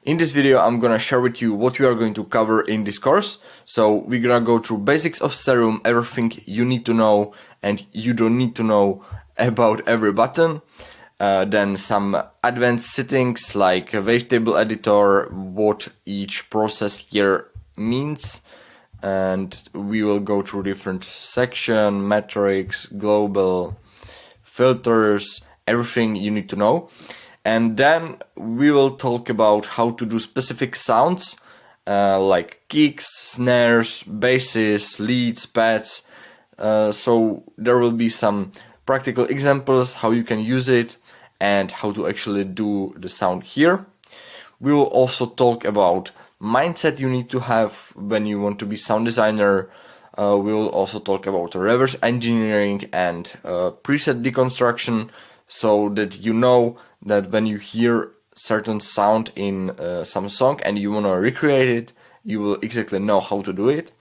In this video, I'm gonna share with you what we are going to cover in this course. So we're gonna go through basics of Serum, everything you need to know and you don't need to know about every button. Then some advanced settings like a wavetable editor, what each process here means. And we will go through different section, metrics, global, filters, everything you need to know. And then we will talk about how to do specific sounds like kicks, snares, basses, leads, pads. So there will be some practical examples how you can use it and how to actually do the sound here. We will also talk about mindset you need to have when you want to be sound designer. We will also talk about reverse engineering and preset deconstruction, so that you know that when you hear certain sound in some song and you want to recreate it, you will exactly know how to do it.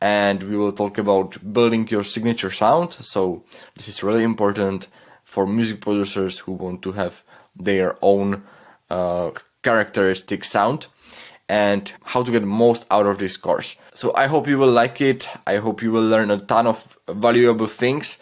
And we will talk about building your signature sound. So this is really important for music producers who want to have their own characteristic sound, and how to get the most out of this course. So I hope you will like it. I hope you will learn a ton of valuable things,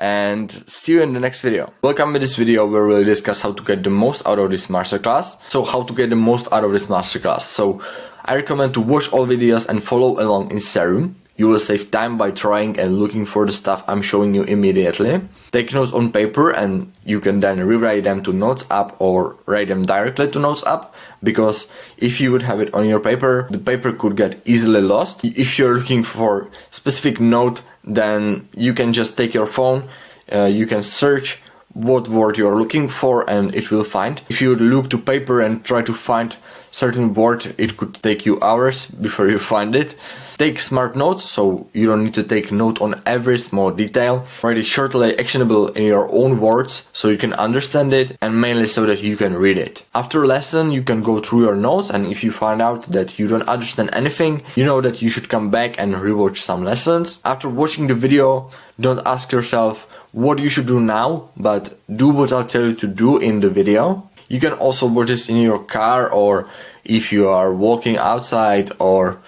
and see you in the next video. Welcome to this video where we'll discuss how to get the most out of this masterclass. So how to get the most out of this masterclass. So I recommend to watch all videos and follow along in Serum. You will save time by trying and looking for the stuff I'm showing you immediately. Take notes on paper and you can then rewrite them to Notes app or write them directly to Notes app, because if you would have it on your paper, the paper could get easily lost. If you're looking for specific note, then you can just take your phone, you can search what word you're looking for and it will find. If you would look to paper and try to find certain word, it could take you hours before you find it. Take smart notes, so you don't need to take note on every small detail. Write it shortly, actionable in your own words so you can understand it, and mainly so that you can read it. After a lesson, you can go through your notes, and if you find out that you don't understand anything, you know that you should come back and rewatch some lessons. After watching the video, don't ask yourself what you should do now, but do what I'll tell you to do in the video. You can also watch this in your car, or if you are walking outside, or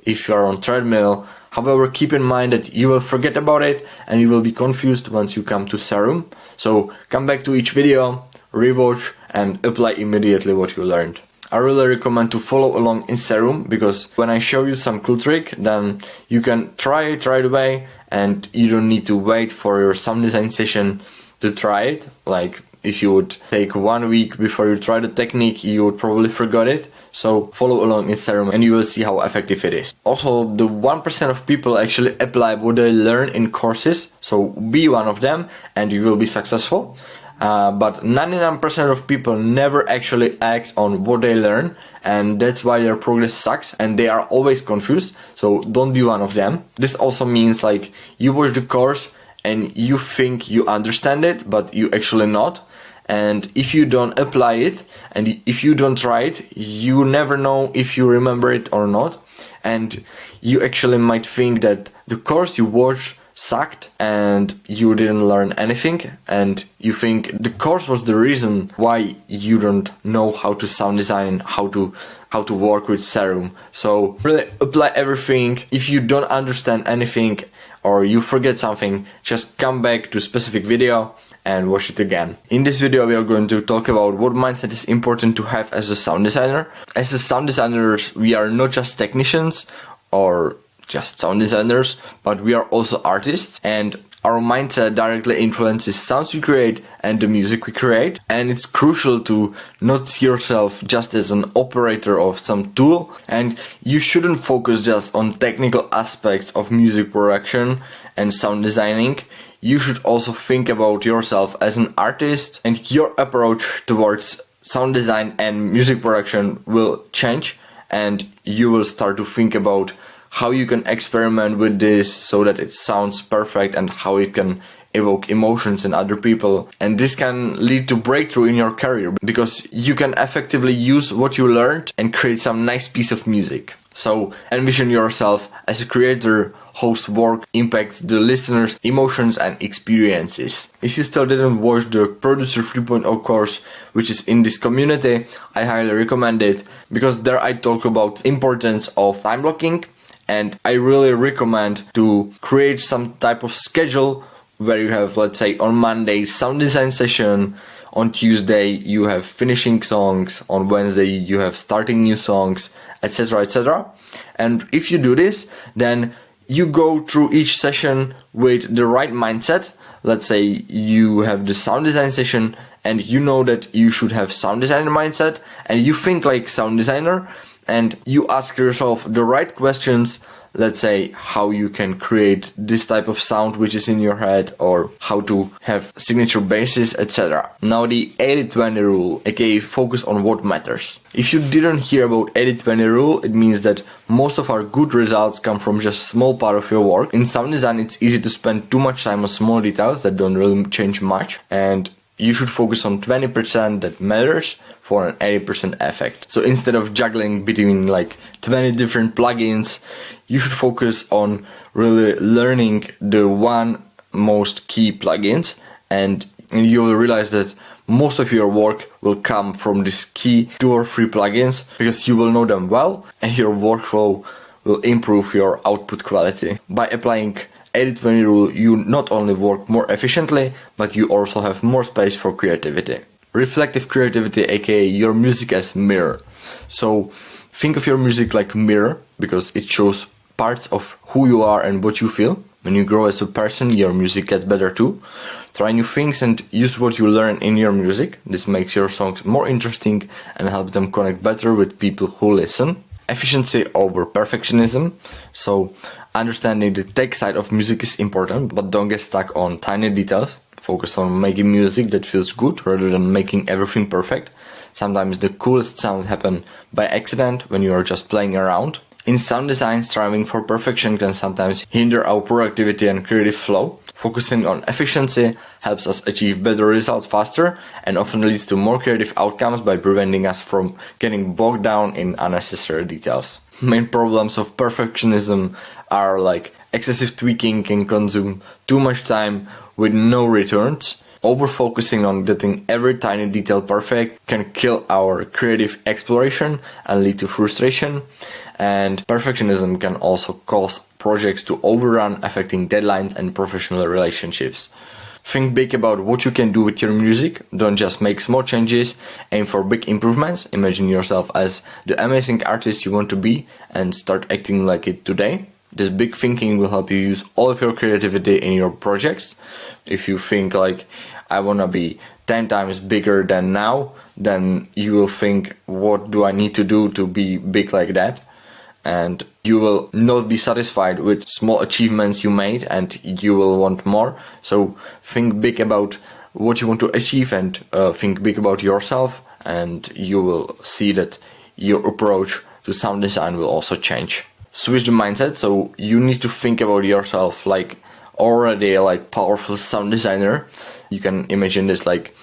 if you are on treadmill. However, keep in mind that you will forget about it and you will be confused once you come to Serum. So come back to each video, rewatch and apply immediately what you learned. I really recommend to follow along in Serum, because when I show you some cool trick, then you can try it right away and you don't need to wait for your sound design session to try it. Like if you would take 1 week before you try the technique, you would probably forget it. So follow along in Serum and you will see how effective it is. Also, the 1% of people actually apply what they learn in courses. So be one of them and you will be successful. But 99% of people never actually act on what they learn, and that's why their progress sucks and they are always confused. So don't be one of them. This also means like you watch the course and you think you understand it, but you actually not. And if you don't apply it and if you don't try it, you never know if you remember it or not. And you actually might think that the course you watched sucked and you didn't learn anything, and you think the course was the reason why you don't know how to sound design, how to work with Serum. So really apply everything. If you don't understand anything or you forget something, just come back to specific video and watch it again. In this video we are going to talk about what mindset is important to have as a sound designer. As a sound designers, we are not just technicians or just sound designers, but we are also artists, and our mindset directly influences sounds we create and the music we create. And it's crucial to not see yourself just as an operator of some tool, and you shouldn't focus just on technical aspects of music production and sound designing. You should also think about yourself as an artist, and your approach towards sound design and music production will change, and you will start to think about how you can experiment with this so that it sounds perfect and how it can evoke emotions in other people. And this can lead to breakthrough in your career, because you can effectively use what you learned and create some nice piece of music. So envision yourself as a creator how's work impacts the listener's emotions and experiences. If you still didn't watch the Producer 3.0 course, which is in this community, I highly recommend it, because there I talk about importance of time blocking, and I really recommend to create some type of schedule where you have, let's say, on Monday sound design session, on Tuesday you have finishing songs, on Wednesday you have starting new songs, etc., etc. And if you do this, then you go through each session with the right mindset. Let's say you have the sound design session and you know that you should have sound designer mindset, and you think like sound designer, and you ask yourself the right questions. Let's say how you can create this type of sound which is in your head, or how to have signature basses, etc. Now the 80-20 rule, aka focus on what matters. If you didn't hear about 80-20 rule, it means that most of our good results come from just a small part of your work. In sound design it's easy to spend too much time on small details that don't really change much, and you should focus on 20% that matters for an 80% effect. So instead of juggling between like 20 different plugins, you should focus on really learning the one most key plugins, and you will realize that most of your work will come from these key 2 or 3 plugins, because you will know them well and your workflow will improve your output quality. By applying 80-20 rule, you not only work more efficiently, but you also have more space for creativity. Reflective creativity, aka your music as mirror. So think of your music like a mirror, because it shows parts of who you are and what you feel. When you grow as a person, your music gets better too. Try new things and use what you learn in your music. This makes your songs more interesting and helps them connect better with people who listen. Efficiency over perfectionism. So understanding the tech side of music is important, but don't get stuck on tiny details. Focus on making music that feels good rather than making everything perfect. Sometimes the coolest sound happen by accident when you are just playing around. In sound design, striving for perfection can sometimes hinder our productivity and creative flow. Focusing on efficiency helps us achieve better results faster and often leads to more creative outcomes by preventing us from getting bogged down in unnecessary details. Main problems of perfectionism are like excessive tweaking can consume too much time with no returns. Over-focusing on getting every tiny detail perfect can kill our creative exploration and lead to frustration. And perfectionism can also cause projects to overrun, affecting deadlines and professional relationships. Think big about what you can do with your music. Don't just make small changes, aim for big improvements. Imagine yourself as the amazing artist you want to be and start acting like it today. This big thinking will help you use all of your creativity in your projects. If you think like, I wanna be 10 times bigger than now, then you will think, what do I need to do to be big like that? And you will not be satisfied with small achievements you made, and you will want more. So think big about what you want to achieve, and think big about yourself, and you will see that your approach to sound design will also change. Switch the mindset, so you need to think about yourself like already like powerful sound designer. You can imagine this like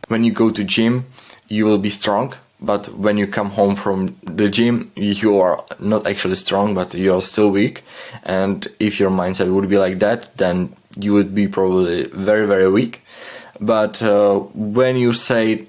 when you go to gym, you will be strong, but when you come home from the gym, you are not actually strong, but you are still weak. And if your mindset would be like that, then you would be probably very, very weak. But when you say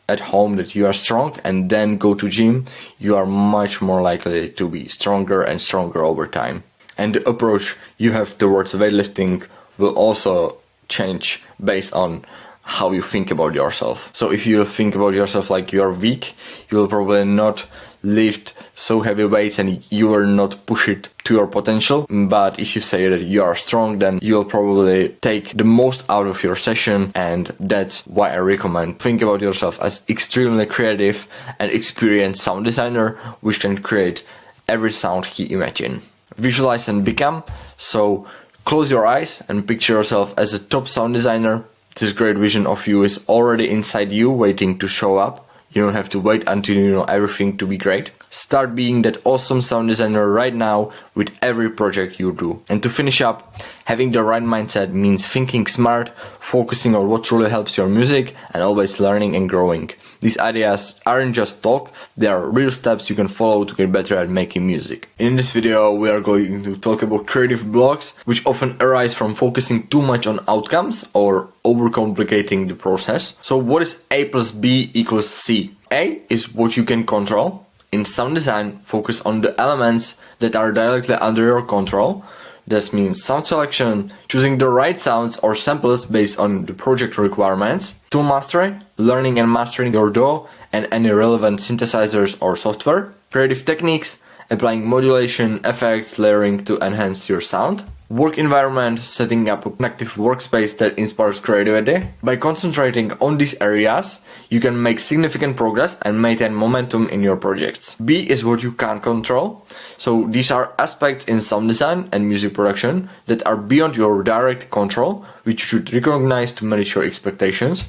at home that you are strong and then go to gym, you are much more likely to be stronger and stronger over time. And the approach you have towards weightlifting will also change based on how you think about yourself. So if you think about yourself like you are weak, you will probably not lift so heavy weights and you will not push it to your potential. But if you say that you are strong, then you'll probably take the most out of your session, and that's why I recommend think about yourself as extremely creative and experienced sound designer, which can create every sound he imagine. Visualize and become. So close your eyes and picture yourself as a top sound designer. This great vision of you is already inside you, waiting to show up. You don't have to wait until you know everything to be great. Start being that awesome sound designer right now with every project you do. And to finish up, having the right mindset means thinking smart, focusing on what truly helps your music, and always learning and growing. these ideas aren't just talk, they are real steps you can follow to get better at making music. In this video we are going to talk about creative blocks, which often arise from focusing too much on outcomes or overcomplicating the process. So what is A plus B equals C? A is what you can control. In sound design, focus on the elements that are directly under your control. This means sound selection, choosing the right sounds or samples based on the project requirements. Tool mastery, learning and mastering your DAW and any relevant synthesizers or software. Creative techniques, applying modulation, effects, layering to enhance your sound. Work environment, setting up an active workspace that inspires creativity. By concentrating on these areas, you can make significant progress and maintain momentum in your projects. B is what you can't control. So these are aspects in sound design and music production that are beyond your direct control, which you should recognize to manage your expectations,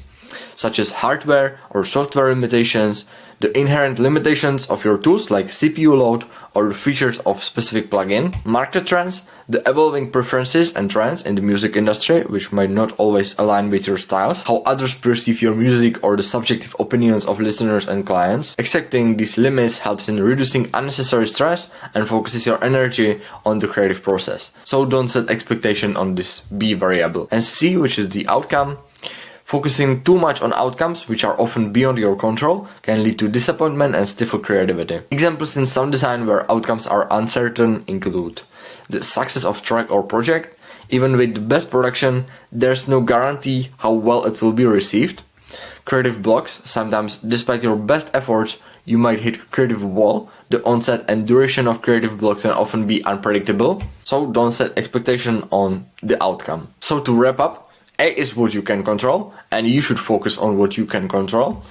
such as hardware or software limitations, the inherent limitations of your tools like CPU load or the features of specific plugin, market trends, the evolving preferences and trends in the music industry which might not always align with your styles, how others perceive your music or the subjective opinions of listeners and clients. Accepting these limits helps in reducing unnecessary stress and focuses your energy on the creative process. So don't set expectation on this B variable. And C, which is the outcome. Focusing too much on outcomes, which are often beyond your control, can lead to disappointment and stifle creativity. Examples in sound design where outcomes are uncertain include the success of track or project. Even with the best production, there's no guarantee how well it will be received. Creative blocks, sometimes despite your best efforts, you might hit creative wall. The onset and duration of creative blocks can often be unpredictable, so don't set expectation on the outcome. So to wrap up, A is what you can control, and you should focus on what you can control.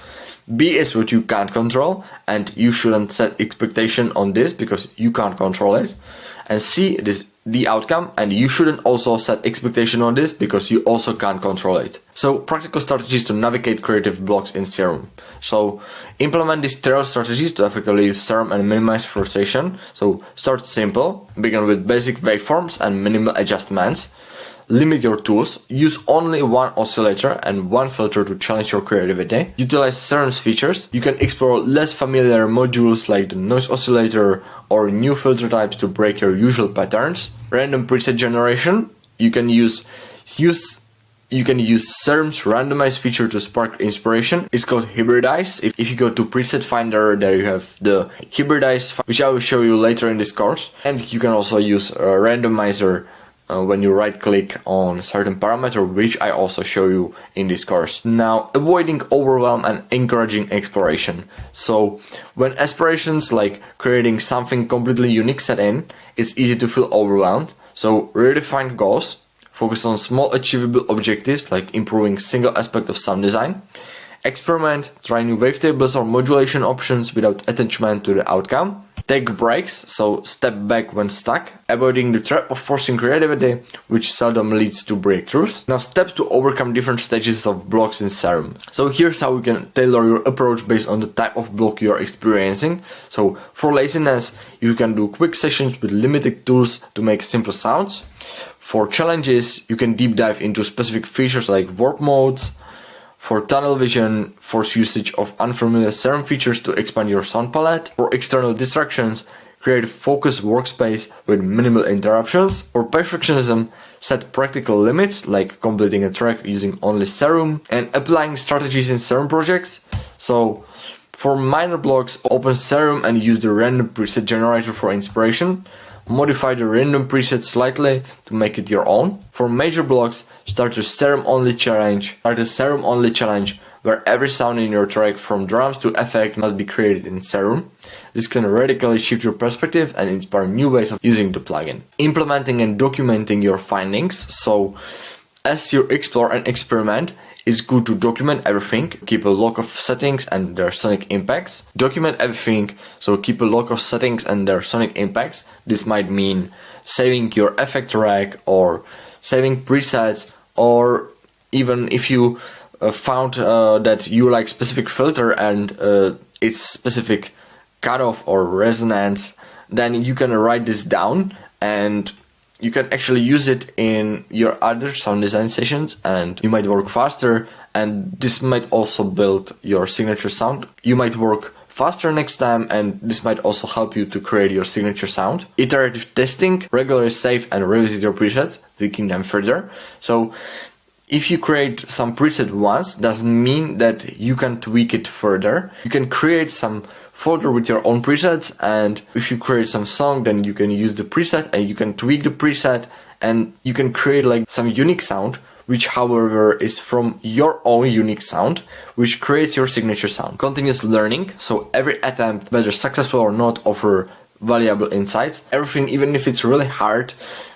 B is what you can't control, and you shouldn't set expectation on this because you can't control it. And C is the outcome, and you shouldn't also set expectation on this because you also can't control it. So practical strategies to navigate creative blocks in Serum. So implement these 12 strategies to effectively use Serum and minimize frustration. So start simple, begin with basic waveforms and minimal adjustments. Limit your tools, use only one oscillator and one filter to challenge your creativity. Utilize Serum's features. You can explore less familiar modules like the noise oscillator or new filter types to break your usual patterns. Random preset generation. You can use Serum's randomize feature to spark inspiration. It's called hybridize. If you go to preset finder, there you have the hybridize, which I will show you later in this course. And you can also use a randomizer when you right click on a certain parameter, which I also show you in this course. Now, avoiding overwhelm and encouraging exploration. So when aspirations like creating something completely unique set in, it's easy to feel overwhelmed. So redefine goals, focus on small achievable objectives like improving single aspect of sound design. Experiment, try new wavetables or modulation options without attachment to the outcome. Take breaks, so step back when stuck, avoiding the trap of forcing creativity, which seldom leads to breakthroughs. Now, steps to overcome different stages of blocks in Serum. So here's how you can tailor your approach based on the type of block you are experiencing. So for laziness, you can do quick sessions with limited tools to make simple sounds. For challenges, you can deep dive into specific features like warp modes. For tunnel vision, force usage of unfamiliar Serum features to expand your sound palette. For external distractions, create a focused workspace with minimal interruptions. For perfectionism, set practical limits like completing a track using only Serum and applying strategies in Serum projects. So for minor blocks, open Serum and use the random preset generator for inspiration. Modify the random preset slightly to make it your own. For major blocks, start a Serum only challenge where every sound in your track from drums to effect must be created in Serum. This can radically shift your perspective and inspire new ways of using the plugin. Implementing and documenting your findings. So as you explore and experiment, it's good to document everything, keep a log of settings and their sonic impacts. Document everything, so keep a log of settings and their sonic impacts. This might mean saving your effect rack or saving presets, or even if you found that you like specific filter and its specific cutoff or resonance, then you can write this down and you can actually use it in your other sound design sessions, and you might work faster and this might also build your signature sound. You might work faster next time, and this might also help you to create your signature sound. Iterative testing, regularly save and revisit your presets, tweaking them further. So if you create some preset once, doesn't mean that you can tweak it further. You can create some folder with your own presets, and if you create some song, then you can use the preset and you can tweak the preset, and you can create like some unique sound, which however is from your own unique sound, which creates your signature sound. Continuous learning, so every attempt, whether successful or not, offer valuable insights. Everything, even if it's really hard,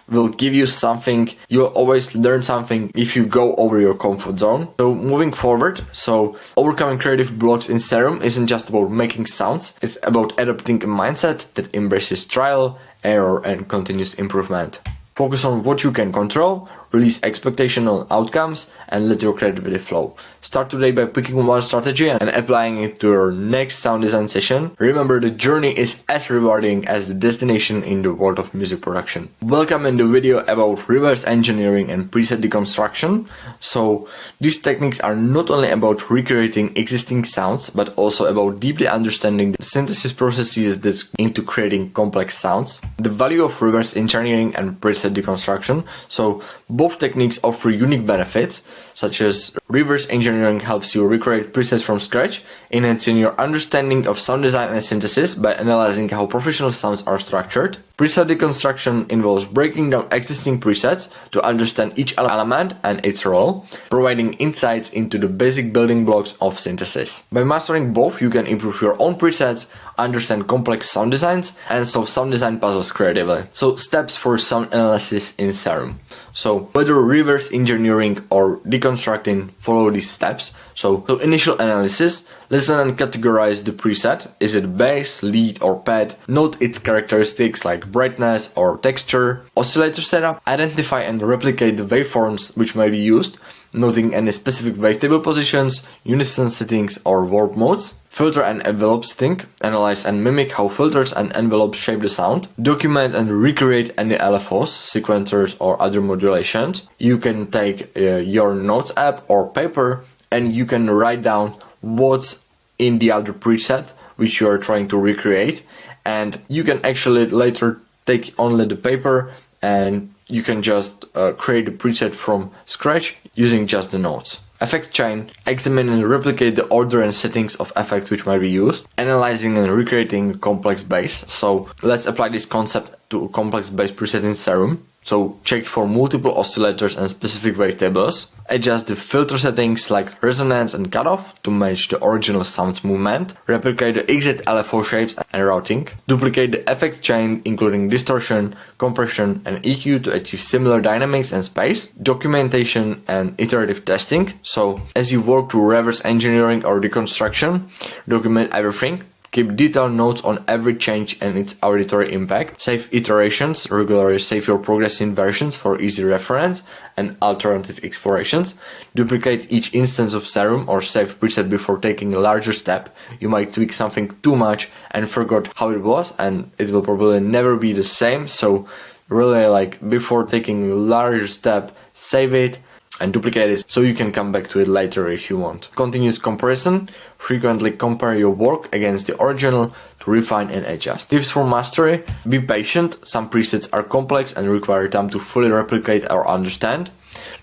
will give you something. You'll always learn something if you go over your comfort zone. So moving forward, so overcoming creative blocks in Serum isn't just about making sounds, it's about adopting a mindset that embraces trial, error and continuous improvement. Focus on what you can control, release expectation on outcomes, and let your creativity flow. Start today by picking one strategy and applying it to your next sound design session. Remember, the journey is as rewarding as the destination in the world of music production. Welcome in the video about reverse engineering and preset deconstruction. So these techniques are not only about recreating existing sounds, but also about deeply understanding the synthesis processes that's into creating complex sounds. The value of reverse engineering and preset deconstruction. So both techniques offer unique benefits, such as reverse engineering helps you recreate presets from scratch, enhancing your understanding of sound design and synthesis by analyzing how professional sounds are structured. Preset deconstruction involves breaking down existing presets to understand each element and its role, providing insights into the basic building blocks of synthesis. By mastering both, you can improve your own presets, understand complex sound designs, and solve sound design puzzles creatively. So steps for sound analysis in Serum. So whether reverse engineering or deconstructing, follow these steps. So initial analysis, listen and categorize the preset. Is it bass, lead or pad? Note its characteristics like brightness or texture. Oscillator setup, identify and replicate the waveforms which may be used, noting any specific wavetable positions, unison settings or warp modes. Filter and envelope setting, analyze and mimic how filters and envelopes shape the sound. Document and recreate any LFOs, sequencers or other modulations. You can take your notes app or paper and you can write down what's in the other preset which you are trying to recreate, and you can actually later take only the paper and you can just create the preset from scratch using just the notes. Effect chain, examine and replicate the order and settings of effects which might be used. Analyzing and recreating a complex bass. So let's apply this concept to a complex bass preset in Serum. So check for multiple oscillators and specific wavetables. Adjust the filter settings like resonance and cutoff to match the original sound's movement. Replicate the exact LFO shapes and routing. Duplicate the effect chain including distortion, compression and EQ to achieve similar dynamics and space. Documentation and iterative testing. So as you work through reverse engineering or deconstruction, document everything. Keep detailed notes on every change and its auditory impact. Save iterations, regularly save your progress in versions for easy reference and alternative explorations. Duplicate each instance of Serum or save preset before taking a larger step. You might tweak something too much and forgot how it was, and it will probably never be the same. So really, like, before taking a larger step, save it and duplicate it so you can come back to it later if you want. Continuous comparison. Frequently compare your work against the original to refine and adjust. Tips for mastery. Be patient. Some presets are complex and require time to fully replicate or understand.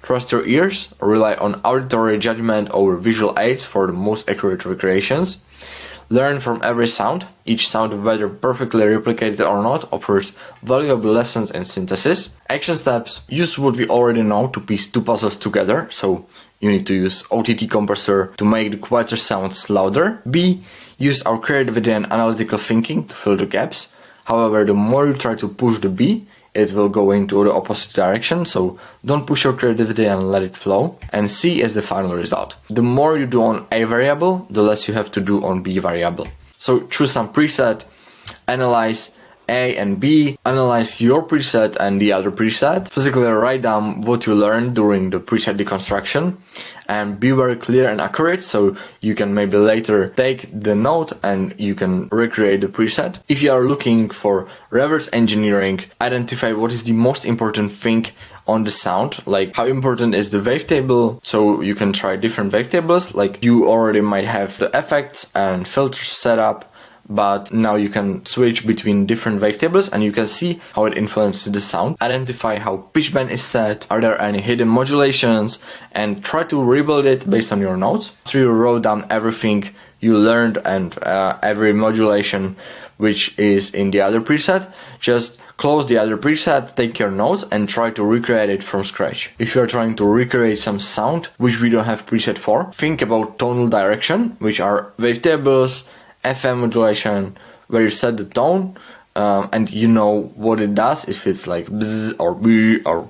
Trust your ears. Rely on auditory judgment over visual aids for the most accurate recreations. Learn from every sound. Each sound, whether perfectly replicated or not, offers valuable lessons in synthesis. Action steps. Use what we already know to piece two puzzles together. So you need to use OTT compressor to make the quieter sounds louder. B. Use our creativity and analytical thinking to fill the gaps. However, the more you try to push the B, it will go into the opposite direction, so don't push your creativity and let it flow. And C is the final result. The more you do on A variable, the less you have to do on B variable. So choose some preset, analyze A and B, analyze your preset and the other preset, physically write down what you learned during the preset deconstruction, and be very clear and accurate so you can maybe later take the note and you can recreate the preset. If you are looking for reverse engineering, identify what is the most important thing on the sound, like how important is the wavetable. So you can try different wavetables, like you already might have the effects and filters set up, but now you can switch between different wavetables and you can see how it influences the sound. Identify how pitch bend is set, are there any hidden modulations, and try to rebuild it based on your notes. After you wrote down everything you learned and every modulation which is in the other preset, just close the other preset, take your notes and try to recreate it from scratch. If you are trying to recreate some sound which we don't have preset for, think about tonal direction, which are wavetables, FM modulation, where you set the tone and you know what it does, if it's like bzz or b or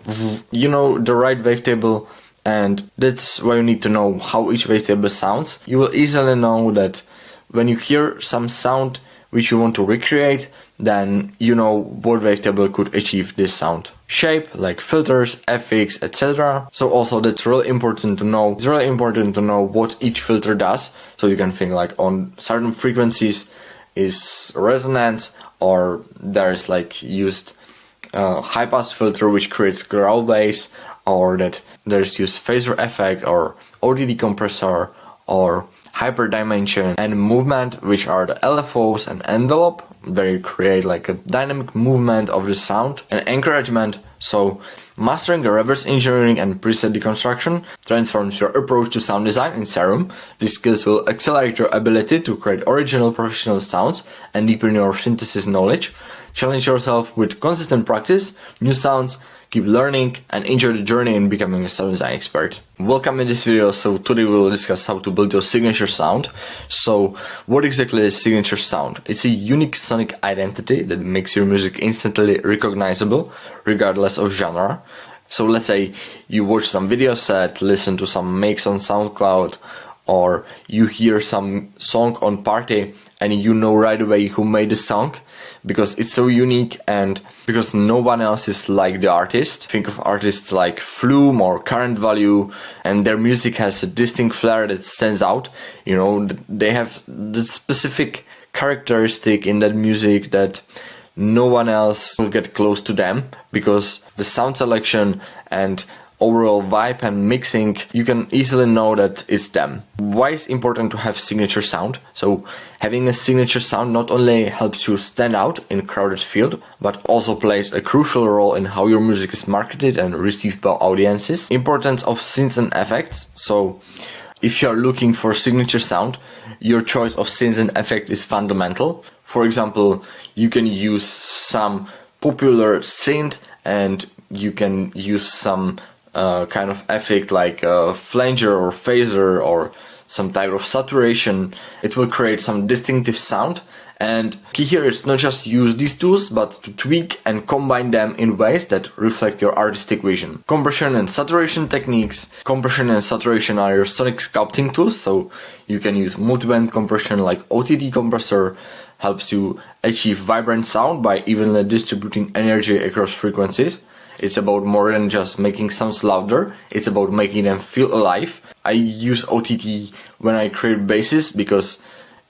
you know the right wavetable, and that's why you need to know how each wavetable sounds. You will easily know that when you hear some sound which you want to recreate, then you know what wavetable could achieve this sound. Shape, like filters, FX, etc. So also that's really important to know. It's really important to know what each filter does. So you can think like on certain frequencies is resonance, or there's like used high pass filter which creates growl bass, or that there's used phaser effect or ODD compressor or hyperdimension and movement, which are the LFOs and envelope, where you create like a dynamic movement of the sound, and encouragement. So mastering the reverse engineering and preset deconstruction transforms your approach to sound design in Serum. These skills will accelerate your ability to create original professional sounds and deepen your synthesis knowledge. Challenge yourself with consistent practice, new sounds, keep learning, and enjoy the journey in becoming a sound design expert. Welcome in this video. So today we will discuss how to build your signature sound. So what exactly is signature sound? It's a unique sonic identity that makes your music instantly recognizable regardless of genre. So let's say you watch some video set, listen to some mix on SoundCloud, or you hear some song on party and you know right away who made the song, because it's so unique and because no one else is like the artist. Think of artists like Flume or Current Value, and their music has a distinct flair that stands out. You know, they have the specific characteristic in that music that no one else will get close to them, because the sound selection and overall vibe and mixing, you can easily know that it's them. Why is it important to have signature sound? So having a signature sound not only helps you stand out in a crowded field, but also plays a crucial role in how your music is marketed and received by audiences. Importance of synths and effects. So if you are looking for signature sound, your choice of synths and effect is fundamental. For example, you can use some popular synth and you can use some kind of effect like a flanger or phaser or some type of saturation. It will create some distinctive sound, and key here is not just use these tools but to tweak and combine them in ways that reflect your artistic vision. Compression and saturation techniques. Compression and saturation are your sonic sculpting tools, so you can use multiband compression like OTT compressor, helps you achieve vibrant sound by evenly distributing energy across frequencies. It's about more than just making sounds louder, it's about making them feel alive. I use OTT when I create basses because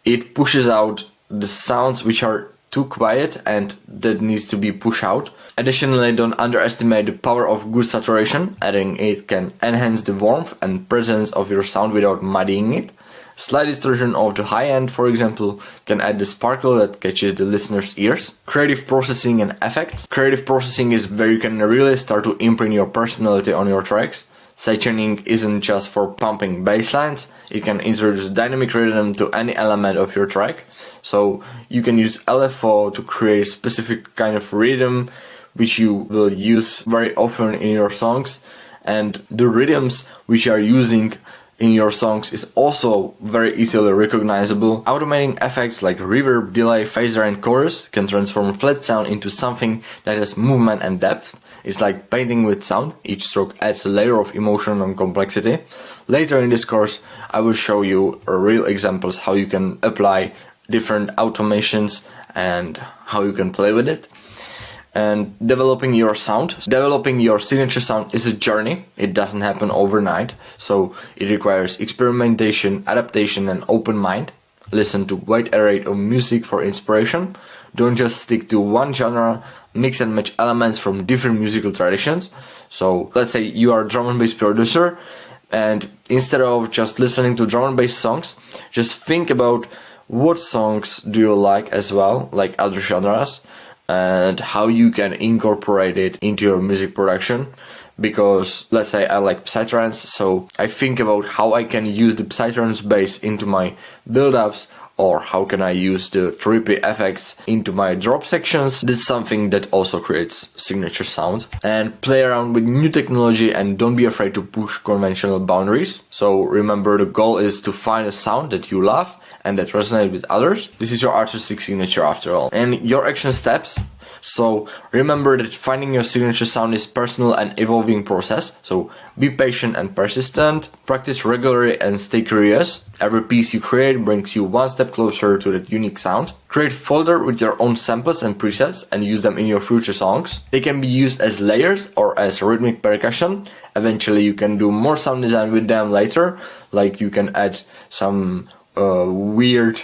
it pushes out the sounds which are too quiet and that needs to be pushed out. Additionally, don't underestimate the power of good saturation. Adding it can enhance the warmth and presence of your sound without muddying it. Slight distortion of the high end, for example, can add the sparkle that catches the listener's ears. Creative processing and effects. Creative processing is where you can really start to imprint your personality on your tracks. Sidechain isn't just for pumping bass lines, it can introduce dynamic rhythm to any element of your track. So you can use LFO to create specific kind of rhythm which you will use very often in your songs, and the rhythms which you are using in your songs is also very easily recognizable. Automating effects like reverb, delay, phaser and chorus can transform flat sound into something that has movement and depth. It's like painting with sound. Each stroke adds a layer of emotion and complexity. Later in this course I will show you real examples how you can apply different automations and how you can play with it. And developing your sound. Developing your signature sound is a journey. It doesn't happen overnight, so it requires experimentation, adaptation and open mind. Listen to a wide array of music for inspiration. don't just stick to one genre, mix and match elements from different musical traditions. So let's say you are a drum and bass producer, and instead of just listening to drum and bass songs, just think about what songs do you like as well, like other genres, and how you can incorporate it into your music production. Because let's say I like psytrance, so I think about how I can use the psytrance bass into my build-ups, or how can I use the trippy effects into my drop sections. That's something that also creates signature sound. And play around with new technology and don't be afraid to push conventional boundaries. So remember, the goal is to find a sound that you love and that resonates with others. This is your artistic signature after all. And your action steps. So remember that finding your signature sound is personal and evolving process. So be patient and persistent, practice regularly and stay curious. Every piece you create brings you one step closer to that unique sound. Create a folder with your own samples and presets and use them in your future songs. They can be used as layers or as rhythmic percussion. Eventually you can do more sound design with them later, like you can add some weird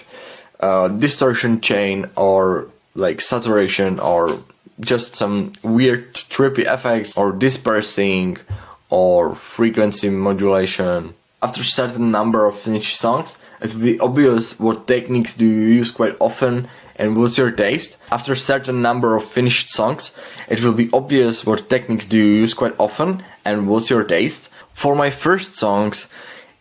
distortion chain, or like saturation, or just some weird trippy effects, or dispersing, or frequency modulation. After a certain number of finished songs, it will be obvious what techniques do you use quite often and what's your taste. After a certain number of finished songs, it will be obvious what techniques do you use quite often and what's your taste. For my first songs,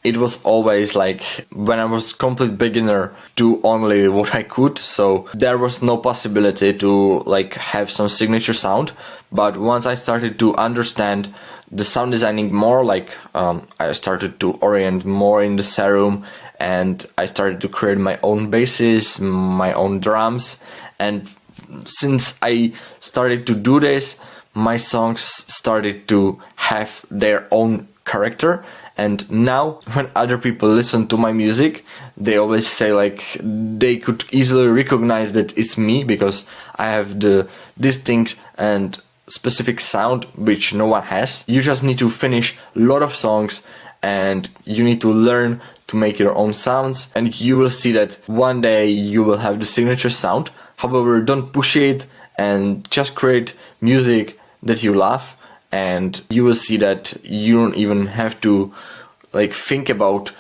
it was always like, when I was complete beginner, do only what I could, so there was no possibility to like have some signature sound. But once I started to understand the sound designing more, like I started to orient more in the Serum, and I started to create my own basses, my own drums, and since I started to do this, my songs started to have their own character. And now when other people listen to my music, they always say like they could easily recognize that it's me, because I have the distinct and specific sound which no one has. You just need to finish a lot of songs and you need to learn to make your own sounds, and you will see that one day you will have the signature sound. However, don't push it and just create music that you love, and you will see that you don't even have to like think about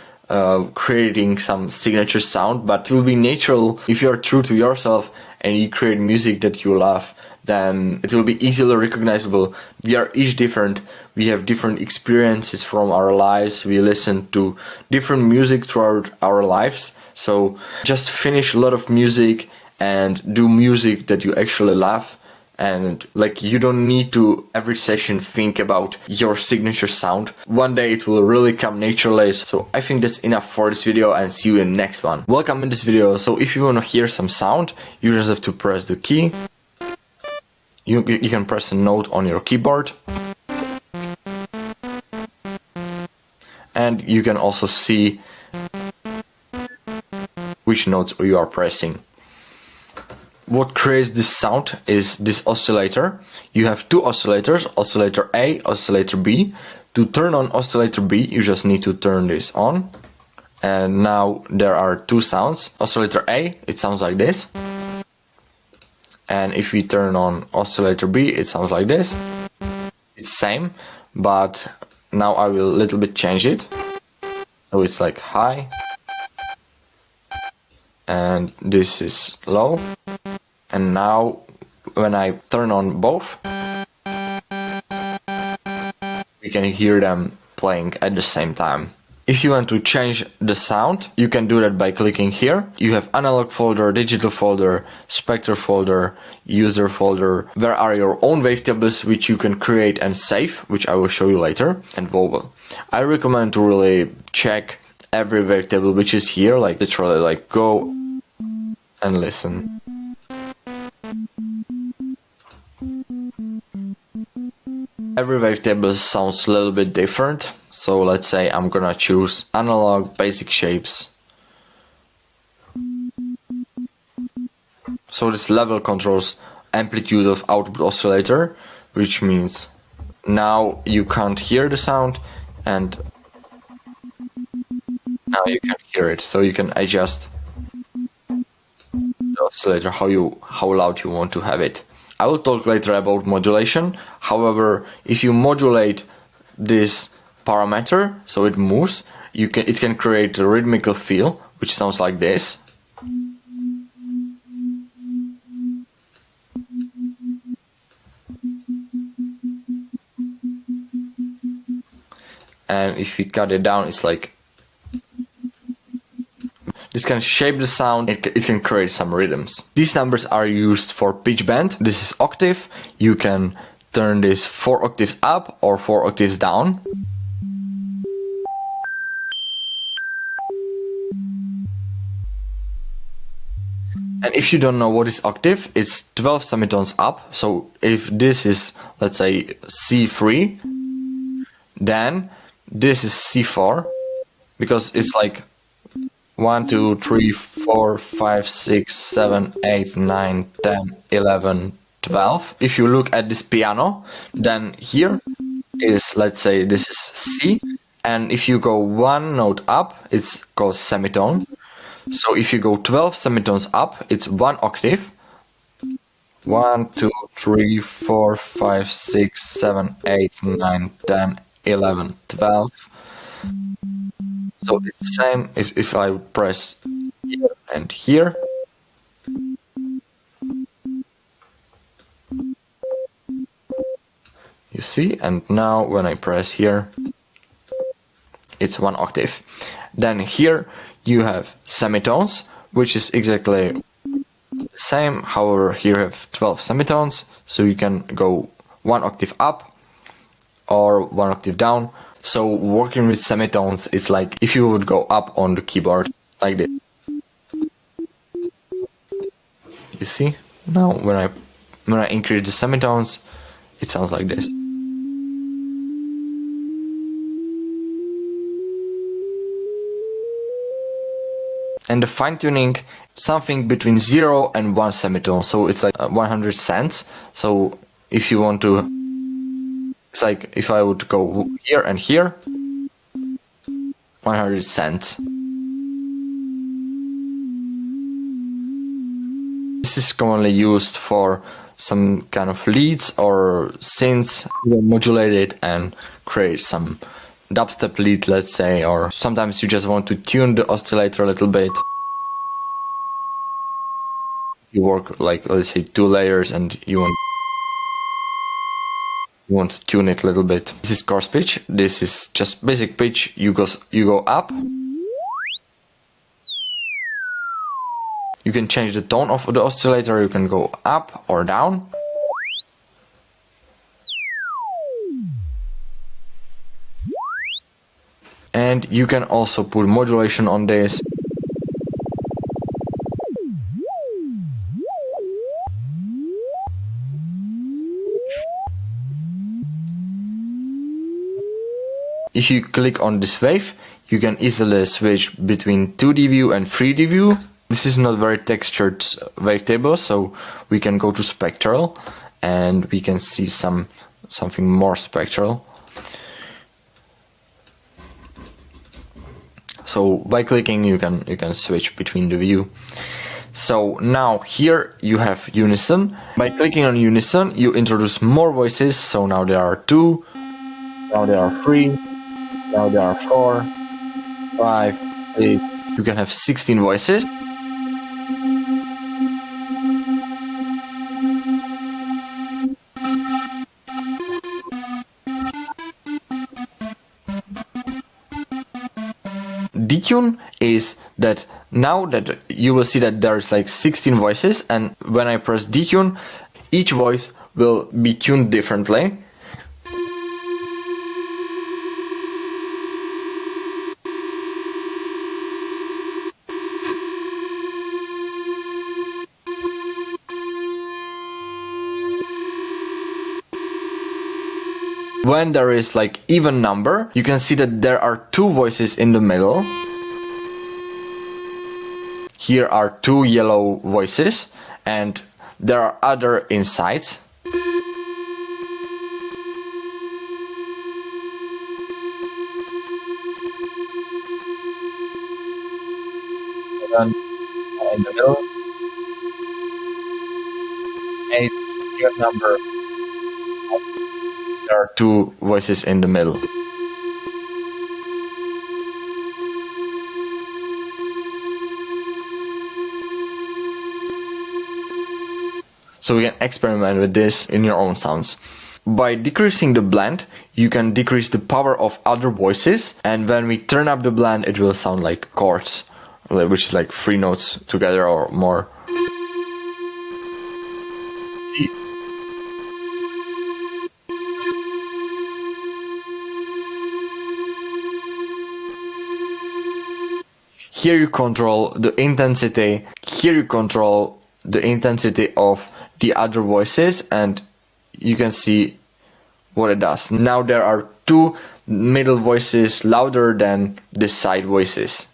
creating some signature sound, but it will be natural. If you are true to yourself and you create music that you love, then it will be easily recognizable. We are each different. We have different experiences from our lives. We listen to different music throughout our lives. So just finish a lot of music and do music that you actually love. And like, you don't need to every session think about your signature sound. One day it will really come naturally. So I think that's enough for this video, and see you in the next one. Welcome in this video. So if you want to hear some sound, you just have to press the key. You can press a note on your keyboard. And you can also see which notes you are pressing. What creates this sound is this oscillator. You have two oscillators, oscillator A, oscillator B. To turn on oscillator B, you just need to turn this on. And now there are two sounds. Oscillator A, it sounds like this. And if we turn on oscillator B, it sounds like this. It's same, but now I will a little bit change it. So it's like high. And this is low. And now when I turn on both, we can hear them playing at the same time. If you want to change the sound, you can do that by clicking here. You have analog folder, digital folder, spectre folder, user folder. There are your own wavetables which you can create and save, which I will show you later, and vowel. I recommend to really check every wavetable which is here, like literally like go and listen. Every wavetable sounds a little bit different, so let's say I'm gonna choose analog basic shapes. So this level controls amplitude of output oscillator, which means now you can't hear the sound and now you can hear it, so you can adjust the oscillator, how loud you want to have it. I will talk later about modulation. However, if you modulate this parameter so it moves, it can create a rhythmical feel, which sounds like this. And if we cut it down, it's like this can shape the sound, it can create some rhythms. These numbers are used for pitch bend. This is octave. You can turn this 4 octaves up or 4 octaves down. And if you don't know what is octave, it's 12 semitones up. So if this is, let's say, C3, then this is C4, because it's like 1, 2, 3, 4, 5, 6, 7, 8, 9, 10, 11, 12. If you look at this piano, then here is, let's say, this is C, and if you go one note up, it's called semitone. So if you go 12 semitones up, it's 1 octave. 1, 2, 3, 4, 5, 6, 7, 8, 9, 10, 11, 12. So it's the same if I press here and here. You see, and now when I press here, it's 1 octave. Then here you have semitones, which is exactly the same. However, here you have 12 semitones, so you can go 1 octave up or 1 octave down. So working with semitones, it's like if you would go up on the keyboard like this. You see? Now when I increase the semitones, it sounds like this. And the fine tuning, something between 0 and 1 semitone, so it's like 100 cents. So if you want to, it's like if I would go here and here, 100 cents. This is commonly used for some kind of leads or synths. You modulate it and create some dubstep lead, let's say, or sometimes you just want to tune the oscillator a little bit. You work like, let's say, 2 layers and you want to tune it a little bit. This is coarse pitch. This is just basic pitch. You go up. You can change the tone of the oscillator. You can go up or down. And you can also put modulation on this. If you click on this wave, you can easily switch between 2D view and 3D view. This is not very textured wavetable, so we can go to spectral and we can see something more spectral. So by clicking you can switch between the view. So now here you have unison. By clicking on unison you introduce more voices. So now there are 2, now there are 3, now there are 4, 5, 6. You can have 16 voices. Detune is that now that you will see that there's like 16 voices, and when I press detune, each voice will be tuned differently. When there is like even number, you can see that there are 2 voices in the middle. Here are 2 yellow voices and there are other insides. And in the middle. and your number. There are two voices in the middle. So you can experiment with this in your own sounds. By decreasing the blend, you can decrease the power of other voices, and when we turn up the blend, it will sound like chords, which is like 3 notes together or more. See? Here you control the intensity. Here you control the intensity of the other voices, and you can see what it does. Now there are 2 middle voices louder than the side voices.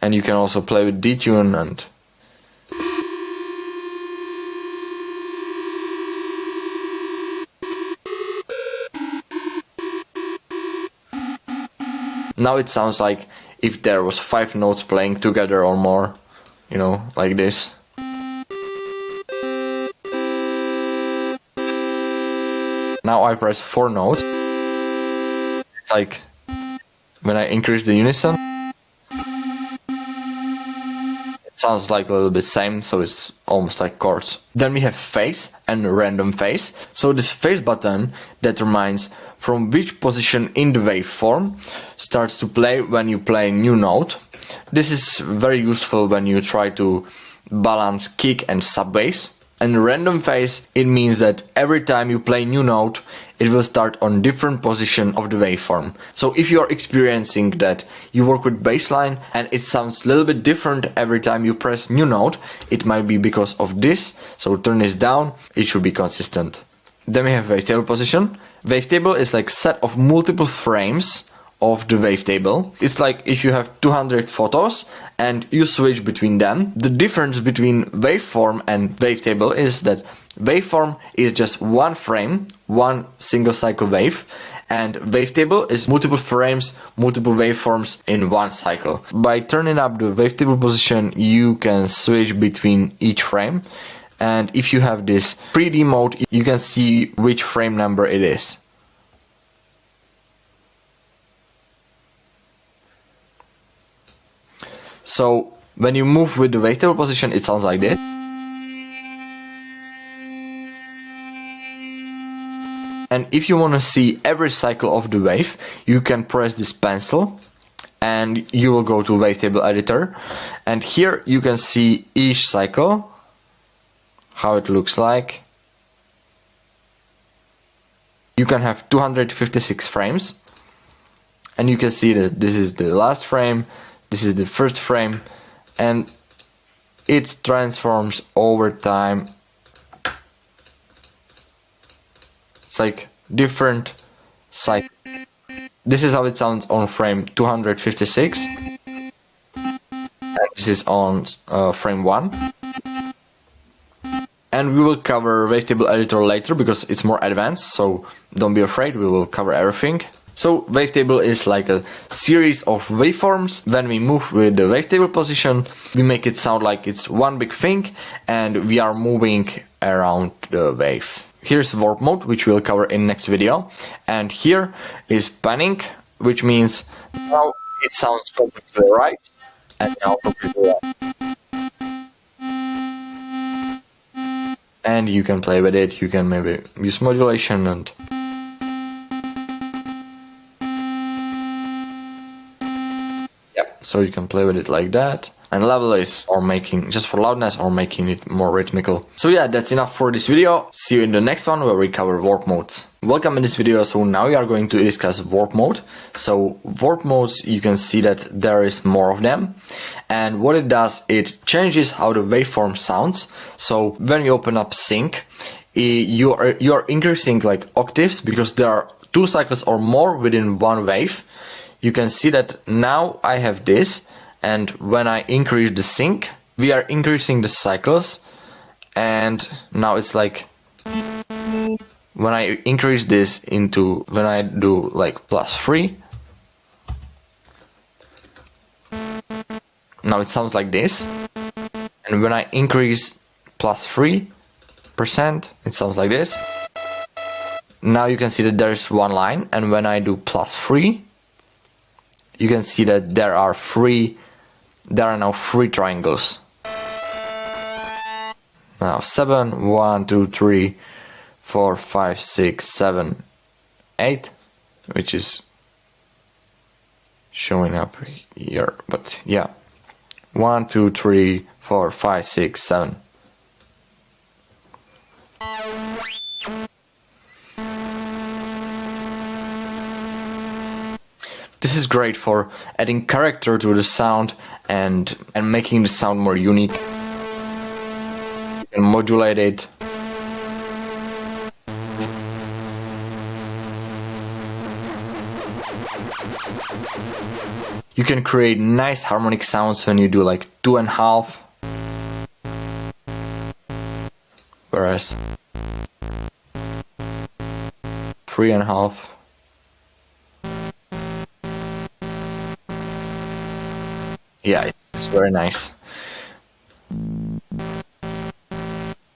And you can also play with detune and now it sounds like if there was 5 notes playing together or more, you know, like this. Now I press 4 notes. It's like when I increase the unison, it sounds like a little bit same, so it's almost like chords. Then we have phase and random phase. So this phase button determines from which position in the waveform starts to play when you play a new note. This is very useful when you try to balance kick and sub bass. And random phase, it means that every time you play a new note, it will start on different position of the waveform. So if you are experiencing that you work with bassline and it sounds a little bit different every time you press new note, it might be because of this. So turn this down, it should be consistent. Then we have wavetable position. Wavetable is like set of multiple frames of the wavetable. It's like if you have 200 photos and you switch between them. The difference between waveform and wavetable is that waveform is just one frame, one single cycle wave, and wavetable is multiple frames, multiple waveforms in one cycle. By turning up the wavetable position, you can switch between each frame, and if you have this 3D mode, you can see which frame number it is. So when you move with the wavetable position, it sounds like this. And if you want to see every cycle of the wave, you can press this pencil and you will go to wavetable editor. And here you can see each cycle, how it looks like. You can have 256 frames. And you can see that this is the last frame. This is the first frame, and it transforms over time. It's like different cycles. This is how it sounds on frame 256, and this is on frame 1. And we will cover wavetable editor later because it's more advanced, so don't be afraid, we will cover everything. So wavetable is like a series of waveforms. When we move with the wavetable position, we make it sound like it's one big thing and we are moving around the wave. Here's warp mode, which we'll cover in next video. And here is panning, which means now it sounds completely right and now completely left. And you can play with it, you can maybe use modulation and so you can play with it like that. And level is or making just for loudness or making it more rhythmical. So yeah, that's enough for this video. See you in the next one where we cover warp modes. Welcome in this video. So now we are going to discuss warp mode. So warp modes, you can see that there is more of them. And what it does, it changes how the waveform sounds. So when you open up sync, you are increasing like octaves because there are 2 cycles or more within one wave. You can see that now I have this, and when I increase the sync, we are increasing the cycles, and now it's like when I increase this into, when I do like +3, now it sounds like this, and when I increase plus 3%, it sounds like this. Now you can see that there's one line, and when I do plus 3, you can see that there are now 3 triangles. Now 7, 1, 2, 3, 4, 5, 6, 7, 8, which is showing up here, but yeah. 1, 2, 3, 4, 5, 6, 7. This is great for adding character to the sound and making the sound more unique. You can modulate it. You can create nice harmonic sounds when you do like 2.5, whereas 3.5. Yeah, it's very nice.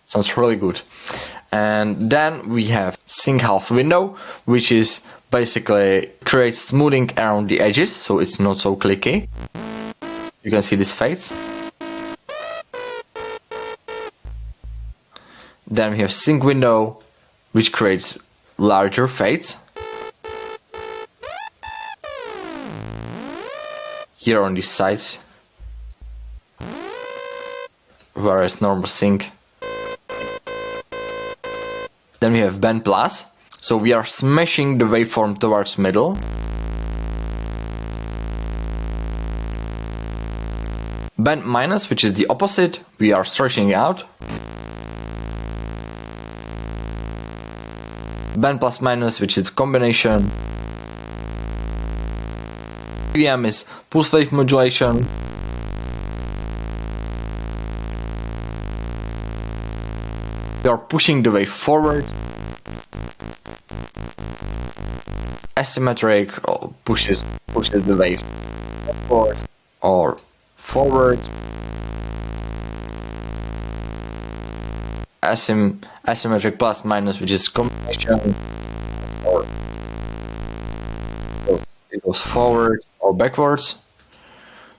Sounds really good. And then we have sync half window, which is basically creates smoothing around the edges, so it's not so clicky. You can see these fades. Then we have sync window, which creates larger fades. Here on these sides, whereas normal sync. Then we have bend plus, so we are smashing the waveform towards middle. Bend minus, which is the opposite, we are stretching it out. Bend plus minus, which is combination. PWM is pulse wave modulation. We are pushing the wave forward. Asymmetric pushes the wave backwards or forward. Asymmetric plus minus, which is combination, or it goes forward or backwards.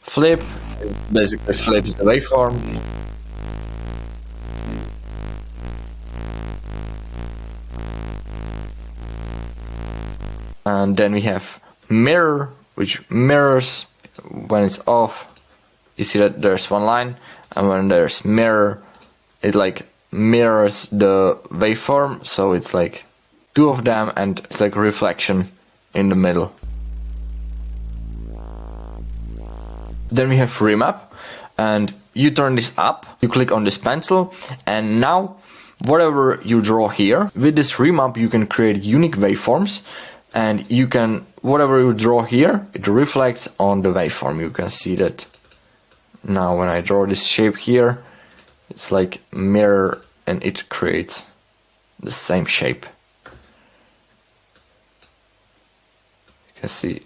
Flip, it basically flips the waveform. And then we have mirror, which mirrors when it's off. You see that there's one line, and when there's mirror, it like mirrors the waveform, so it's like two of them, and it's like a reflection in the middle. Then we have remap, and you turn this up, you click on this pencil, and now whatever you draw here, with this remap you can create unique waveforms, and you can, whatever you draw here, it reflects on the waveform. You can see that now when I draw this shape here, it's like mirror and it creates the same shape. You can see.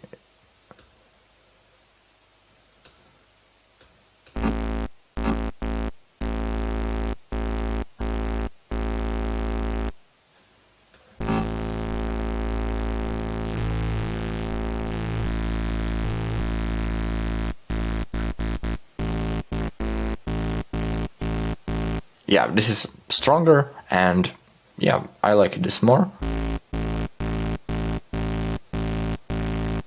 Yeah, this is stronger, and yeah, I like this more.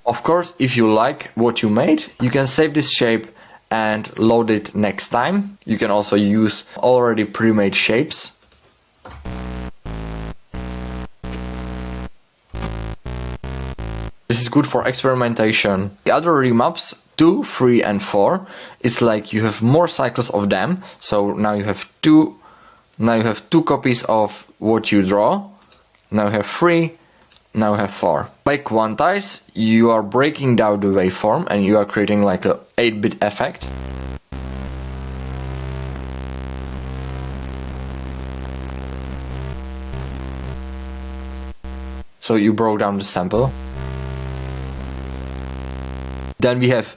Of course, if you like what you made, you can save this shape and load it next time. You can also use already pre-made shapes. This is good for experimentation. The other remaps, 2, 3 and 4, it's like you have more cycles of them, so now you have two copies of what you draw. Now you have 3, now you have 4. By quantize, you are breaking down the waveform and you are creating like a 8-bit effect. So you broke down the sample. Then we have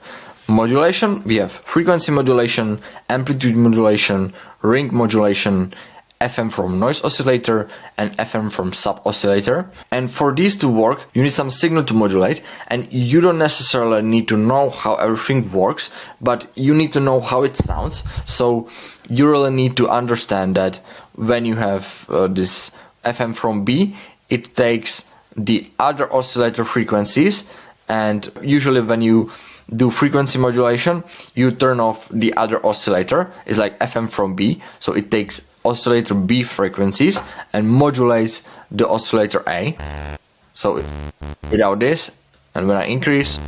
modulation, we have frequency modulation, amplitude modulation, ring modulation, FM from noise oscillator, and FM from sub oscillator. And for these to work, you need some signal to modulate, and you don't necessarily need to know how everything works, but you need to know how it sounds. So you really need to understand that when you have this FM from B, it takes the other oscillator frequencies, and usually when you do frequency modulation, you turn off the other oscillator. It's like FM from B, so it takes oscillator B frequencies and modulates the oscillator A. So without this, and when I increase,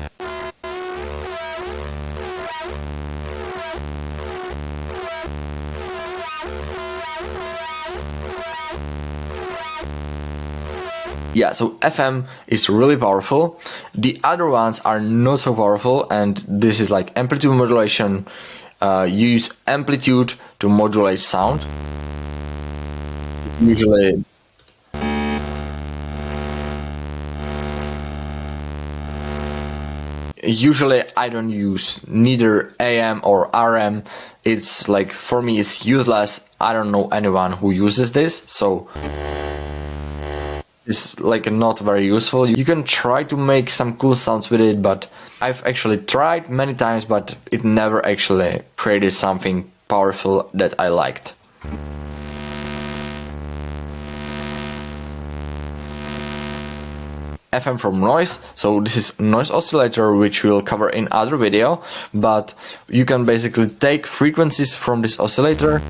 yeah, so FM is really powerful. The other ones are not so powerful, and this is like amplitude modulation. You use amplitude to modulate sound. Usually I don't use neither AM or RM. It's like, for me it's useless. I don't know anyone who uses this, so it's like not very useful. You can try to make some cool sounds with it, but I've actually tried many times, but it never actually created something powerful that I liked. FM from noise, so this is noise oscillator, which we'll cover in other video, but you can basically take frequencies from this oscillator.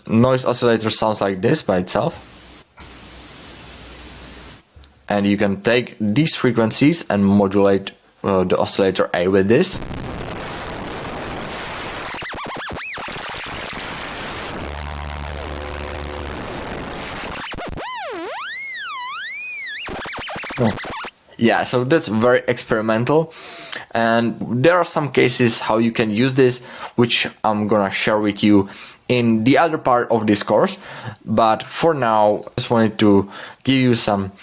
Noise oscillator sounds like this by itself, and you can take these frequencies and modulate the oscillator A with this. Yeah, so that's very experimental, and there are some cases how you can use this, which I'm gonna share with you in the other part of this course. But for now, I just wanted to give you some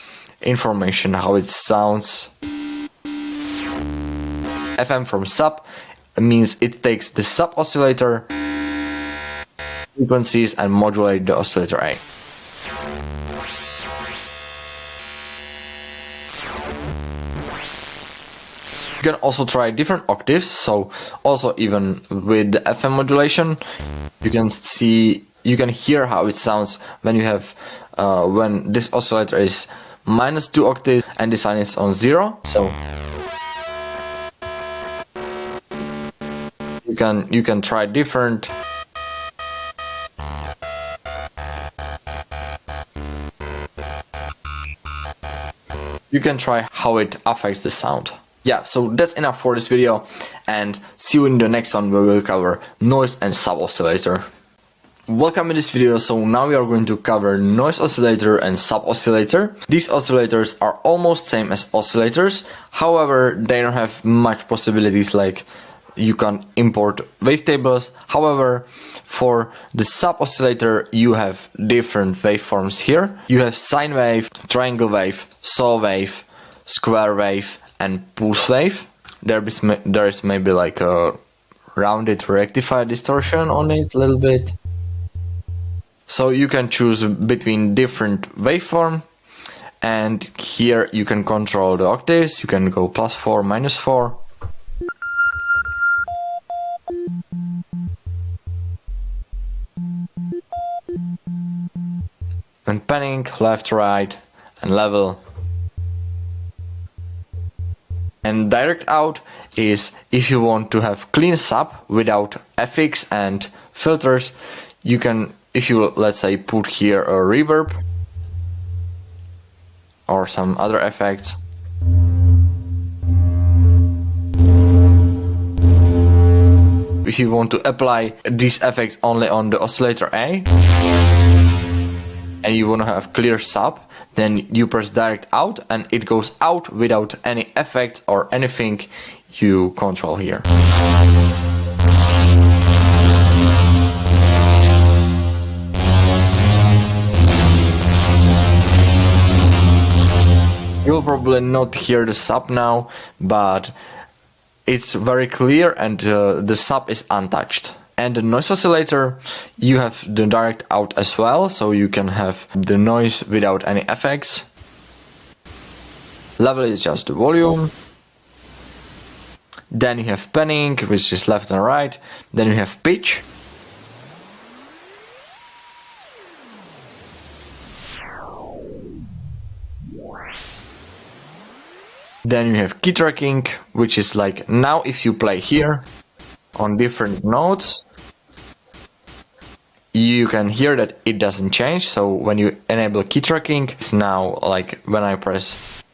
information how it sounds. FM from sub means it takes the sub oscillator frequencies and modulate the oscillator A. You can also try different octaves, so also even with the FM modulation, you can hear how it sounds when you have when this oscillator is -2 octaves and this one is on 0. So you can try different. You can try how it affects the sound. Yeah, so that's enough for this video, and see you in the next one where we'll cover noise and sub oscillator. Welcome in this video. So now we are going to cover noise oscillator and sub oscillator. These oscillators are almost same as oscillators, however they don't have much possibilities, like you can import wavetables. However, for the sub oscillator you have different waveforms here. You have sine wave, triangle wave, saw wave, square wave, and pulse wave. There is maybe like a rounded rectified distortion on it a little bit. So you can choose between different waveform, and here you can control the octaves. You can go +4, -4. And panning, left, right, and level. And direct out is if you want to have clean sub without FX and filters. You can, if you let's say put here a reverb or some other effects. If you want to apply these effects only on the oscillator A and you want to have clear sub, then you press direct out and it goes out without any effect or anything you control here. You will probably not hear the sub now, but it's very clear and the sub is untouched. And the noise oscillator, you have the direct out as well, so you can have the noise without any effects. Level is just the volume. Then you have panning, which is left and right. Then you have pitch. Then you have key tracking, which is like now if you play here on different notes, you can hear that it doesn't change. So when you enable key tracking, it's now like when I press,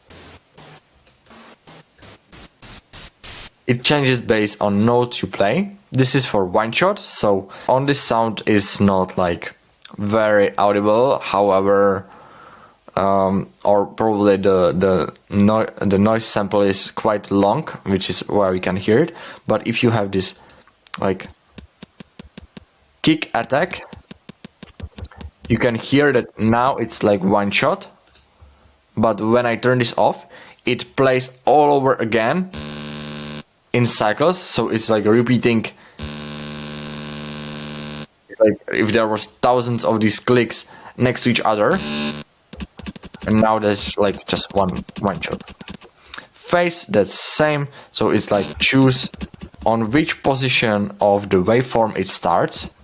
it changes based on notes you play. This is for one shot, so on this sound is not like very audible. However, or probably the noise sample is quite long, which is where we can hear it. But if you have this like kick attack, you can hear that now it's like one shot. But when I turn this off, it plays all over again in cycles, so it's like repeating. It's like if there was thousands of these clicks next to each other. And now there's like just one shot. Phase, that's same, so it's like choose on which position of the waveform it starts.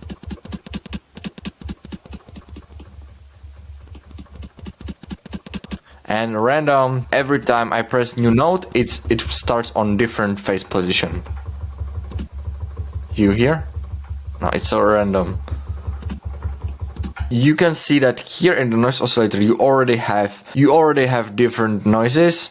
And random, every time I press new note, it starts on different phase position. You hear? No, it's so random. You can see that here in the noise oscillator you already have different noises.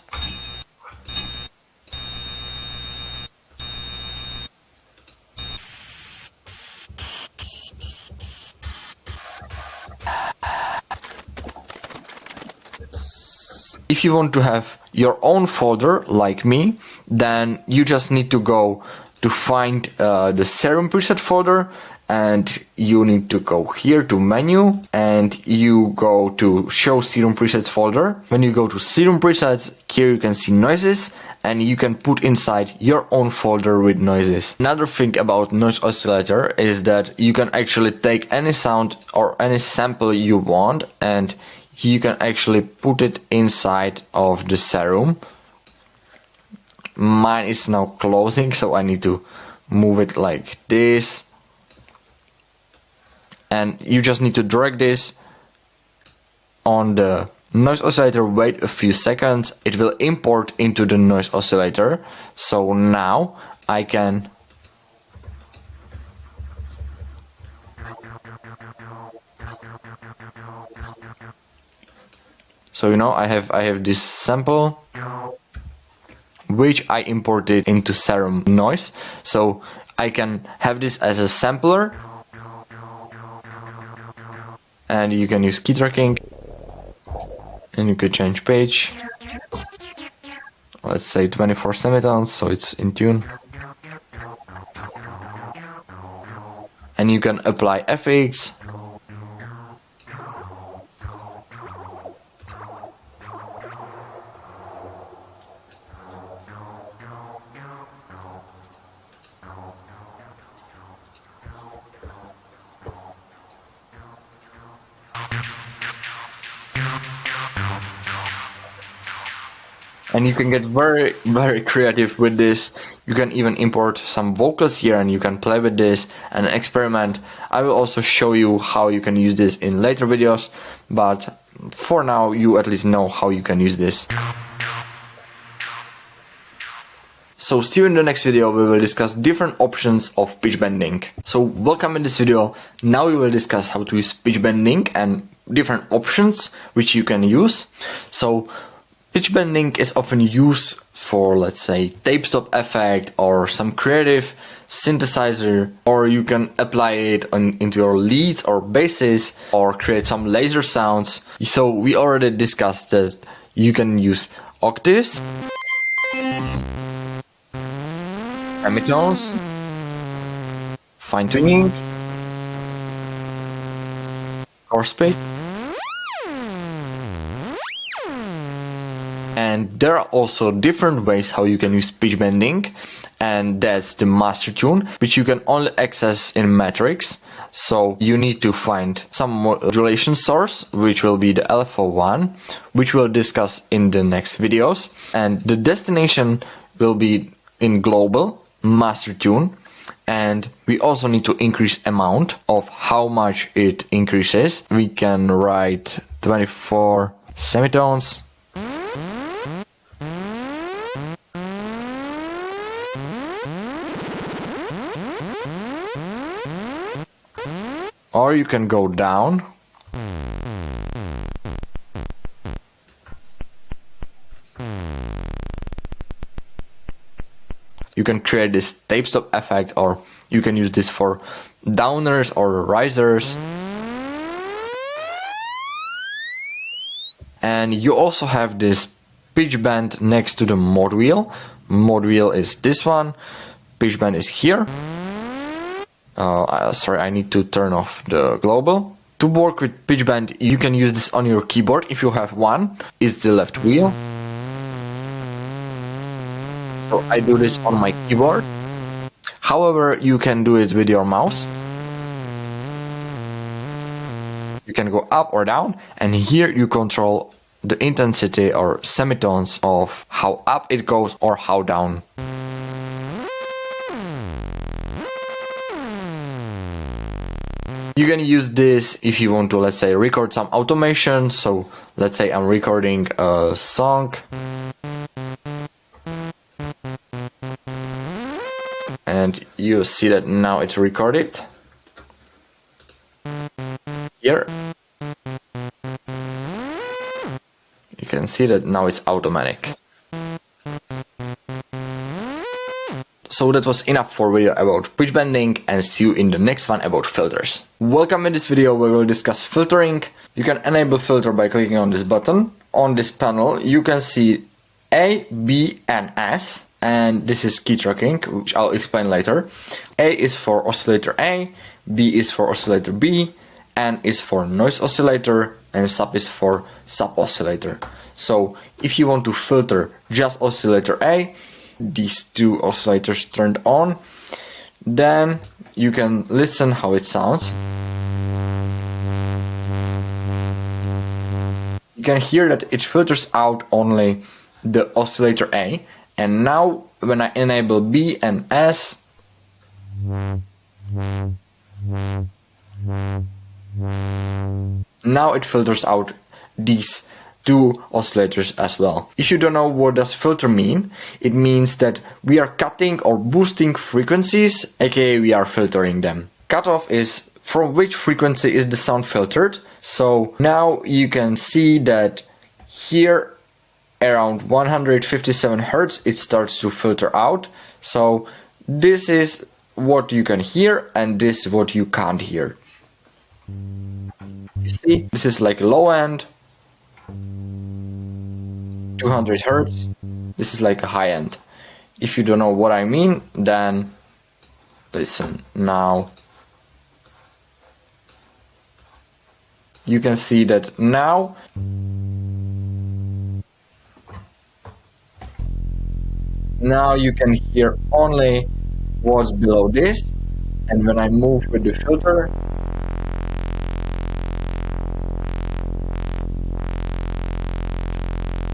If you want to have your own folder like me, then you just need to go to find the Serum preset folder, and you need to go here to menu and you go to show Serum presets folder. When you go to Serum presets, here you can see noises and you can put inside your own folder with noises. Another thing about noise oscillator is that you can actually take any sound or any sample you want and you can actually put it inside of the Serum. Mine is now closing, so I need to move it like this. And you just need to drag this on the noise oscillator, wait a few seconds, it will import into the noise oscillator. So now I can I have this sample which I imported into Serum noise, so I can have this as a sampler. And you can use key tracking and you could change pitch. Let's say 24 semitones, so it's in tune. And you can apply FX. And you can get very, very creative with this. You can even import some vocals here and you can play with this and experiment. I will also show you how you can use this in later videos, but for now you at least know how you can use this. So see you in the next video. We will discuss different options of pitch bending. So welcome in this video. Now we will discuss how to use pitch bending and different options which you can use. So pitch bending is often used for, let's say, tape stop effect or some creative synthesizer, or you can apply it into your leads or basses or create some laser sounds. So we already discussed that you can use octaves, semitones, fine tuning, chord pitch, And there are also different ways how you can use pitch bending, and that's the master tune, which you can only access in Matrix. So you need to find some modulation source, which will be the LFO one, which we'll discuss in the next videos. And the destination will be in global master tune. And we also need to increase amount of how much it increases. We can write 24 semitones. Or you can go down. You can create this tape stop effect, or you can use this for downers or risers. And you also have this pitch bend next to the mod wheel. Mod wheel is this one, pitch bend is here. Sorry, I need to turn off the global. To work with pitch bend, you can use this on your keyboard if you have one. It's the left wheel. So I do this on my keyboard. However, you can do it with your mouse. You can go up or down, and here you control the intensity or semitones of how up it goes or how down. You can use this if you want to, let's say, record some automation. So let's say I'm recording a song. And you see that now it's recorded. Here. You can see that now it's automatic. So that was enough for video about pitch bending, and see you in the next one about filters. Welcome. In this video we will discuss filtering. You can enable filter by clicking on this button. On this panel you can see A, B and S, and this is key tracking, which I'll explain later. A is for oscillator A, B is for oscillator B, N is for noise oscillator, and sub is for sub oscillator. So if you want to filter just oscillator A, these two oscillators turned on, then you can listen how it sounds. You can hear that it filters out only the oscillator A, and now when I enable B and S, now it filters out these two oscillators as well. If you don't know what does filter mean, it means that we are cutting or boosting frequencies, aka we are filtering them. Cutoff is from which frequency is the sound filtered. So now you can see that here around 157 Hz it starts to filter out. So this is what you can hear, and this is what you can't hear. You see, this is like low end, 200 Hz. This is like a high end. If you don't know what I mean, then listen now. You can see that now you can hear only what's below this, and when I move with the filter,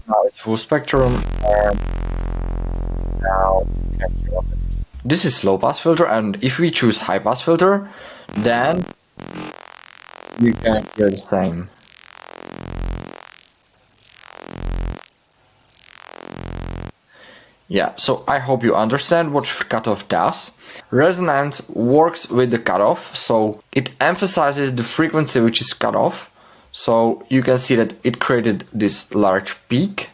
now it's full spectrum, and now you can hear all this. This is low pass filter, and if we choose high pass filter, then you can hear the same. Yeah, so I hope you understand what cutoff does. Resonance works with the cutoff, so it emphasizes the frequency which is cut off. So you can see that it created this large peak.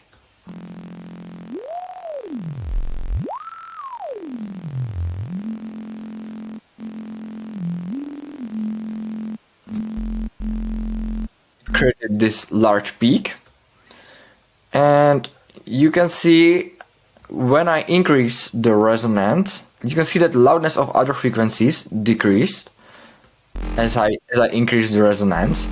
It created this large peak. And you can see when I increase the resonance, you can see that loudness of other frequencies decreased as I increase the resonance.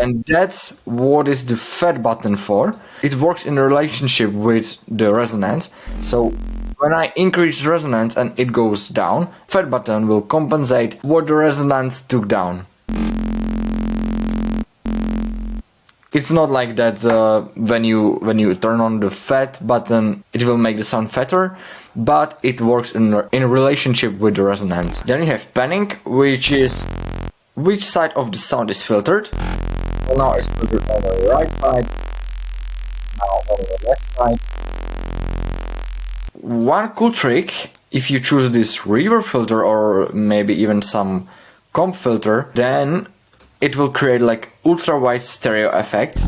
And that's what is the fat button for. It works in a relationship with the resonance. So when I increase resonance and it goes down, fat button will compensate what the resonance took down. It's not like that when you turn on the fat button, it will make the sound fatter, but it works in relationship with the resonance. Then you have panning, which is which side of the sound is filtered. So now it's filtered on the right side, now on the left side. One cool trick, if you choose this reverb filter or maybe even some comp filter, then it will create like ultra wide stereo effect.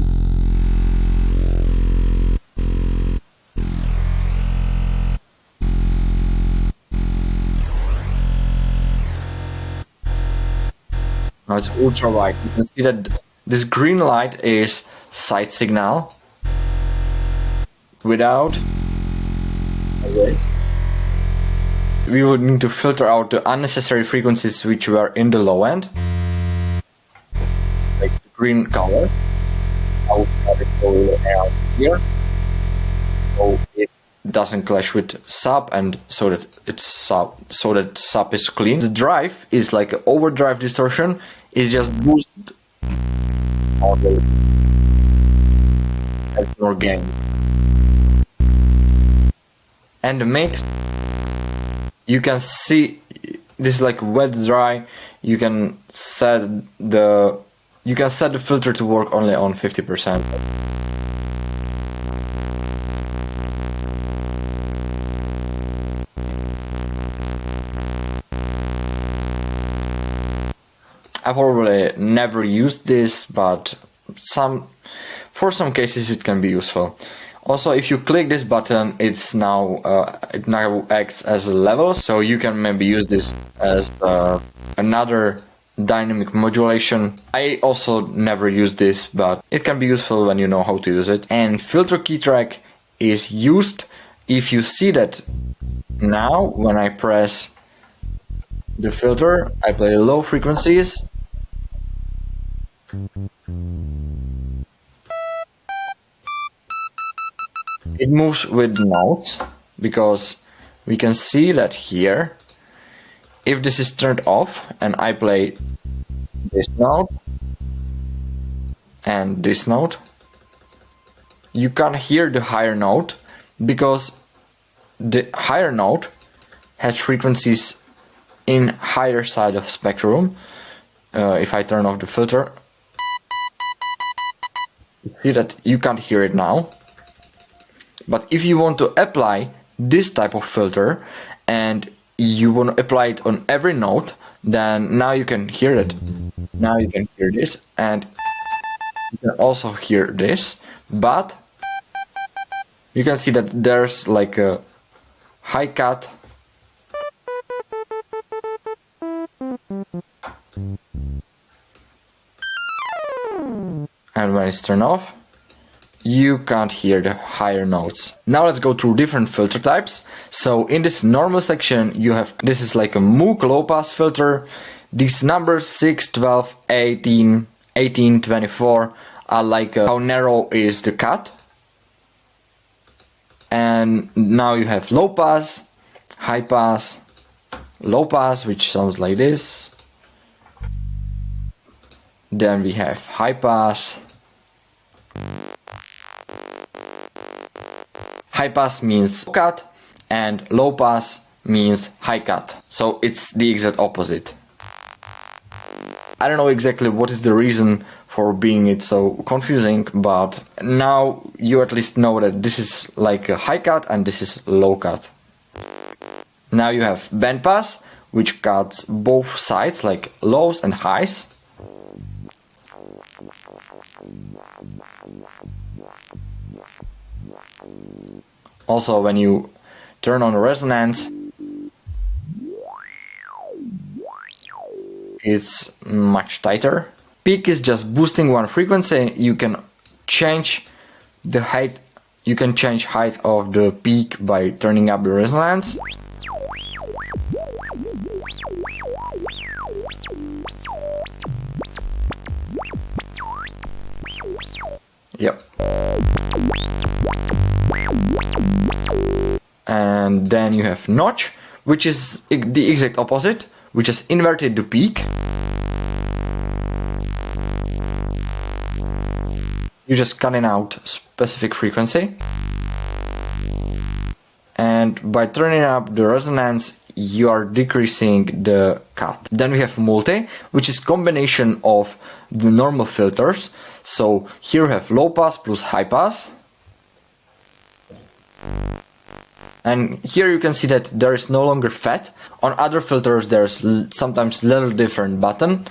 Now it's ultra wide. You can see that this green light is side signal without. Wait. We would need to filter out the unnecessary frequencies which were in the low end, like the green color. I would have it go around here, so it doesn't clash with sub, and so that sub is clean. The drive is like an overdrive distortion. It's just boosted on the more gain. And the mix, you can see this is like wet dry. You can set the filter to work only on 50%. I probably never used this, but for some cases it can be useful. Also, if you click this button, it now acts as a level, so you can maybe use this as another dynamic modulation. I also never use this, but it can be useful when you know how to use it. And filter key track is used if you see that now when I press the filter, I play low frequencies. It moves with notes, because we can see that here, if this is turned off and I play this note and this note, you can't hear the higher note because the higher note has frequencies in higher side of spectrum. If I turn off the filter, you see that you can't hear it now. But if you want to apply this type of filter and you want to apply it on every note, then now you can hear it. Now you can hear this, and you can also hear this, but you can see that there's like a high cut and when it's turned off, you can't hear the higher notes. Now let's go through different filter types. So in this normal section, you have, this is like a Moog low pass filter. These numbers 6, 12, 18, 18, 24 are like how narrow is the cut. And now you have low pass, high pass, low pass, which sounds like this. Then we have high pass. High pass means low cut and low pass means high cut. So it's the exact opposite. I don't know exactly what is the reason for being it so confusing, but now you at least know that this is like a high cut and this is low cut. Now you have band pass, which cuts both sides, like lows and highs. Also, when you turn on the resonance, it's much tighter. Peak is just boosting one frequency. You can change the height. You can change height of the peak by turning up the resonance. Yep. And then you have notch, which is the exact opposite. We just inverted the peak. You're just cutting out specific frequency. And by turning up the resonance, you are decreasing the cut. Then we have multi, which is combination of the normal filters. So here we have low pass plus high pass. And here you can see that there is no longer fat. On other filters there's sometimes little different button.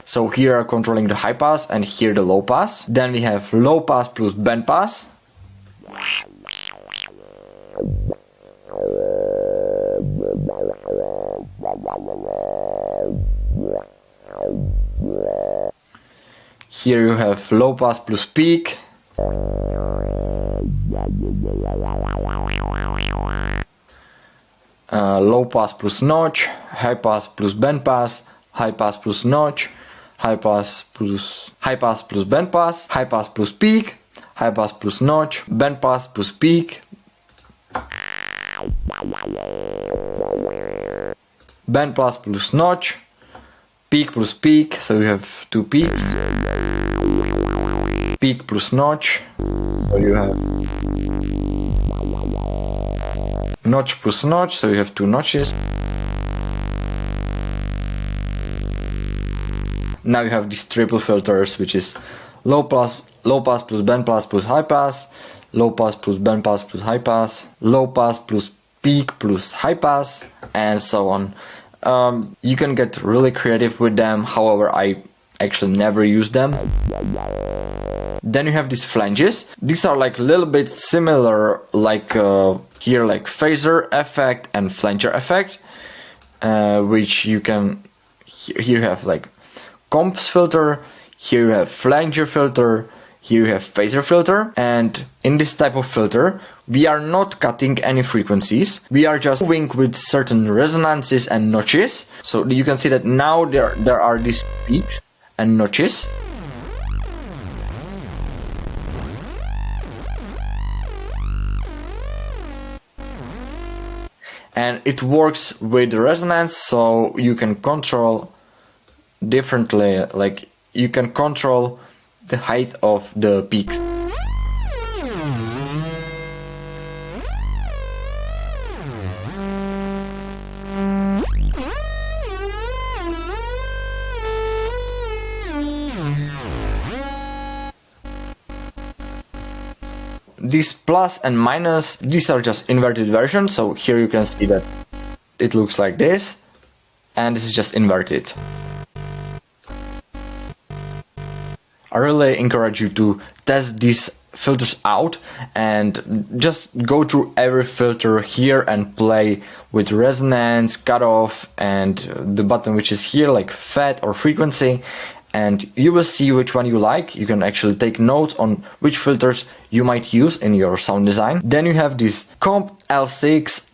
So here are controlling the high pass and here the low pass. Then we have low pass plus band pass. Here you have low pass plus peak. Low pass plus notch, high pass plus band pass, high pass plus notch, high pass plus band pass, high pass plus peak, high pass plus notch, band pass plus peak, band pass plus notch, peak plus peak, so you have two peaks, peak plus notch, so you have notch plus notch, so you have two notches. Now you have these triple filters, which is low pass plus band pass plus high pass, low pass plus band pass plus high pass, low pass plus peak plus high pass, and so on. You can get really creative with them, however I actually never use them. Then you have these flanges. These are like a little bit similar, like here like phaser effect and flanger effect, which you can, here you have like comps filter, here you have flanger filter, here you have phaser filter, and in this type of filter we are not cutting any frequencies, we are just moving with certain resonances and notches. So you can see that now there are these peaks and notches. And it works with the resonance, so you can control differently, like you can control the height of the peaks. These plus and minus, these are just inverted versions, so here you can see that it looks like this, and this is just inverted. I really encourage you to test these filters out and just go through every filter here and play with resonance, cutoff, and the button which is here like fat or frequency, and you will see which one you like. You can actually take notes on which filters you might use in your sound design. Then you have this comp L6,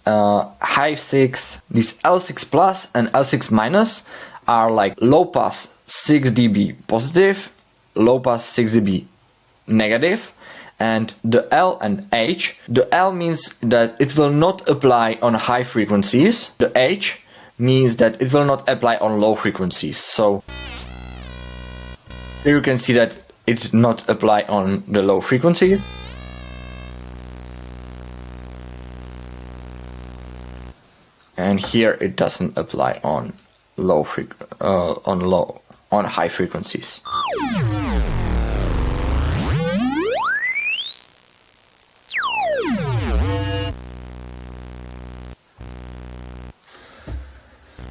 high 6, this L6 plus and L6 minus are like low pass 6 dB positive, low pass 6 dB negative, and the L and H. The L means that it will not apply on high frequencies. The H means that it will not apply on low frequencies. So here you can see that it not apply on the low frequencies. And here it doesn't apply on on high frequencies.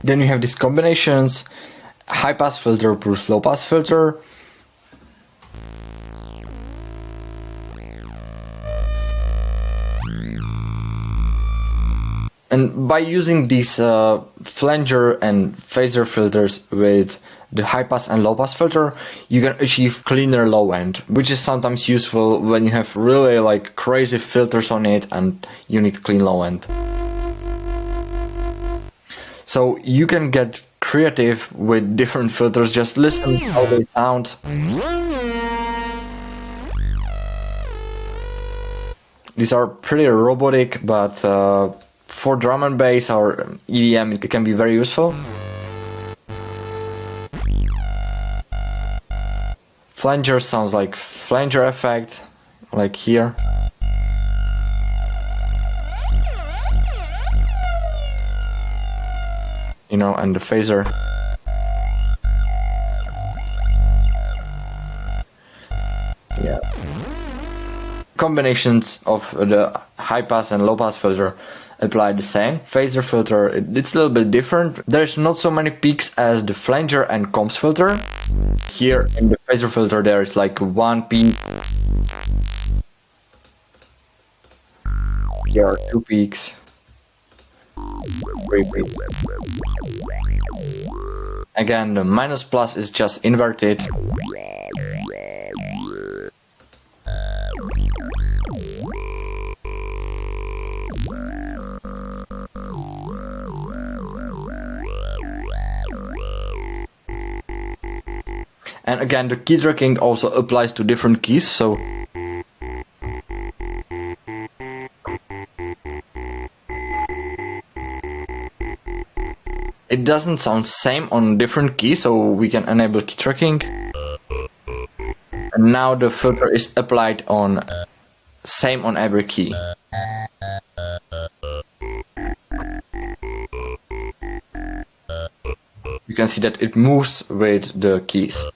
Then you have these combinations, high pass filter plus low pass filter. And by using these flanger and phaser filters with the high pass and low pass filter, you can achieve cleaner low end, which is sometimes useful when you have really like crazy filters on it and you need clean low end. So you can get creative with different filters, just listen how they sound. These are pretty robotic, but for drum and bass or EDM it can be very useful. Flanger sounds like flanger effect, like here. You know, and the phaser. Yeah. Combinations of the high pass and low pass filter apply the same. Phaser filter, it's a little bit different. There's not so many peaks as the flanger and comps filter. Here in the phaser filter there is like one peak. Here are two peaks. Three peaks. Again, the minus plus is just inverted. And again, the key tracking also applies to different keys, so it doesn't sound same on different keys, so we can enable key tracking. And now the filter is applied on same on every key. You can see that it moves with the keys.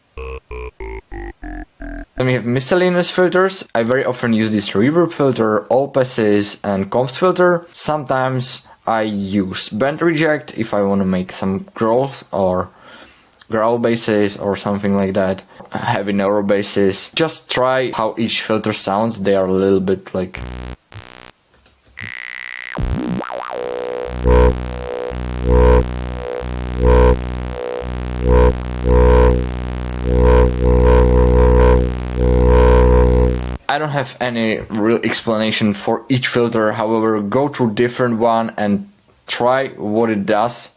Then we have miscellaneous filters. I very often use this reverb filter, all passes and comps filter. Sometimes I use band reject if I want to make some growth or growl basses or something like that. Heavy neuro basses. Just try how each filter sounds. They are a little bit like... I don't have any real explanation for each filter, however, go through different one and try what it does.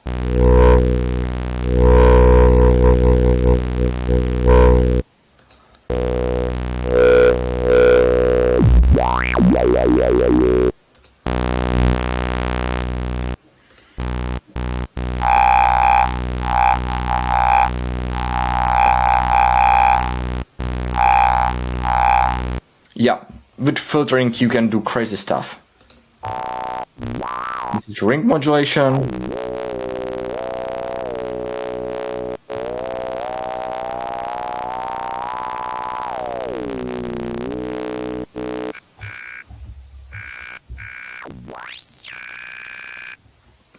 Yeah, with filtering you can do crazy stuff. This is ring modulation.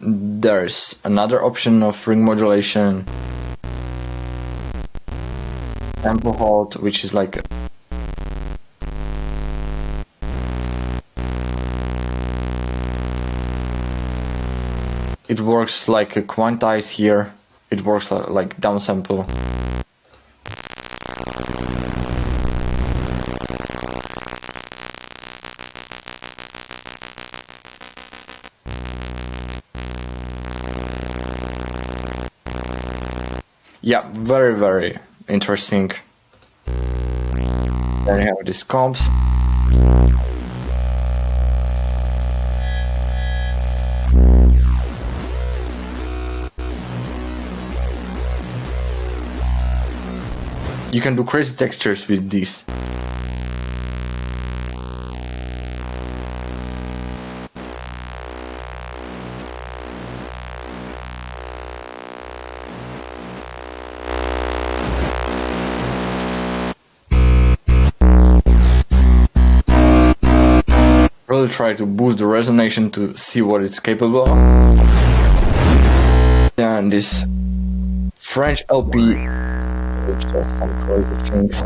There's another option of ring modulation. Tempo hold, which is like it works like a quantize here. It works like downsample. Yeah, very, very interesting. Then you have these comps. You can do crazy textures with these. Really try to boost the resonance to see what it's capable of. And this French LP, which does some crazy things.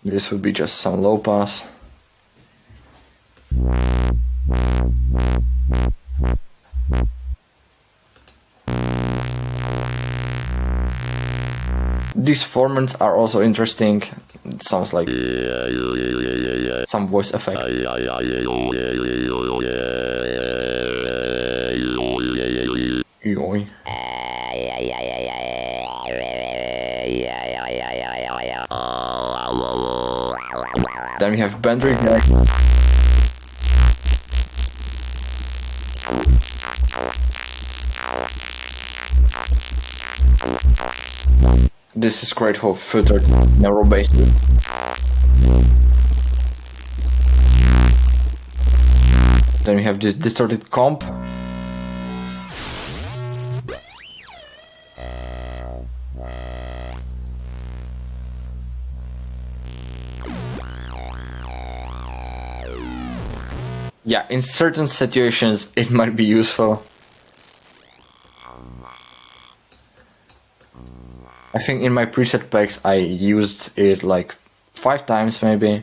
This would be just some low pass. these formats are also interesting. It sounds like some voice effect. Yoy. Then we have band reject. This is great for filtered narrow bass. Then we have this distorted comp. Yeah, in certain situations it might be useful. I think in my preset packs I used it like 5 times maybe.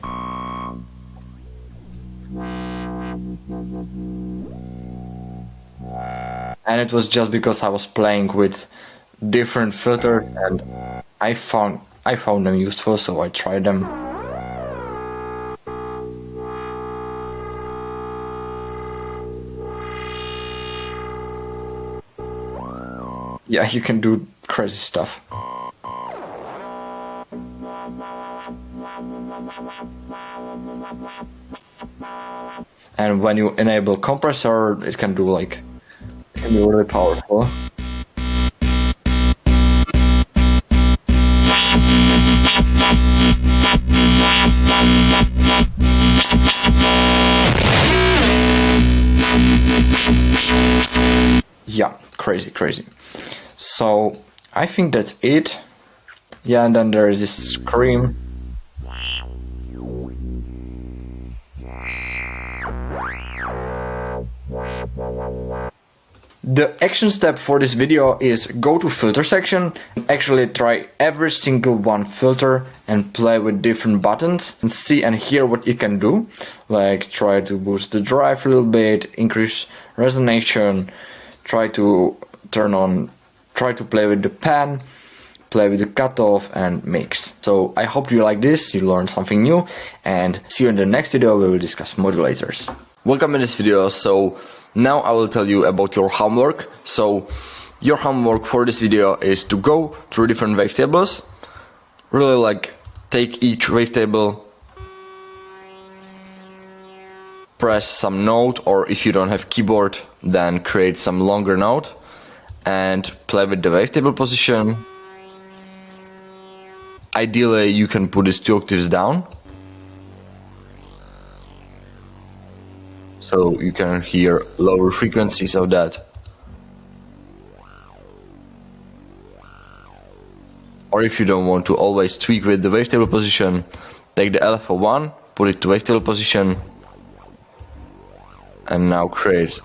And it was just because I was playing with different filters and I found them useful, so I tried them. Yeah, you can do crazy stuff. And when you enable compressor, it can do like, it can be really powerful. Yeah, crazy. So I think that's it. Yeah, and then there is this scream. The action step for this video is go to filter section and actually try every single one filter and play with different buttons and see and hear what it can do. Like try to boost the drive a little bit, increase resonation, try to play with the pan, play with the cutoff and mix. So I hope you like this, you learned something new, and see you in the next video where we will discuss modulators. Welcome in this video. So now I will tell you about your homework. So your homework for this video is to go through different wavetables, really like take each wavetable, press some note, or if you don't have keyboard then create some longer note and play with the wavetable position. Ideally you can put this 2 octaves down so you can hear lower frequencies of that. Or if you don't want to always tweak with the wavetable position, take the LFO1, put it to wavetable position, and now create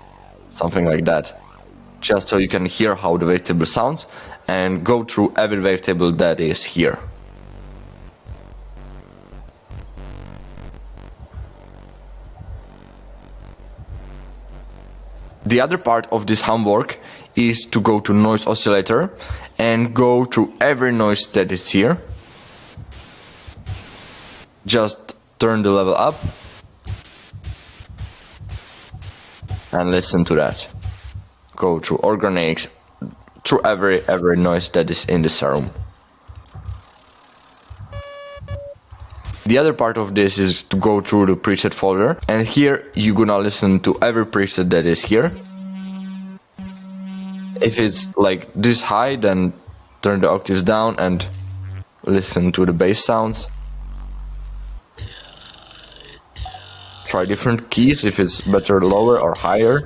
something like that. Just so you can hear how the wavetable sounds and go through every wavetable that is here. The other part of this homework is to go to noise oscillator and go through every noise that is here. Just turn the level up and listen to that. Go through organics, through every noise that is in the serum. The other part of this is to go through the preset folder, and here you're gonna listen to every preset that is here. If it's like this high, then turn the octaves down and listen to the bass sounds. Try different keys if it's better lower or higher.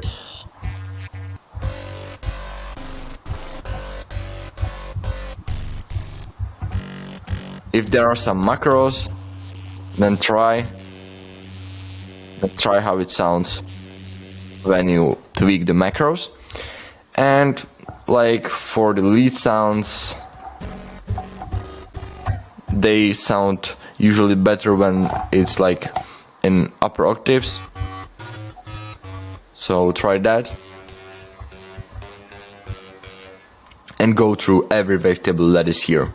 If there are some macros, then try how it sounds when you tweak the macros. And like for the lead sounds, they sound usually better when it's like in upper octaves, so try that and go through every wavetable that is here.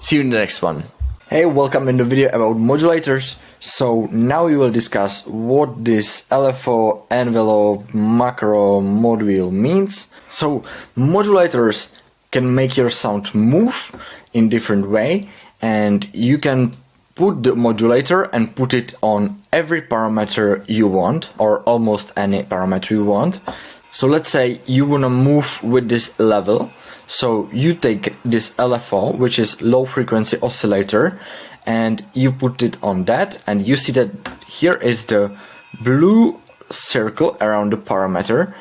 See you in the next one. Hey, welcome in the video about modulators. So now we will discuss what this LFO envelope macro module means. So modulators can make your sound move in different way, and you can put the modulator and put it on every parameter you want, or almost any parameter you want. So let's say you wanna move with this level. So you take this LFO, which is low frequency oscillator, and you put it on that, and you see that here is the blue circle around the parameter,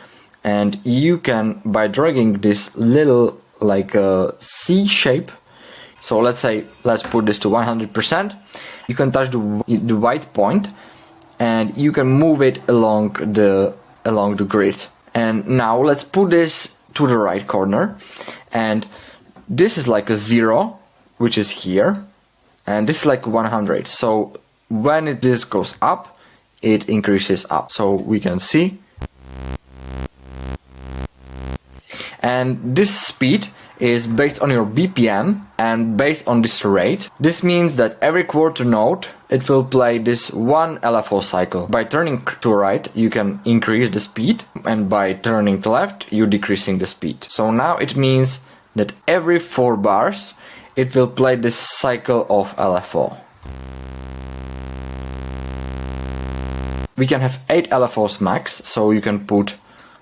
and you can, by dragging this little like a C shape, so let's put this to 100%, you can touch the white point and you can move it along the grid. And now let's put this to the right corner, and this is like a 0, which is here, and this is like 100. So when this goes up, it increases up. So we can see, and this speed is based on your BPM and based on this rate. This means that every quarter note it will play this one LFO cycle. By turning to right you can increase the speed, and by turning to left you're decreasing the speed. So now it means that every 4 bars it will play this cycle of LFO. We can have 8 LFOs max, so you can put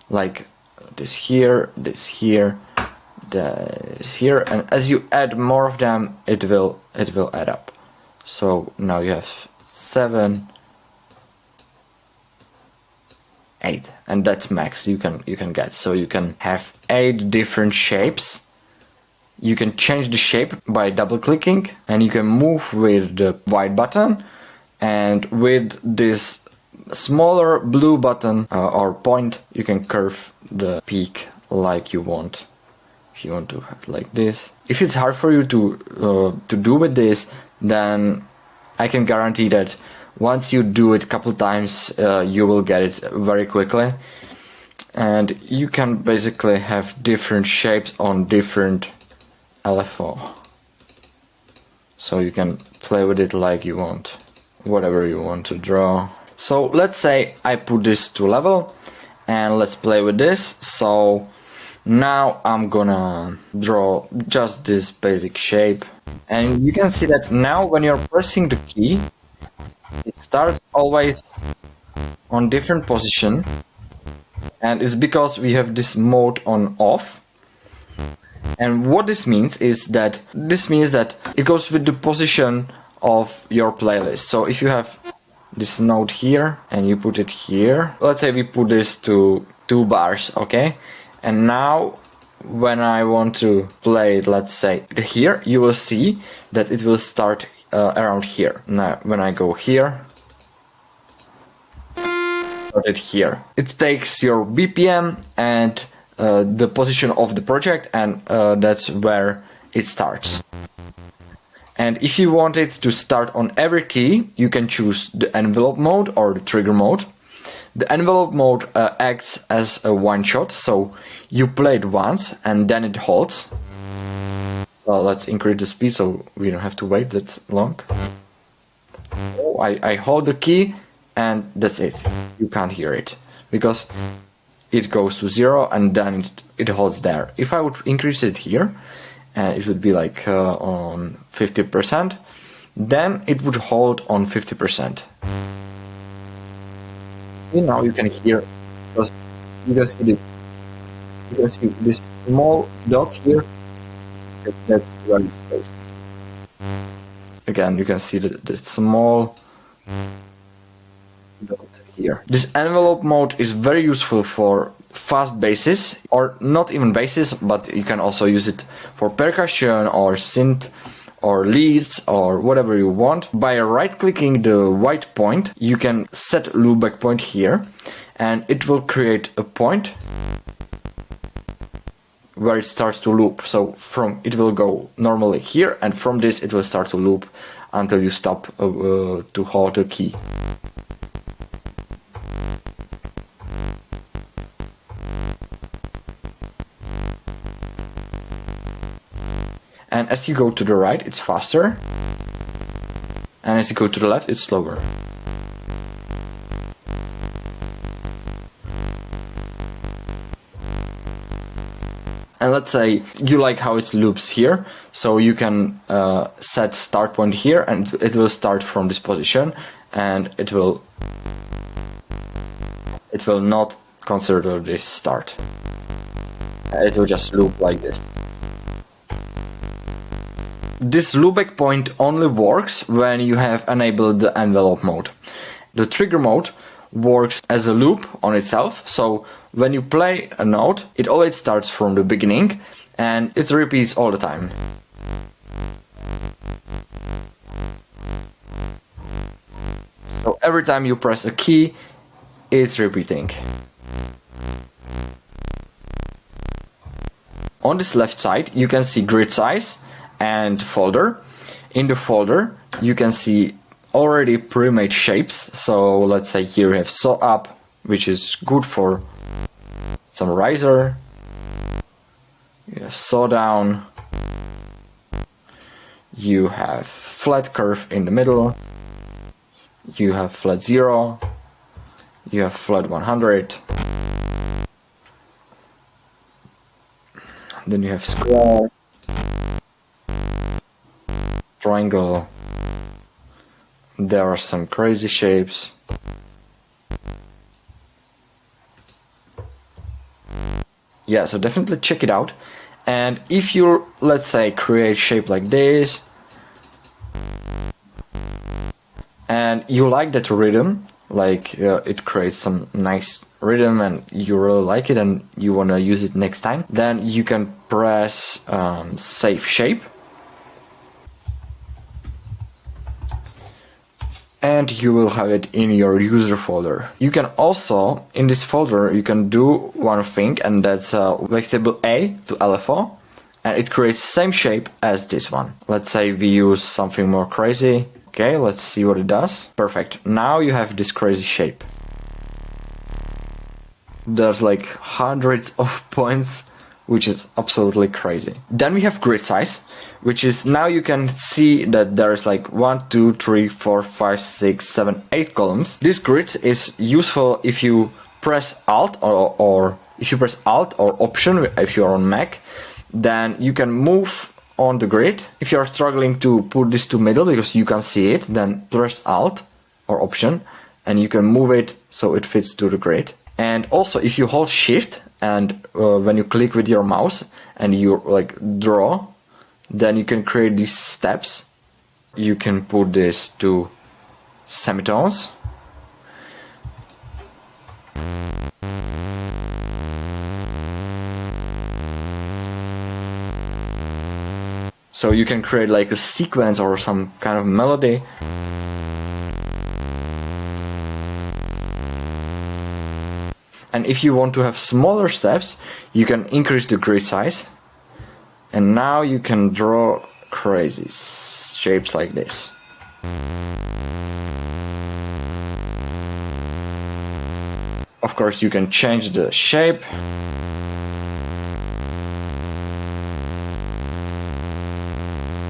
like this here, this here, and as you add more of them it will add up. So now you have 7, 8, and that's max you can get. So you can have 8 different shapes. You can change the shape by double clicking, and you can move with the white button, and with this smaller blue button or point you can curve the peak like you want. If you want to have like this. If it's hard for you to do with this, then I can guarantee that once you do it a couple times you will get it very quickly, and you can basically have different shapes on different LFO. So you can play with it like you want, whatever you want to draw. So let's say I put this to level, and let's play with this. So now I'm gonna draw just this basic shape, and you can see that now when you're pressing the key it starts always on different position, and it's because we have this mode on off. And what this means is that it goes with the position of your playlist. So if you have this note here and you put it here, let's say we put this to 2 bars, okay? And now when I want to play it, let's say here, you will see that it will start around here. Now when I go here, start it here. It takes your BPM and the position of the project, and that's where it starts. And if you want it to start on every key, you can choose the envelope mode or the trigger mode. The envelope mode acts as a one-shot, so you play it once and then it holds. Well, let's increase the speed so we don't have to wait that long. Oh, I hold the key and that's it. You can't hear it because it goes to 0 and then it holds there. If I would increase it here, it would be like on 50%, then it would hold on 50%. Now you can hear, because you can see this small dot here, that's where it stays. Again, you can see the small dot here. This envelope mode is very useful for fast basses, or not even basses, but you can also use it for percussion or synth or leads or whatever you want. By right clicking the white point you can set loopback point here, and it will create a point where it starts to loop. So it will go normally here, and from this it will start to loop until you stop to hold the key. And as you go to the right, it's faster. And as you go to the left, it's slower. And let's say you like how it loops here, so you can set start point here, and it will start from this position, and it will not consider this start. It will just loop like this. This loopback point only works when you have enabled the envelope mode. The trigger mode works as a loop on itself, so when you play a note, it always starts from the beginning and it repeats all the time. So every time you press a key, it's repeating. On this left side, you can see grid size and folder. In the folder, you can see already pre-made shapes. So let's say here we have saw up, which is good for some riser. You have saw down. You have flat curve in the middle. You have flat 0. You have flat 100. Then you have square, triangle. There are some crazy shapes. Yeah, so definitely check it out. And if you, let's say, create shape like this, and you like that rhythm, like it creates some nice rhythm and you really like it and you want to use it next time, then you can press save shape. And you will have it in your user folder. You can also, in this folder, you can do one thing, and that's vectable A to LFO, and it creates the same shape as this one. Let's say we use something more crazy. Okay, let's see what it does. Perfect. Now you have this crazy shape. There's like hundreds of points, which is absolutely crazy. Then we have grid size, which is now you can see that there's like 1, 2, 3, 4, 5, 6, 7, 8 columns. This grid is useful if you press Alt or if you press Alt or Option if you're on Mac, then you can move on the grid. If you're struggling to put this to middle because you can see it, then press Alt or Option and you can move it so it fits to the grid. And also if you hold Shift and when you click with your mouse and you like draw, then you can create these steps. You can put this to semitones. So you can create like a sequence or some kind of melody. And if you want to have smaller steps, you can increase the grid size. And now you can draw crazy shapes like this. Of course, you can change the shape.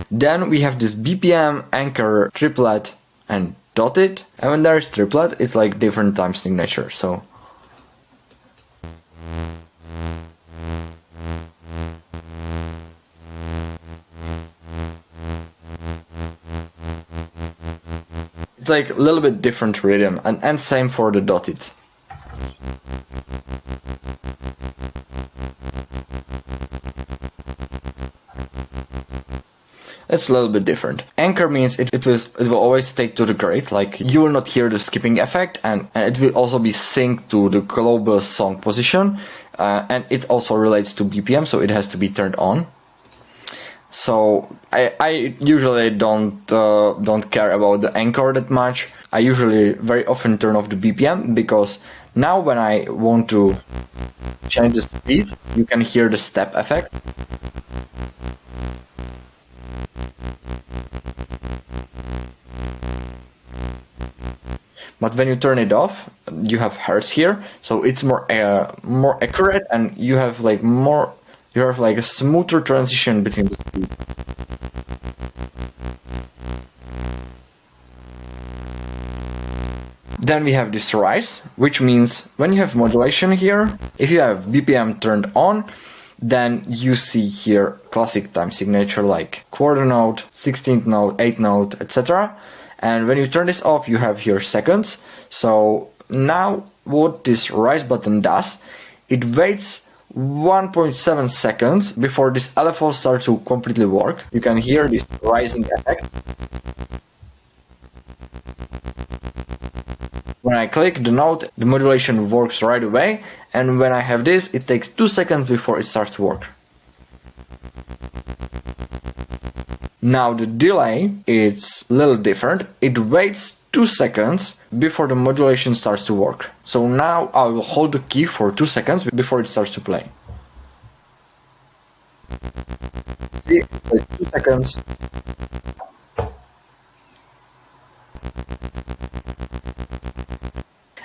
Then we have this BPM, anchor, triplet, and dotted. And when there is triplet, it's like different time signature. So it's like a little bit different rhythm, and same for the dotted. It's a little bit different. Anchor means it will always stay to the grid, like you will not hear the skipping effect, and it will also be synced to the global song position, and it also relates to BPM, so it has to be turned on. So I usually don't care about the anchor that much. I usually very often turn off the BPM because now when I want to change the speed, you can hear the step effect. But when you turn it off, you have hertz here, so it's more accurate, and you have like a smoother transition between the speed. Then we have this rise, which means when you have modulation here, if you have BPM turned on, then you see here classic time signature like quarter note, 16th note, 8th note, etc. And when you turn this off, you have here seconds. So now what this rise button does, it waits 1.7 seconds before this LFO starts to completely work. You can hear this rising effect. When I click the note, the modulation works right away, and when I have this, it takes 2 seconds before it starts to work. Now the delay is a little different. It waits 2 seconds before the modulation starts to work. So now I will hold the key for 2 seconds before it starts to play. See, it's 2 seconds.